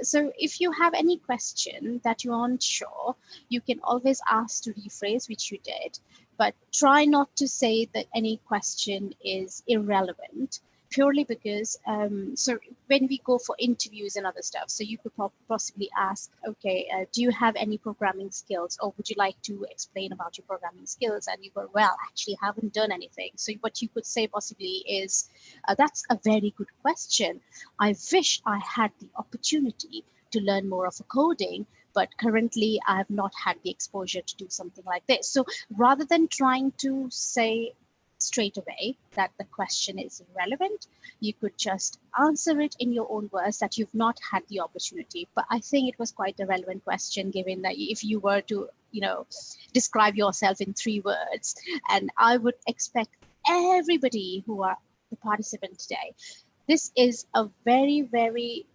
so if you have any question that you aren't sure, you can always ask to rephrase, which you did, but try not to say that any question is irrelevant, purely because so when we go for interviews and other stuff, so you could possibly ask, okay, do you have any programming skills, or would you like to explain about your programming skills? And you go, well, actually haven't done anything. So what you could say possibly is, that's a very good question. I wish I had the opportunity to learn more of a coding, but currently I have not had the exposure to do something like this. So rather than trying to say straight away that the question is irrelevant, you could just answer it in your own words that you've not had the opportunity. But I think it was quite a relevant question, given that if you were to, describe yourself in 3 words, and I would expect everybody who are the participant today, this is a very, very,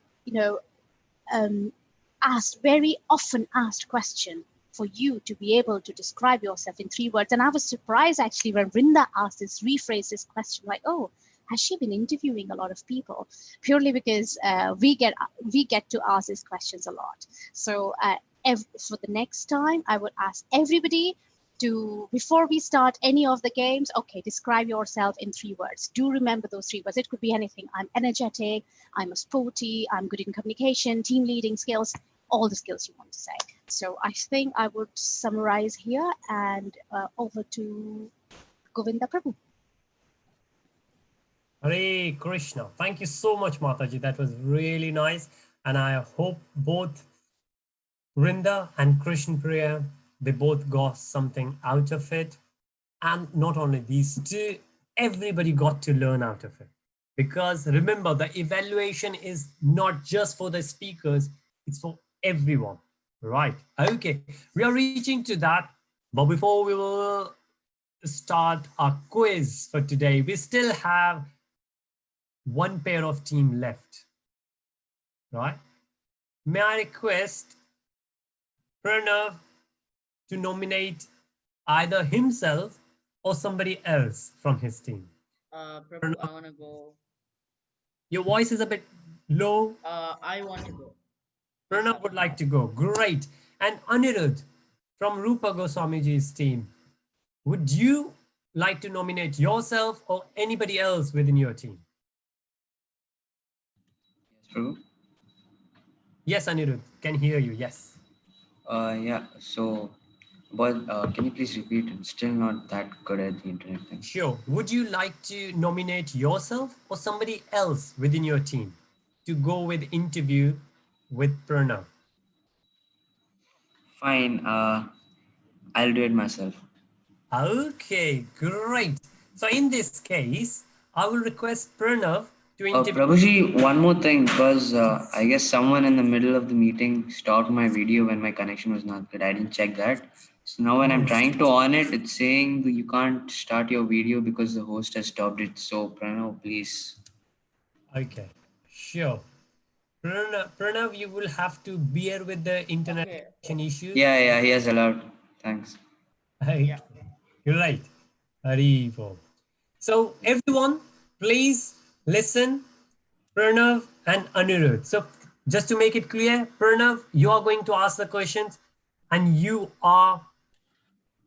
very often asked question for you to be able to describe yourself in 3 words. And I was surprised actually when Vrinda asked this, rephrased this question, like, oh, has she been interviewing a lot of people? Purely because we get to ask these questions a lot. So for the next time, I would ask everybody to, before we start any of the games, okay, describe yourself in 3 words. Do remember those 3 words. It could be anything. I'm energetic, I'm a sporty, I'm good in communication, team leading skills, all the skills you want to say. So I think I would summarize here, and over to Govinda Prabhu. Hare Krishna. Thank you so much, Mataji. That was really nice. And I hope both Rinda and Krishna Priya, they both got something out of it. And not only these two, everybody got to learn out of it. Because remember, the evaluation is not just for the speakers, it's for everyone. Right. Okay. We are reaching to that. But before we will start our quiz for today, we still have one pair of team left. Right. May I request Pranav to nominate either himself or somebody else from his team? Prabhu, I want to go. Your voice is a bit low. I want to go. Pranav would like to go. Great. And Anirudh from Rupa Goswamiji's team, would you like to nominate yourself or anybody else within your team? Yes, Prabhu. Yes, Anirudh, can hear you. Yes. Yeah. So, but can you please repeat? I'm still not that good at the internet thing. Sure. Would you like to nominate yourself or somebody else within your team to go with interview with Pranav? Fine. I'll do it myself. Okay, great. So in this case, I will request Pranav to interview. Prabhuji, one more thing, because I guess someone in the middle of the meeting stopped my video when my connection was not good. I didn't check that. So now when I'm trying to on it, it's saying you can't start your video because the host has stopped it. So Pranav, please. Okay, sure. Pranav, you will have to bear with the internet connection issues. Yeah, he has allowed. Thanks. Okay, great. Haribol. So everyone, Please listen, Pranav and Anirudh. So, just to make it clear, Pranav, you are going to ask the questions and you are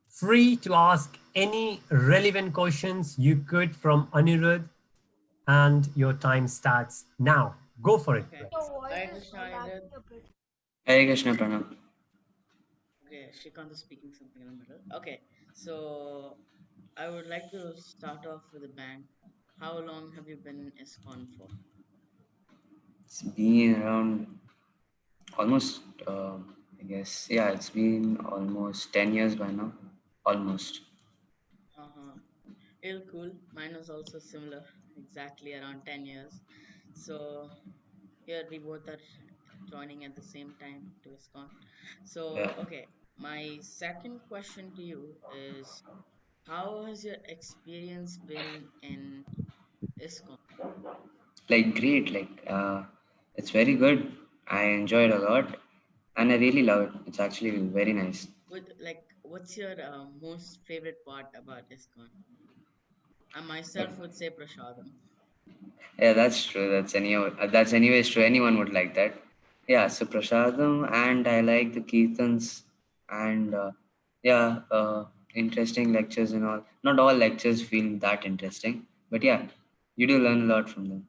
free to ask any relevant questions you could from Anirudh, and your time starts now. Go for it. Okay. Hi, Krishna Anirudh. Hare Krishna Pranam. Okay, Shrikant is speaking something in the middle. Okay, so I would like to start off with a bang. How long have you been in ISKCON for? It's been around almost, I guess, yeah, it's been almost 10 years by now. Almost. Uh-huh. Real cool. Mine was also similar, exactly around 10 years. So here we both are joining at the same time to ISKCON. So, Yeah. okay, my second question to you is how has your experience been in ISKCON? Like, great. It's very good. I enjoyed a lot and I really love it. It's actually very nice. What's your most favorite part about ISKCON? I myself would say Prashadam. Yeah, that's true. That's anyways true. Anyone would like that. Yeah, so Prasadam and I like the Kirtans and yeah, interesting lectures and all. Not all lectures feel that interesting, but yeah, you do learn a lot from them.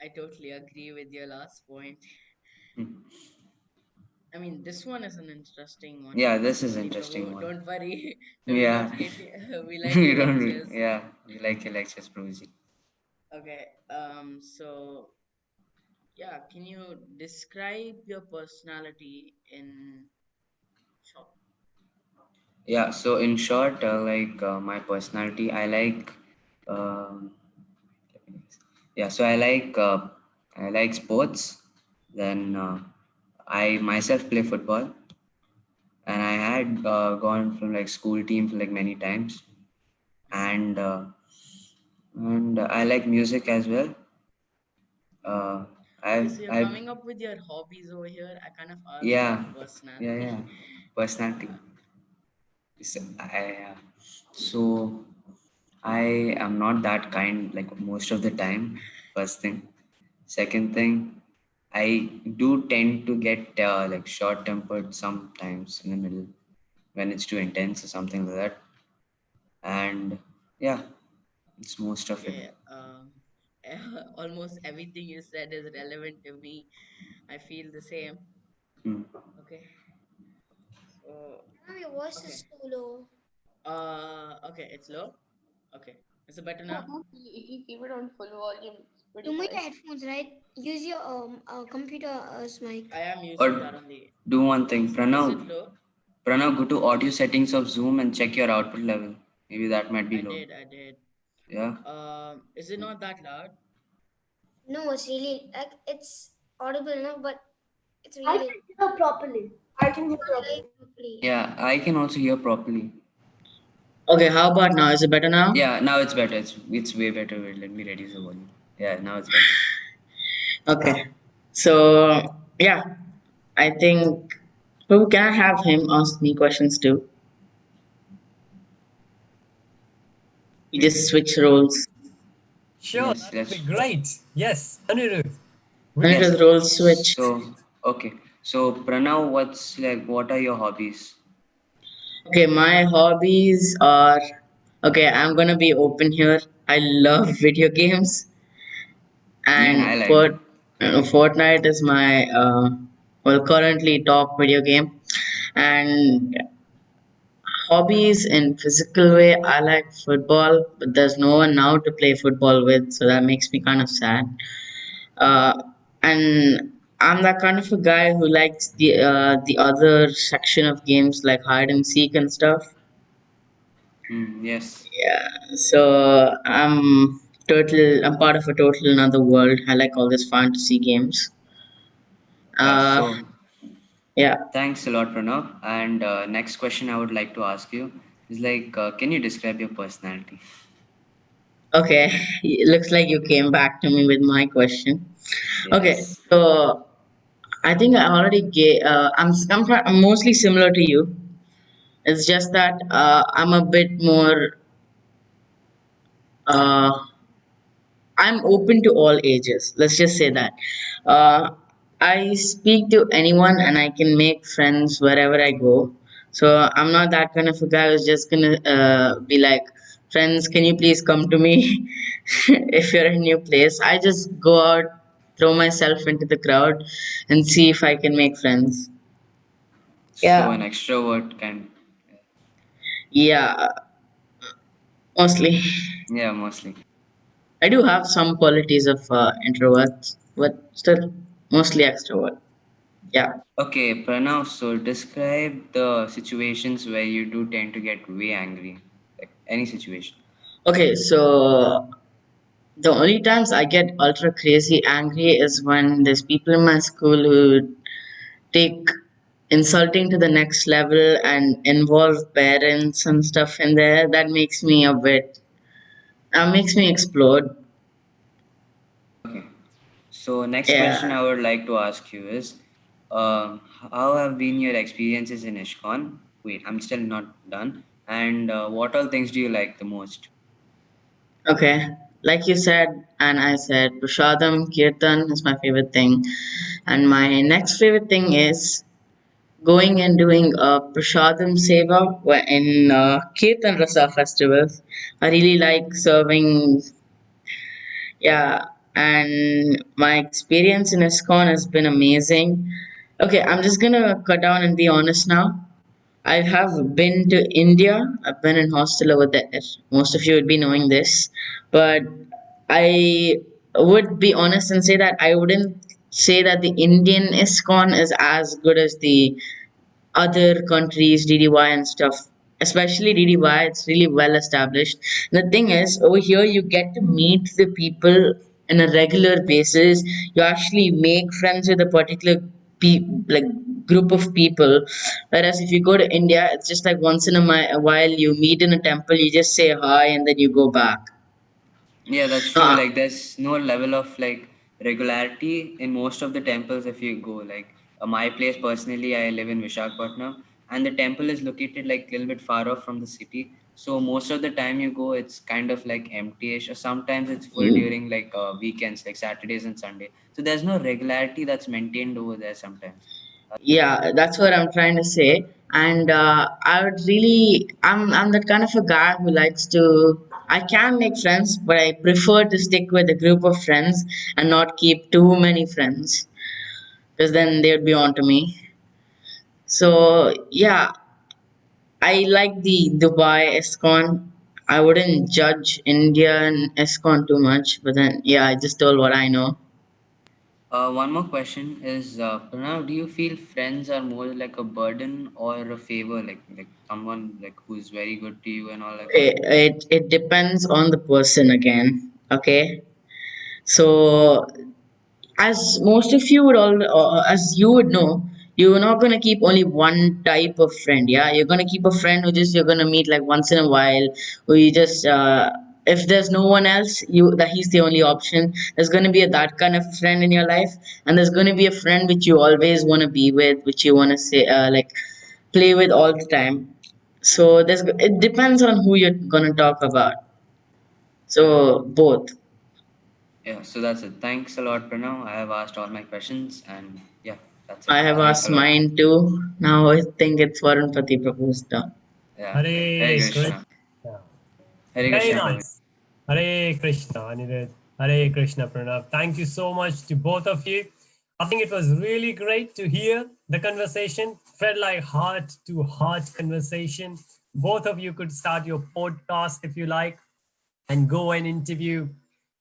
I totally agree with your last point. Hmm. I mean, this one is an interesting one. Yeah, this is Definitely, interesting Prabhu. one. Don't worry. We love Yeah, we like we your don't. lectures. Yeah, we like your lectures, Prabhuji. Okay. So yeah, can you describe your personality in short? Yeah, so in short, my personality, um, yeah, so I like sports. Then I myself play football, and I had gone from like school team for like many times, and I like music as well. Uh, Okay, I've so you're I coming up with your hobbies over here. I kind of asked for yeah your yeah personality. personality. So I am not that kind like most of the time. First thing. Second thing, I do tend to get like short tempered sometimes in the middle when it's too intense or something like that. And yeah, it's most of it. Okay. Almost everything you said is relevant to me. I feel the same. Hmm. Okay. So Your voice okay. is too low. Okay, it's low. Okay. Is it better No, now? no, if you keep it on full volume, it's pretty Remove high. your headphones, right? Use your computer mic. I am using Or that only. do one thing, Is it Pranav. low? Pranav, go to audio settings of Zoom and check your output level. Maybe that might be I low. did, I did. Yeah. Is it not that loud? No, it's really like it's audible enough, but it's I really can hear properly. I can hear very properly. quickly. Yeah, I can also hear properly. Okay, how about now? Is it better now? Yeah, now it's better. It's way better. Wait, let me reduce the volume. Yeah, now it's better. Okay. So yeah, I think who can I have him ask me questions too? We just switch roles. Sure, Yes, that would be let's. great. Yes, Anirudh, we And it can is Yes. role switch. So okay. So Pranav, what are your hobbies? Okay, my hobbies are okay. I'm gonna be open here. I love video games, Even I and like that. Fortnite is my well currently top video game. And hobbies in physical way, I like football, but there's no one now to play football with, so that makes me kind of sad. Uh, and I'm that kind of a guy who likes the other section of games like hide and seek and stuff. Yes. Yeah, so I'm part of a total another world. I like all these fantasy games. Yeah. Uh, So yeah. thanks a lot, Pranav. And next question I would like to ask you is can you describe your personality? Okay. It looks like you came back to me with my question. Okay, Yes. so I think I already gave. I'm mostly similar to you. It's just that I'm a bit more. Uh, I'm open to all ages. Let's just say that. Uh, I speak to anyone and I can make friends wherever I go. So I'm not that kind of a guy who's just gonna be like, friends, can you please come to me if you're in a new place? I just go out, throw myself into the crowd, and see if I can make friends. So an Yeah, extrovert kind. yeah, mostly. Yeah, mostly. I do have some qualities of introvert, but still mostly extrovert. Yeah. Okay, Pranav, so describe the situations where you do tend to get way angry. Like any situation. Okay, so the only times I get ultra crazy angry is when there's people in my school who take insulting to the next level and involve parents and stuff in there. That makes me a bit, that makes me explode. Okay. So next question Yeah. I would like to ask you is, how have been your experiences in ISKCON? Wait, I'm still not done. And what all things do you like the most? Okay. Like you said, and I said, Prashadam, Kirtan is my favorite thing. And my next favorite thing is going and doing a Prashadam Seva in Kirtan Rasa festivals. I really like serving, yeah, and my experience in ISKCON has been amazing. Okay, I'm just gonna cut down and be honest now. I have been to India. I've been in hostel over there. Most of you would be knowing this, but I would be honest and say that I wouldn't say that the Indian ISKCON is as good as the other countries, DDY and stuff. Especially DDY, it's really well established. The thing is, over here you get to meet the people in a regular basis. You actually make friends with a particular like group of people. Whereas if you go to India, it's just like once in a while you meet in a temple, you just say hi and then you go back. Yeah, that's true. Uh, Like, there's no level of like regularity in most of the temples if you go. Like, my place personally, I live in Vishakhapatnam, and the temple is located like a little bit far off from the city. So most of the time you go, it's kind of like empty-ish, or sometimes it's full mm. during like weekends, like Saturdays and Sunday. So there's no regularity that's maintained over there sometimes. Yeah, that's what I'm trying to say. And I would really, I'm that kind of a guy who likes to. I can make friends, but I prefer to stick with a group of friends and not keep too many friends, because then they would be on to me. So yeah, I like the Dubai ISKCON. I wouldn't judge Indian ISKCON too much, but then yeah, I just told what I know. One more question is, Pranav, do you feel friends are more like a burden or a favor, like someone like who's very good to you and all like that? Okay, it depends on the person again. Okay, so as most of you would all as you would know, you're not going to keep only one type of friend. Yeah, you're going to keep a friend who just you're going to meet like once in a while, who you just if there's no one else, you that he's the only option. There's going to be that kind of friend in your life, and there's going to be a friend which you always want to be with, which you want to say like play with all the time. So there's it depends on who you're going to talk about. So both. Yeah, so that's it. Thanks a lot, Pranav. I have asked all my questions, and yeah, that's it. I have Thanks a asked lot. mine too. Now I think it's Varun Pati Prabhu's turn. Yeah, okay. Hare Hare Krishna. Krishna. Hare Very Krishna, Prabhu. nice. Hare Krishna, Anirudh. Hare Krishna, Pranav. Thank you so much to both of you. I think it was really great to hear the conversation. Felt like heart to heart conversation. Both of you could start your podcast if you like and go and interview.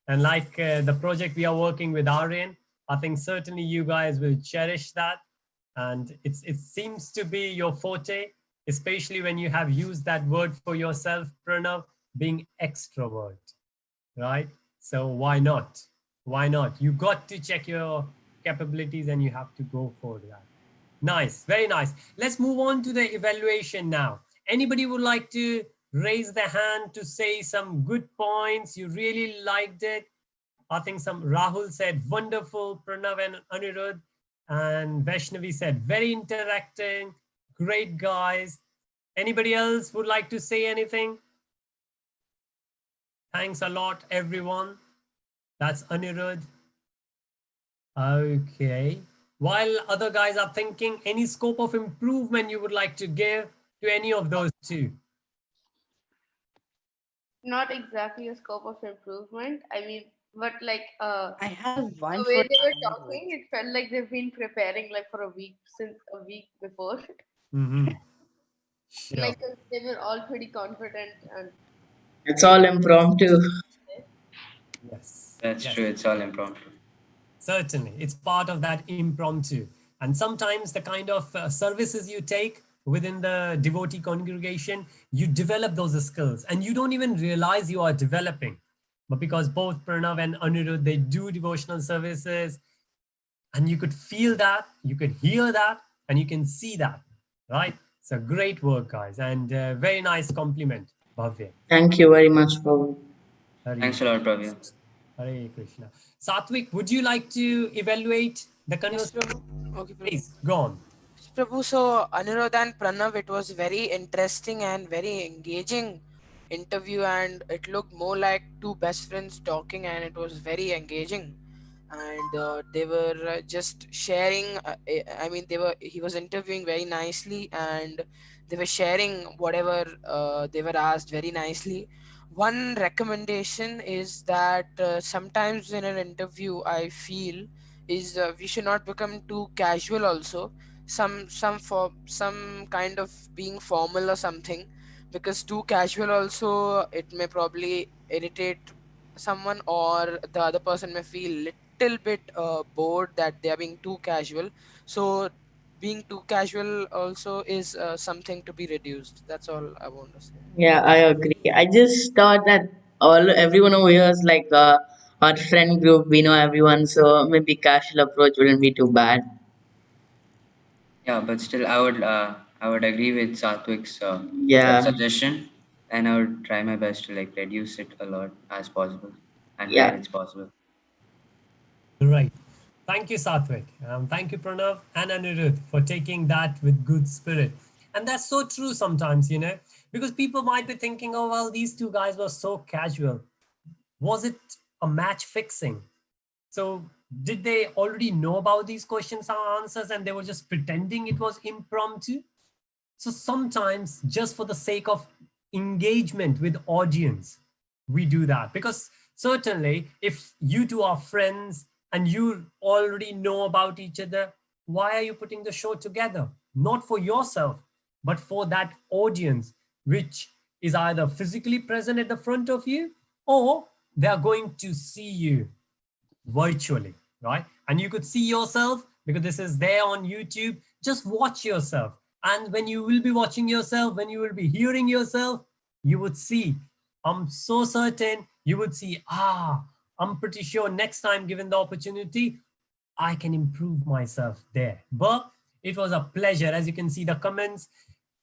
And like the project we are working with Aryan, I think certainly you guys will cherish that. And it seems to be your forte, especially when you have used that word for yourself, Pranav, being extrovert, right? So why not? Why not? You got to check your capabilities and you have to go for that. Nice, very nice. Let's move on to the evaluation now. Anybody would like to raise their hand to say some good points? You really liked it. I think some Rahul said wonderful, Pranav and Anirudh, and Vaishnavi said very interacting, great guys. Anybody else would like to say anything? Thanks a lot, everyone. That's Anirudh. Okay. While other guys are thinking, any scope of improvement you would like to give to any of those two? Not exactly a scope of improvement. I mean, but like I have one the for way they were Anirudh. talking, it felt like they've been preparing like for a week since a week before. Mm-hmm. Sure. Like they were all pretty confident and It's all impromptu. Yes. That's Yes. true. It's all impromptu. Certainly. It's part of that impromptu. And sometimes the kind of services you take within the devotee congregation, you develop those skills and you don't even realize you are developing. But because both Pranav and Anirudh, they do devotional services, and you could feel that, you could hear that, and you can see that, right? So great work, guys, and very nice compliment, Bhavya. Thank you very much, Prabhu. Hare Thanks a lot, Pravya. Hare Krishna. Satvik, would you like to evaluate the Yes, conversation? Prabhu. Okay, Prabhu. Please go on. Prabhu, so Anirudh and Pranav, it was very interesting and very engaging interview, and it looked more like two best friends talking, and it was very engaging. And they were just sharing. I mean, he was interviewing very nicely, and they were sharing whatever they were asked very nicely. One recommendation is that sometimes in an interview, I feel is we should not become too casual also, some kind of being formal or something, because too casual also it may probably irritate someone, or the other person may feel little bit bored that they are being too casual. So being too casual also is something to be reduced. That's all I want to say. Yeah, I agree. I just thought that everyone over here is like our friend group. We know everyone, so maybe casual approach wouldn't be too bad. Yeah, but still, I would agree with Satwik's Yeah, suggestion, and I would try my best to like reduce it a lot as possible, and where yeah. it's possible. Right. Thank you, Satvik. Thank you, Pranav and Anirudh, for taking that with good spirit. And that's so true sometimes, because people might be thinking, oh, well, these two guys were so casual. Was it a match fixing? So, did they already know about these questions and answers and they were just pretending it was impromptu? So sometimes just for the sake of engagement with audience, we do that, because certainly if you two are friends and you already know about each other, why are you putting the show together? Not for yourself, but for that audience, which is either physically present at the front of you or they are going to see you virtually, right? And you could see yourself because this is there on YouTube. Just watch yourself. And when you will be watching yourself, when you will be hearing yourself, you would see, I'm so certain you would see, I'm pretty sure next time given the opportunity, I can improve myself there. But it was a pleasure. As you can see, the comments,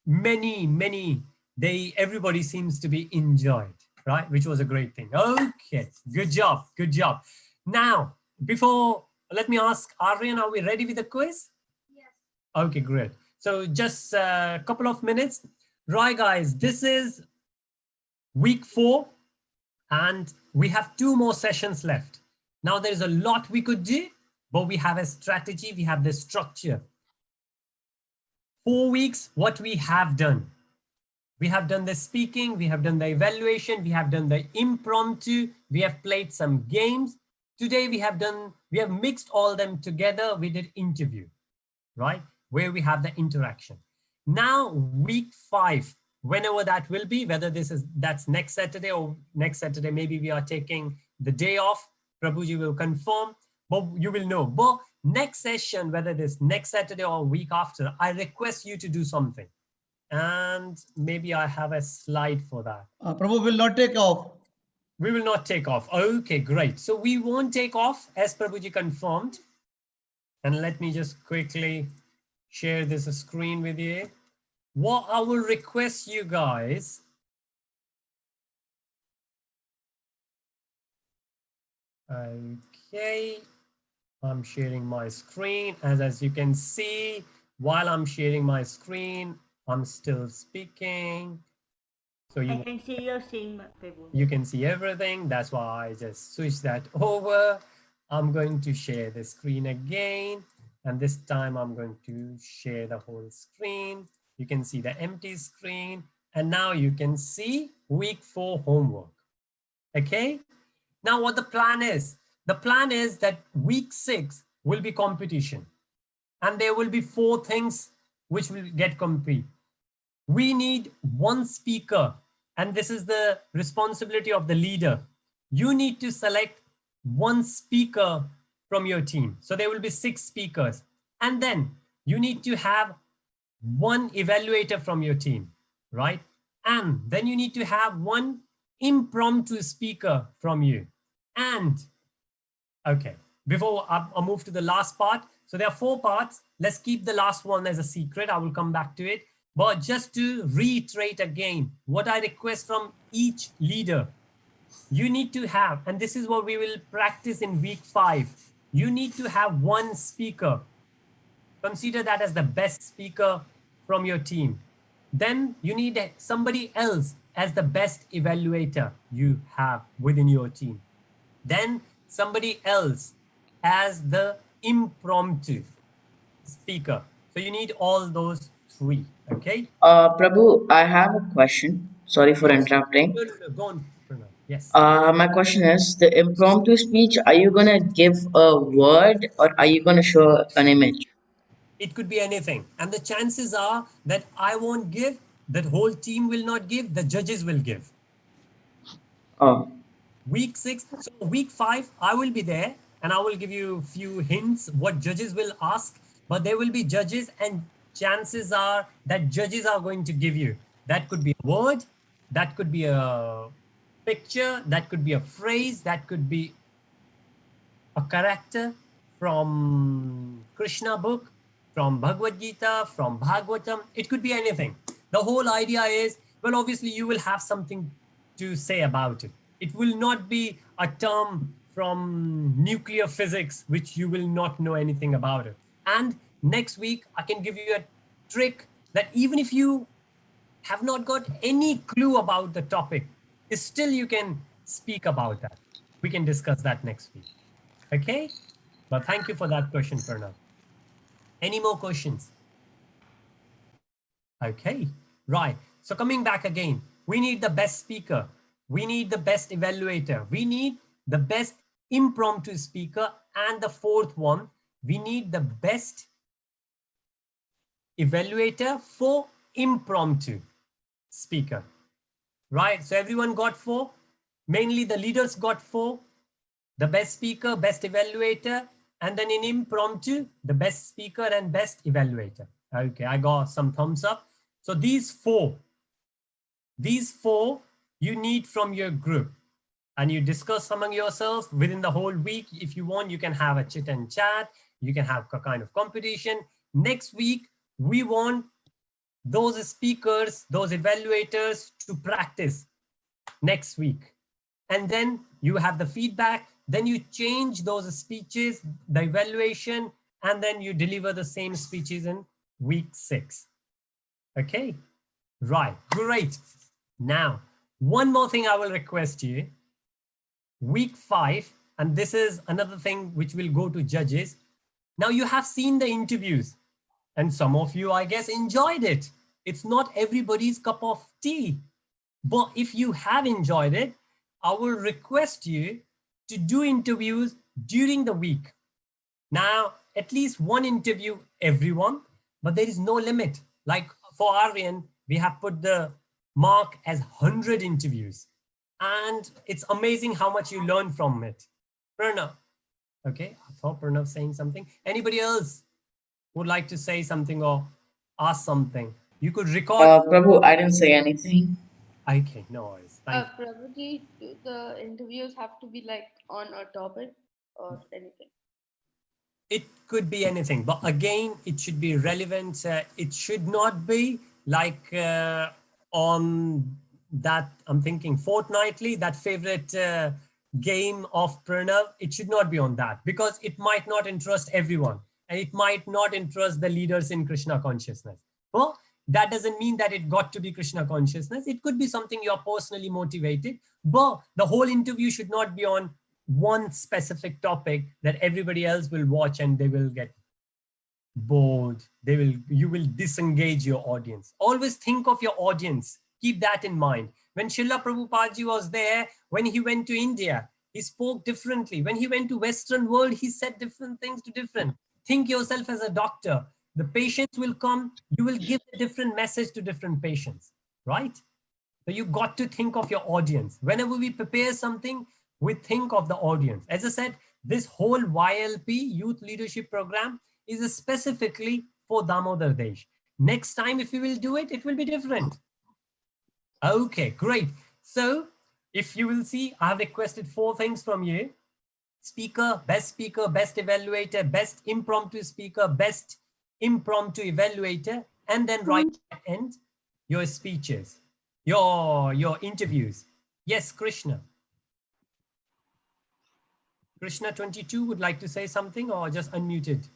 many, everybody seems to be enjoyed, right? Which was a great thing. Okay, good job, good job. Now, before, let me ask Aryan, are we ready with the quiz? Okay, great. So just a couple of minutes. Right, guys, this is week 4 and we have 2 more sessions left. Now there's a lot we could do, but we have a strategy, we have the structure. 4 weeks, what we have done. We have done the speaking, we have done the evaluation, we have done the impromptu, we have played some games. Today we have mixed all them together. We did interview, right? Where we have the interaction. Now, week 5, whenever that will be, whether that's next Saturday or next Saturday, maybe we are taking the day off. Prabhuji will confirm, but you will know. But next session, whether it is next Saturday or week after, I request you to do something. And maybe I have a slide for that. Prabhu will not take off. We will not take off. Okay, great. So we won't take off as Prabhuji confirmed. And let me just quickly share this screen with you. What I will request you guys, okay, I'm sharing my screen. As you can see, while I'm sharing my screen, I'm still speaking. So I can see your screen, Prabhu. you can see everything. That's why I just switched that over. I'm going to share the screen again. And this time I'm going to share the whole screen. You can see the empty screen. And now you can see week 4 homework. Okay. Now what the plan is? The plan is that week 6 will be competition. And there will be 4 things which will get complete. We need one speaker, and this is the responsibility of the leader. You need to select one speaker from your team. So there will be 6 speakers. And then you need to have one evaluator from your team, right? And then you need to have one impromptu speaker from you. And okay, before I move to the last part, so there are 4 parts. Let's keep the last one as a secret. I will come back to it. But just to reiterate again, what I request from each leader, you need to have, and this is what we will practice in week 5, you need to have one speaker. Consider that as the best speaker from your team. Then you need somebody else as the best evaluator you have within your team. Then somebody else as the impromptu speaker. So you need all those 3. Okay. Prabhu, I have a question. Sorry for Yes. interrupting. No, go on, Pranav. Yes. My question is the impromptu speech, are you gonna give a word or are you gonna show an image? It could be anything. And the chances are that I won't give, that whole team will not give, the judges will give. Oh. Week 6, so week 5, I will be there and I will give you a few hints what judges will ask, but there will be judges and chances are that judges are going to give you. That could be a word, that could be a picture, that could be a phrase, that could be a character from Krishna book, from Bhagavad Gita, from Bhagavatam. It could be anything. The whole idea is, well, obviously you will have something to say about it. It will not be a term from nuclear physics, which you will not know anything about it. And next week, I can give you a trick that even if you have not got any clue about the topic, still you can speak about that. We can discuss that next week. Okay, but thank you for that question, Pranav. Any more questions? Okay, right. So coming back again, we need the best speaker. We need the best evaluator. We need the best impromptu speaker. And the 4th one, we need the best evaluator for impromptu speaker. Right, so everyone got 4. Mainly the leaders got 4. The best speaker, best evaluator, and then in impromptu, the best speaker and best evaluator. Okay, I got some thumbs up. So these four you need from your group, and you discuss among yourselves within the whole week. If you want, you can have a chit and chat. You can have a kind of competition. Next week, we want those speakers, those evaluators to practice next week. And then you have the feedback, then you change those speeches, the evaluation, and then you deliver the same speeches in week 6. Okay, right, great. Now, one more thing I will request you. Week 5, and this is another thing which will go to judges. Now you have seen the interviews, and some of you, I guess, enjoyed it. It's not everybody's cup of tea. But if you have enjoyed it, I will request you to do interviews during the week. Now, at least one interview everyone, but there is no limit. Like for Aryan, we have put the mark as 100 interviews. And it's amazing how much you learn from it. Pranav. Okay, I thought Pranav saying something. Anybody else would like to say something or ask something? You could record. Prabhu, I didn't say anything. Okay, no worries. Thank you. Probably the interviews have to be like on a topic or anything. It could be anything, but again, it should be relevant. It should not be like on that, I'm thinking fortnightly, that favorite game of Pranav. It should not be on that because it might not interest everyone and it might not interest the leaders in Krishna consciousness. Well, That doesn't mean that it got to be Krishna consciousness. It could be something you're personally motivated, but the whole interview should not be on one specific topic that everybody else will watch and they will get bored. You will disengage your audience. Always think of your audience. Keep that in mind. When Srila Prabhupada was there, when he went to India, he spoke differently. When he went to Western world, he said different things to different. Think yourself as a doctor. The patients will come, you will give a different message to different patients, right? So you got to think of your audience. Whenever we prepare something, we think of the audience. As I said, this whole YLP, Youth Leadership Program, is specifically for Damodar Desh. Next time, if we will do it, it will be different. Okay, great. So if you will see, I have requested 4 things from you. Speaker, best evaluator, best impromptu speaker, best impromptu evaluator, and then right at the end, your speeches, your interviews. Yes, Krishna. Krishna 22 would like to say something or just unmuted?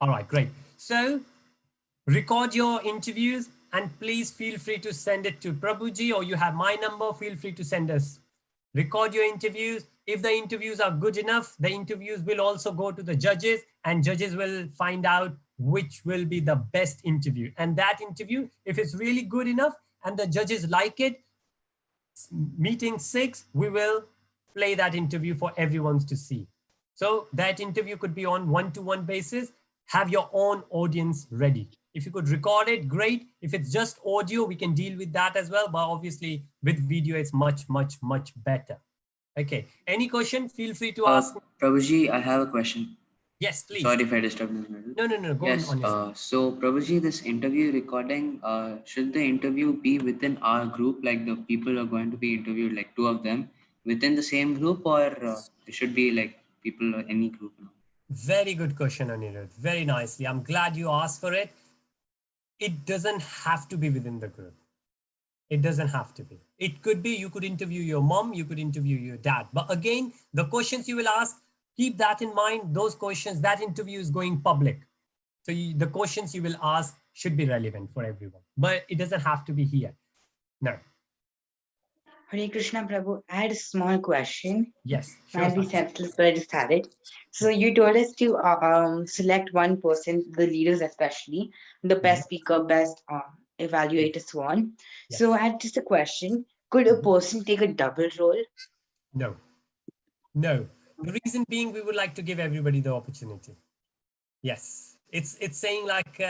All right, great. So record your interviews and please feel free to send it to Prabhuji, or you have my number, feel free to send us. Record your interviews. If the interviews are good enough, the interviews will also go to the judges and judges will find out which will be the best interview. And that interview, if it's really good enough and the judges like it, meeting 6, we will play that interview for everyone to see. So that interview could be on one-to-one basis. Have your own audience ready. If you could record it, great. If it's just audio, we can deal with that as well. But obviously with video, it's much, much, much better. Okay. Any question? Feel free to ask. Prabhuji, I have a question. Yes, please. Sorry if I disturbed in the middle. No. Go yes, on. So Prabhuji, this interview recording, should the interview be within our group, like the people are going to be interviewed, like 2 of them, within the same group, or it should be like people in any group? Very good question, Anirudh. Very nicely. I'm glad you asked for it. It doesn't have to be within the group. It doesn't have to be. It could be, you could interview your mom, you could interview your dad. But again, the questions you will ask, keep that in mind. Those questions, that interview is going public. So the questions you will ask should be relevant for everyone. But it doesn't have to be here. No. Hare Krishna Prabhu, I had a small question. Yes, sure. Might be senseless, but I just had it. So you told us to select one person, the leaders especially, the best speaker, best evaluator, so on. Yes. So I had just a question. Could a person take a double role? No. No. The reason being, we would like to give everybody the opportunity. Yes. It's saying like,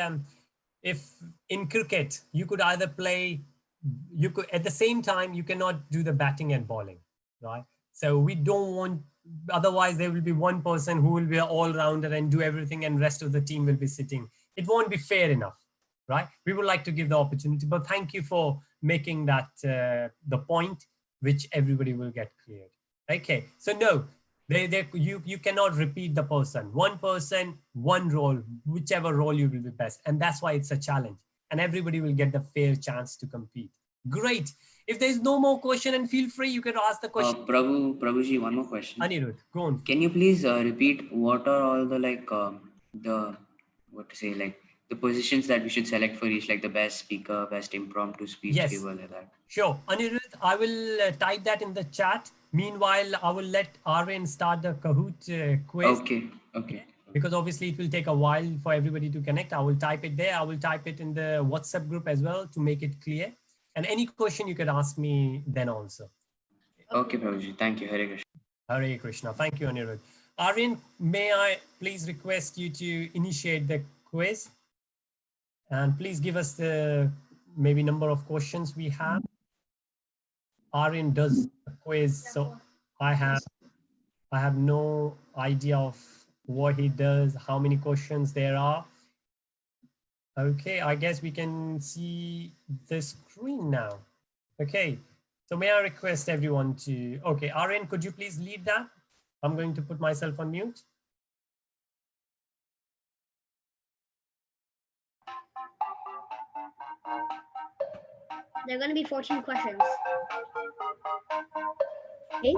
if in cricket, you could either play, you could at the same time, you cannot do the batting and bowling, right? So we don't want, otherwise there will be one person who will be an all-rounder and do everything and rest of the team will be sitting. It won't be fair enough, right? We would like to give the opportunity, but thank you for making that the point, which everybody will get cleared. Okay, so no, you cannot repeat the person, one role, whichever role you will be best. And that's why it's a challenge and everybody will get the fair chance to compete. Great. If there's no more question, and feel free, you can ask the question. Prabhuji, one more question. Anirudh, go on. Can you please repeat what are all the the positions that we should select for each, like the best speaker, best impromptu speech giver, like that? Sure. Anirudh, I will type that in the chat. Meanwhile, I will let Arvind start the Kahoot quiz. Okay. Because obviously it will take a while for everybody to connect. I will type it there. I will type it in the WhatsApp group as well to make it clear. And any question you could ask me then also. Okay, Prabhuji. Thank you. Hare Krishna. Hare Krishna. Thank you, Anirudh. Arvind, may I please request you to initiate the quiz? And please give us the maybe number of questions we have. Arvind does a quiz, so I have no idea of what he does, how many questions there are. Okay, I guess we can see the screen now. Okay, so may I request everyone to, okay, Arvind, could you please lead that? I'm going to put myself on mute. There are going to be 14 questions. Okay.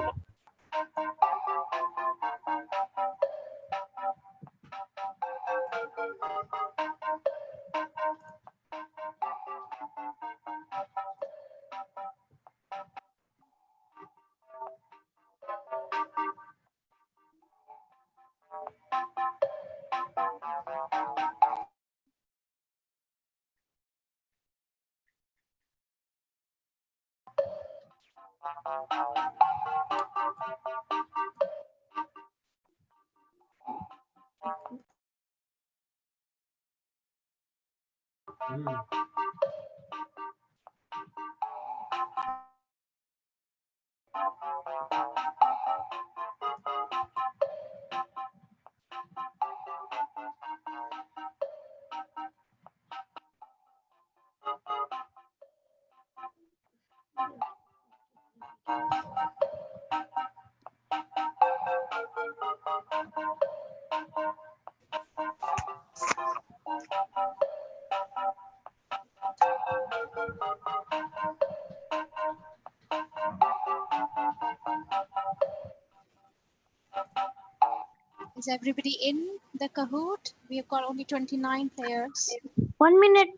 Is everybody in the Kahoot? We've got only 29 players. 1 minute.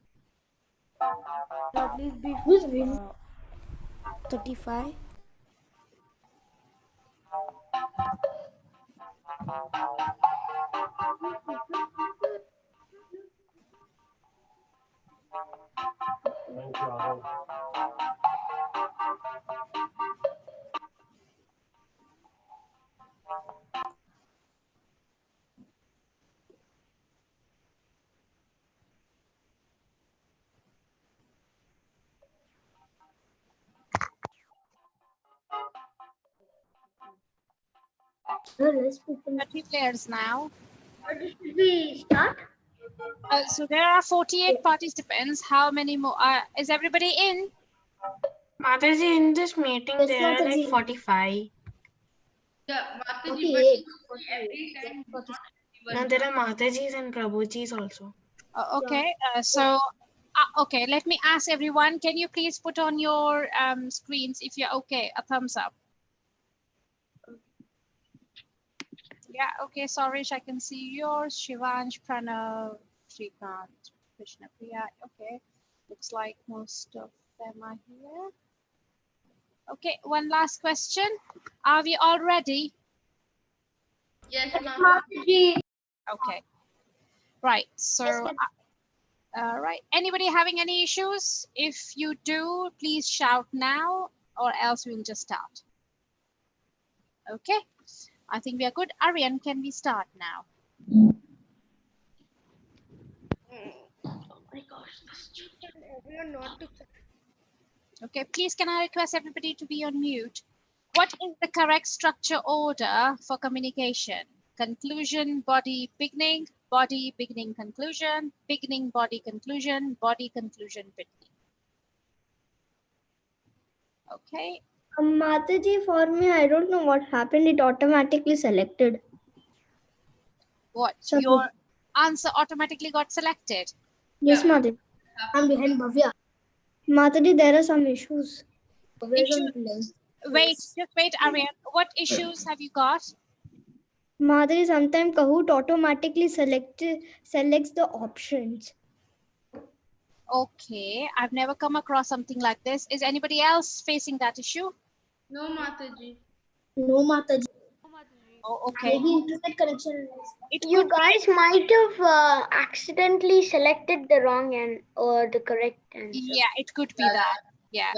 At least be 35. Thank you, Arun. Let's people. 30 players now. Should we start? So there are 48 participants. How many more? Is everybody in? Mataji, in this meeting, Yes, there are like Mataji. 45. Yeah, Mataji, but 48. every time Now there are Matajis and Prabhujis also. Okay. Okay, let me ask everyone. Can you please put on your screens if you're okay? A thumbs up. Yeah, okay, Sarish, I can see yours. Shivansh, Pranav, Shrikant, Krishna Priya. Okay, looks like most of them are here. Okay, one last question. Are we all ready? Yes, Mataji. Okay, right. So, right. Anybody having any issues? If you do, please shout now, or else we'll just start. Okay, I think we are good. Aryan, can we start now? Oh my gosh, this chicken, everyone not to. Okay, please can I request everybody to be on mute? What is the correct structure order for communication? Conclusion, body, beginning, conclusion, beginning, body, conclusion, beginning. Okay. Mataji, for me, I don't know what happened. It automatically selected. What? So Your answer automatically got selected? yes, Mataji. I'm behind Bhavya. Mataji, there are some issues. Wait, just wait, Aryan. What issues have you got? Madhuri, sometimes Kahoot automatically selects the options. Okay, I've never come across something like this. Is anybody else facing that issue? No, Mataji. No, Mataji. Oh, okay. Maybe internet connection. You guys might have accidentally selected the wrong or the correct answer. Yeah, it could be that. Yeah.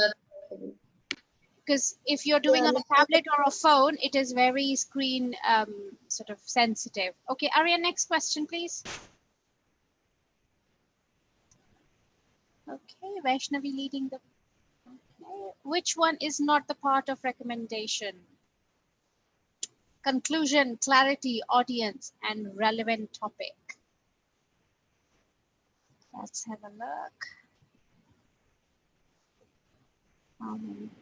Because if you're doing on a tablet or a phone, it is very screen sort of sensitive. Okay, Arya, next question, please. Okay, Vaishnavi leading the. Okay. Which one is not the part of recommendation? Conclusion, clarity, audience, and relevant topic. Let's have a look.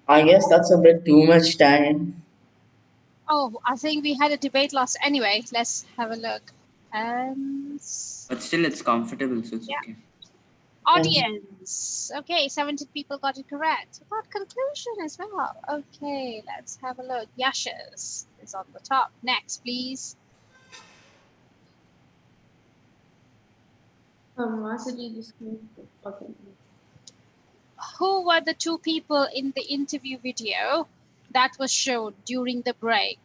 I guess that's a bit too much time. Oh, I think we had a debate last. Anyway, let's have a look. But still, it's comfortable, so it's okay. Audience. Okay, 70 people got it correct. About conclusion as well. Okay, let's have a look. Yashas is on the top. Next, please. Mataji, the screen. Okay. Who were the two people in the interview video that was shown during the break?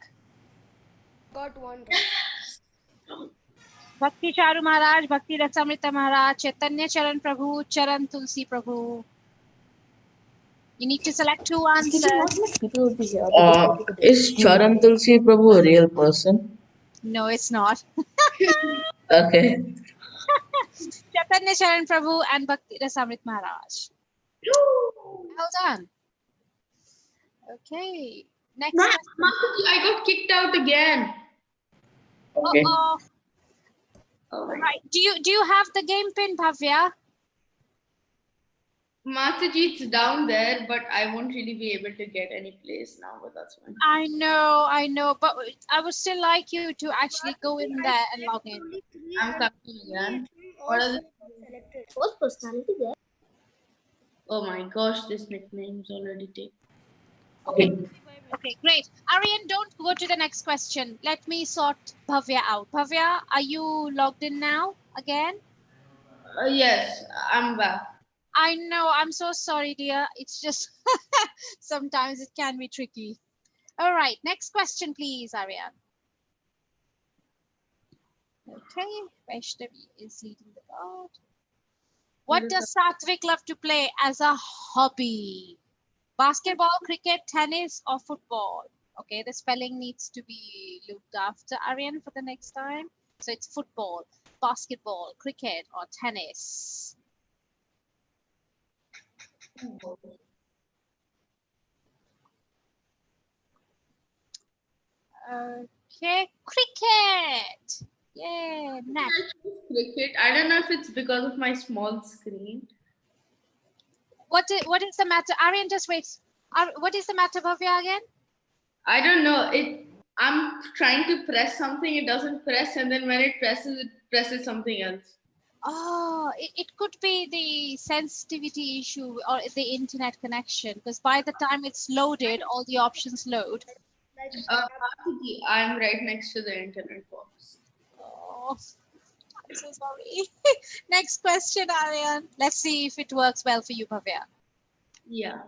Got one right. Bhakti Charu Maharaj, Bhakti Rasamrita Maharaj, Chaitanya Charan Prabhu, Charan Tulsi Prabhu. You need to select two answers. People would be here because people could Is Charan Tulsi Prabhu a real person? No, it's not. Okay. Chaitanya Sharan Prabhu and Bhakti Rasamrit Maharaj. Well done. Okay. Next question. Mataji, I got kicked out again. Okay. Uh-oh. Right. Do you have the game pin, Bhavya? Mataji, it's down there, but I won't really be able to get any place now, but that's fine. I know, but I would still like you to actually go in there and log in. I'm coming again. What are the First personality there. Oh my gosh, this nickname's already taken. Okay. Okay, great. Aryan, don't go to the next question. Let me sort Bhavya out. Bhavya, are you logged in now again? Yes, I'm back. I know. I'm so sorry, dear. It's just sometimes it can be tricky. All right, next question, please, Aryan. Okay, Vaishnavi is leading the board. What does Satvik love to play as a hobby? Basketball, cricket, tennis, or football? Okay, the spelling needs to be looked after, Aryan, for the next time. So it's football, basketball, cricket, or tennis. Okay, cricket. Yeah, next. Cricket. I don't know if it's because of my small screen. What is the matter? Aryan, just wait. What is the matter, Bhavya, again? I don't know. I'm trying to press something, it doesn't press, and then when it presses something else. Oh, it could be the sensitivity issue or the internet connection, because by the time it's loaded, all the options load. I'm right next to the internet box. Oh, I'm so sorry. Next question, Aryan. Let's see if it works well for you, Bhavya. Yeah.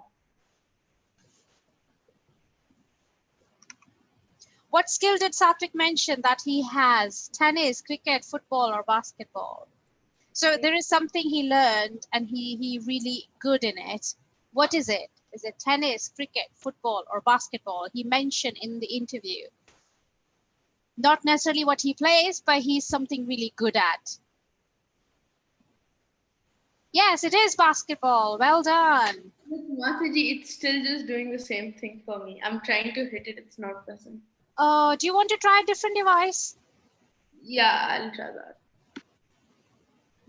What skill did Satvik mention that he has? Tennis, cricket, football, or basketball? So there is something he learned and he really good in it. What is it? Is it tennis, cricket, football, or basketball? He mentioned in the interview. Not necessarily what he plays, but he's something really good at. Yes, it is basketball. Well done. Mataji, it's still just doing the same thing for me. I'm trying to hit it, it's not pressing. Do you want to try a different device? Yeah, I'll try that.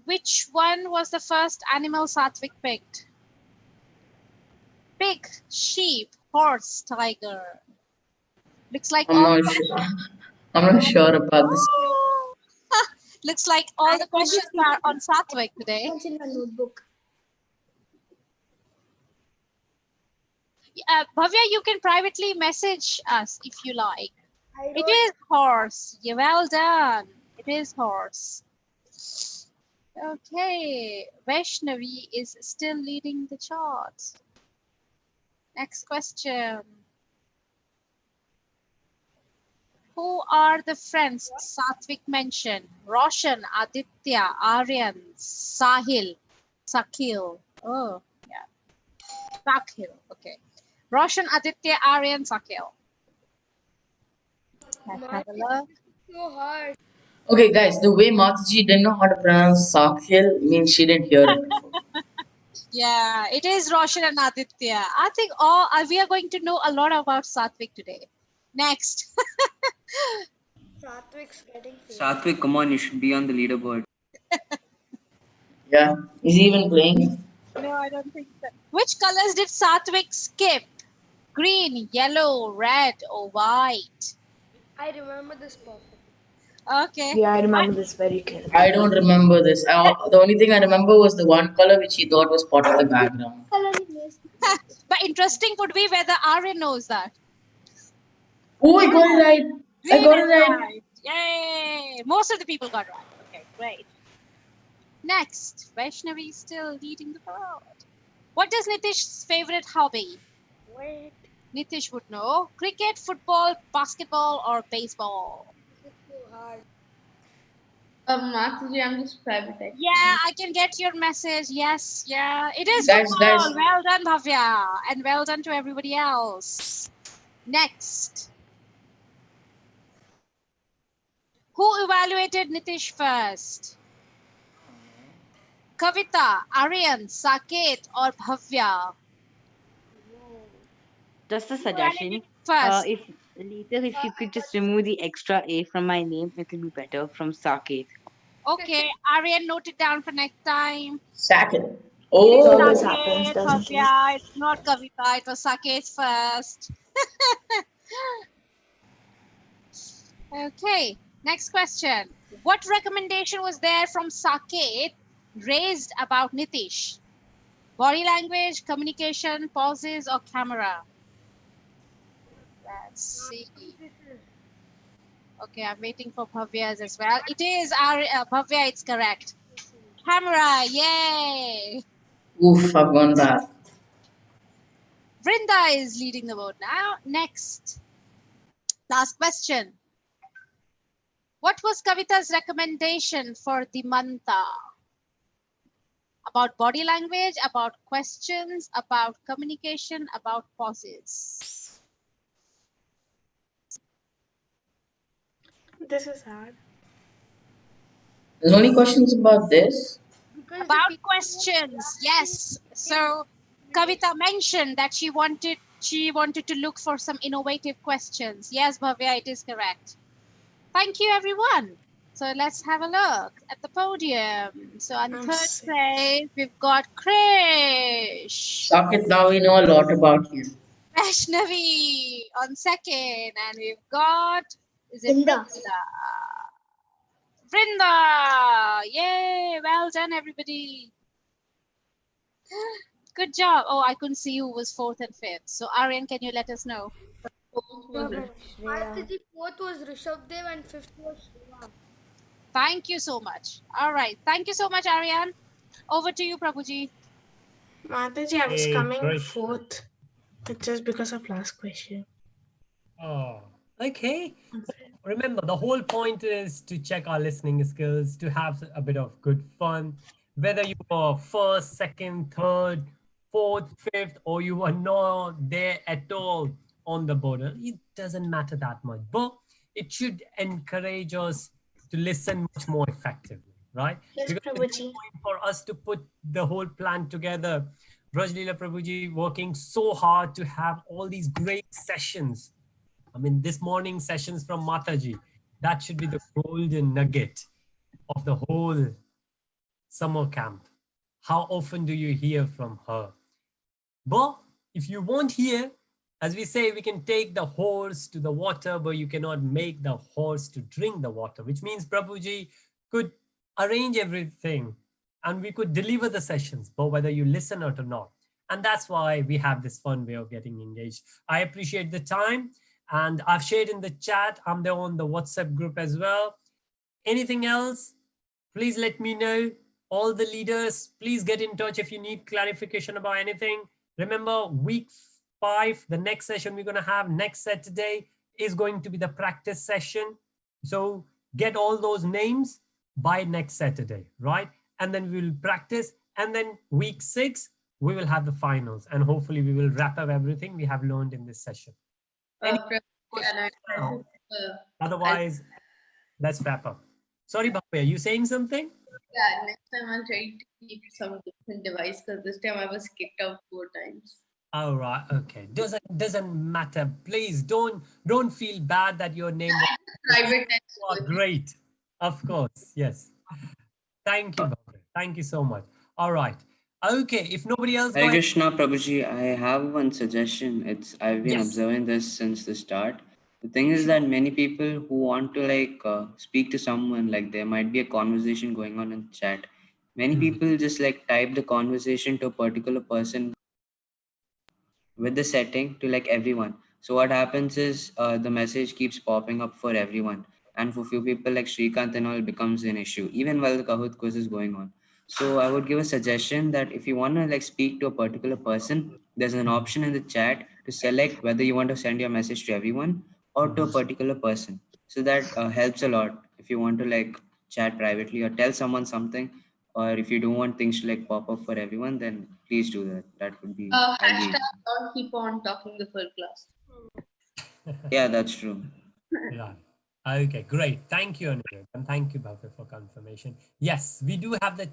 Which one was the first animal Satvik picked? Pig, sheep, horse, tiger. Looks like I'm not sure. I'm not sure about this. Looks like all the questions are on Satvik today. In my notebook. Bhavya, you can privately message us if you like. It is horse. Yeah, well done. It is horse. Okay, Vaishnavi is still leading the chart. Next question. Who are the friends Satvik mentioned? Roshan, Aditya, Aryan, Sahil, Sakil. Oh, yeah. Sakil, okay. Roshan, Aditya, Aryan, Sakil. Let's have a look. So hard. Okay, guys, the way Mataji didn't know how to pronounce Sakhil means she didn't hear it before. Yeah, it is Roshan and Aditya. I think we are going to know a lot about Satvik today. Next. Satvik's getting Satvik, come on, you should be on the leaderboard. Yeah, is he even playing? No, I don't think so. Which colors did Satvik skip? Green, yellow, red, or white? I remember this perfect. Okay. Yeah, I remember this very clearly. I don't remember this. The only thing I remember was the one color which he thought was part of the background. But interesting would be whether Arya knows that. Oh, I got it right. I Green got it is right. right. Yay! Most of the people got right. Okay, great. Next, Vaishnavi is still leading the board. What is Nitish's favorite hobby? Wait. Nitish would know. Cricket, football, basketball, or baseball? This is too hard. Mataji, I'm just private texting. Yeah, I can get your message. Yes, yeah. It is good Guys, call. guys, Well done, Bhavya. And well done to everybody else. Next. Who evaluated Nitish first? Kavita, Aryan, Saket, or Bhavya? Just a Who evaluated suggestion. first? If later, if you could just remove the extra A from my name, it will be better from Saket. Okay, Aryan, note it down for next time. second. It is It always Oh, happens, Saket, doesn't it? Bhavya. It's not Kavita. It was Saket first. Okay, next question. What recommendation was there from Saket raised about Nitish? Body language, communication, pauses, or camera? Let's see. Okay, I'm waiting for Bhavya's as well. It is our Bhavya, it's correct. Camera, yay! oof, I've gone back. Vrinda is leading the vote now. Next, last question. What was Kavita's recommendation for the manta? About body language, about questions, about communication, about pauses. This is hard. There's only questions about this. About questions, yes. So Kavita mentioned that she wanted to look for some innovative questions. Yes, Bhavya, it is correct. Thank you, everyone. So let's have a look at the podium. So on I'm third sick. place, we've got Krish, Socket, now we know a lot about you. Vaishnavi on second, and we've got, is it Inda. Vrinda? Vrinda! Yay! Well done, everybody. Good job. Oh, I couldn't see who was fourth and fifth. So Aryan, can you let us know? Mataji, fourth was Rishabh Dev and fifth was Shiva. Thank you so much. All right. Thank you so much, Aryan. Over to you, Prabhuji. Mataji, I was Hey, coming Krish. fourth, but just because of last question. Oh, okay. Remember, the whole point is to check our listening skills, to have a bit of good fun. Whether you were first, second, third, fourth, fifth, or you were not there at all on the border, it doesn't matter that much. But it should encourage us to listen much more effectively, right? Yes, Because it's Prabhuji. important for us to put the whole plan together. Rajlila Prabhuji working so hard to have all these great sessions. I mean, this morning sessions from Mataji, that should be the golden nugget of the whole summer camp. How often do you hear from her? But if you won't hear, as we say, we can take the horse to the water, but you cannot make the horse to drink the water, which means Prabhuji could arrange everything and we could deliver the sessions, but whether you listen or not. And that's why we have this fun way of getting engaged. I appreciate the time and I've shared in the chat. I'm there on the WhatsApp group as well. Anything else? Please let me know. All the leaders, please get in touch if you need clarification about anything. Remember, week 5, the next session we're going to have next Saturday is going to be the practice session. So get all those names by next Saturday, right? And then we will practice. And then week 6, we will have the finals. And hopefully we will wrap up everything we have learned in this session. Any questions now? Otherwise, let's wrap up. Sorry, Bhavya, you saying something? Yeah, next time I'll try to keep some different device because this time I was kicked out 4 times. All right, okay. Doesn't matter. Please don't feel bad that your name was Private text. you are great. Of course, yes. Thank you, Bhavya. Thank you so much. All right. Okay, if nobody else Hare go ahead. Krishna Prabhuji, I have one suggestion. I've been Yes. observing this since the start. The thing is that many people who want to speak to someone, like there might be a conversation going on in chat. Many people just like type the conversation to a particular person with the setting to like everyone. So what happens is the message keeps popping up for everyone, and for few people like Shrikant and all, it becomes an issue even while the Kahoot quiz is going on. So I would give a suggestion that if you want to like speak to a particular person, there's an option in the chat to select whether you want to send your message to everyone or to a particular person. So that helps a lot if you want to like chat privately or tell someone something, or if you don't want things to like pop up for everyone, then please do that. That would be highly. Hashtag don't keep on talking the full class. Yeah, that's true. Right. Okay, great. Thank you, Anirudh, and thank you, Bhavya, for confirmation. Yes, we do have the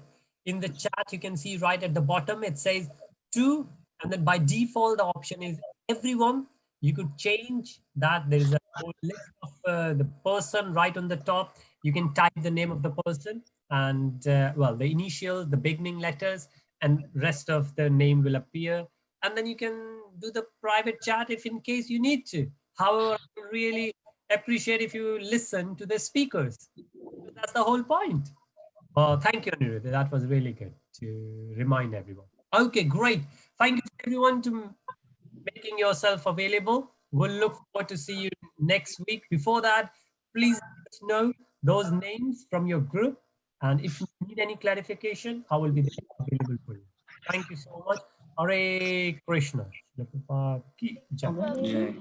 in the chat. You can see right at the bottom it says two, and then by default the option is everyone. You could change that. There is a whole list of the person right on the top. You can type the name of the person and well, the initial, the beginning letters, and rest of the name will appear. And then you can do the private chat if in case you need to. However, I really appreciate if you listen to the speakers. That's the whole point. Thank you, Anirudh. That was really good to remind everyone. Okay, great. Thank you everyone to making yourself available. We'll look forward to see you next week. Before that, please let us know those names from your group. And if you need any clarification, I will be there available for you. Thank you so much. Hare Krishna. Jai. Jai.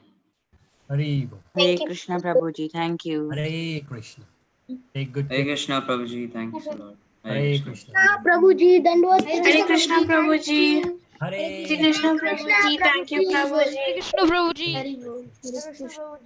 Hare Bol. Hare Krishna Prabhuji. Thank you. Hare Krishna. Take good Hare care. Krishna, Prabhuji. Thanks a lot. Hare Krishna. Prabhuji, Dandavad. Hare Krishna Prabhuji. Hare Hare Krishna Prabhuji. Thank you, Hare Prabhuji. Krishna Prabhuji. Hare Bol. Hare Krishna.